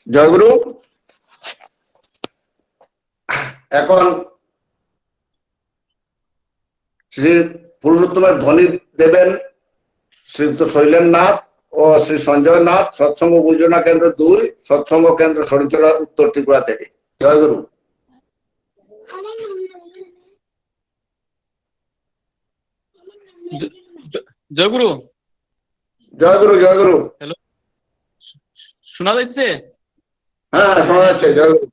জয়গুরু। এখন শ্রী পুরুষোত্তমের ধ্বনি দেবেন শ্রীযুক্ত শৈলেন নাথ ও শ্রী সঞ্জয় নাথ, সৎসঙ্গ গুরুজনা কেন্দ্র 2, সৎসঙ্গ কেন্দ্র শরীরতলা, উত্তর ত্রিপুরা থেকে। জয়গুরু। জয়গুরু। জয়গুরু জয়গুরু। হ্যালো, শোনা যাচ্ছে? হ্যাঁ শোনা যাচ্ছে। জয়গুরু।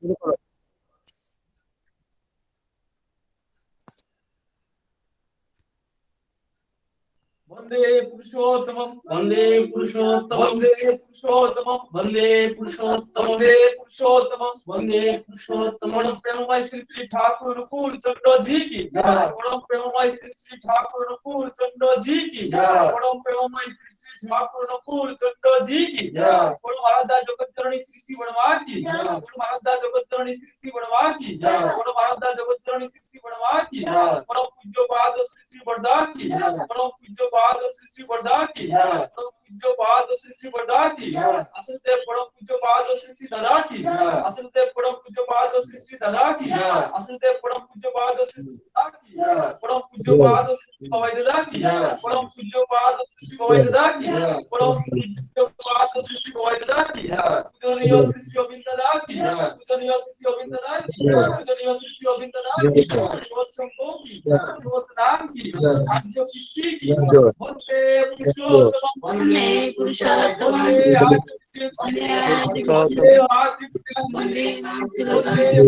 বন্দে পুরুষোত্তমম বন্দে পুরুষোত্তমম বন্দে পুরুষোত্তমম বন্দে পুরুষোত্তমম বন্দে পুরুষোত্তমম বন্দে পুরুষোত্তমম। পরম প্রেমময় শ্রী শ্রী ঠাকুর ফুলচন্দ্র জি কি জয়। পরম প্রেমময় শ্রী শ্রী ঠাকুর ফুলচন্দ্র জি কি জয়। পরম প্রেমময় শ্রী শ্রী ঠাকুর ফুলচন্দ্র জি কি জয়। পরম আরাধ্যা জগৎজননী শ্রী শ্রী বড়মা কি জয়। পরম আরাধ্যা জগৎজননী শ্রী শ্রী বড়মা কি জয়। পরম আরাধ্যা জগৎজননী শ্রী শ্রী বড়মা কি জয়। পরম পূজ্য পাদ শ্রী শ্রী বরদা কি জয়। পরম পূজ্য পাদ শ্রী শ্রী বরদা কি জয়। পরম পূজ্য পাদ শ্রী শ্রী বরদা কি জয়। আসলদেব পরম পূজ্য পাদ শ্রী শ্রী দাদা কি জয়। আসলদেব পরম পূজ্য পাদ শ্রী শ্রী দাদা কি জয়। আসলদেব পরম পূজ্য পাদ শ্রী শ্রী দাদা কি জয়। পরম পূজ্য পাদ শ্রী শ্রী বাবাই দাদা কি জয়। পরম পূজ্য পাদ শ্রী শ্রী বাবাই দাদা কি জয়। পরম পূজ্য পাদ শ্রী শ্রী বাবাই দাদা কি জয়। পূজনীয় শ্রী শ্রী অবিন্দ দাদা কি জয়। পূজনীয় শ্রী শ্রী অবিন্দ দাদা কি জয়। পূজনীয় শ্রী শ্রী অবিন্দ দাদা কি জয়। সৎ সঙ্গ কি জয়। সৎ নাম কি জয়। আর্য কৃষ্টি কি জয়। বন্দে পুরুষোত্তমম বন্দে পুরুষোত্তমম বন্দে আর্য বন্দে আর্য বন্দে আর্য বন্দে আর্য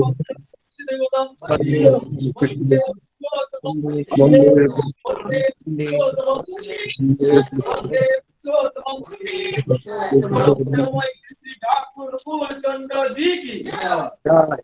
বন্দে দেবতাম বন্দে পুরুষোত্তমম বন্দে পুরুষোত্তমম বন্দে পুরুষোত্তমম পরম প্রেমময় শ্রী শ্রী ঠাকুর ফুলচন্দ্র জি কি জয়।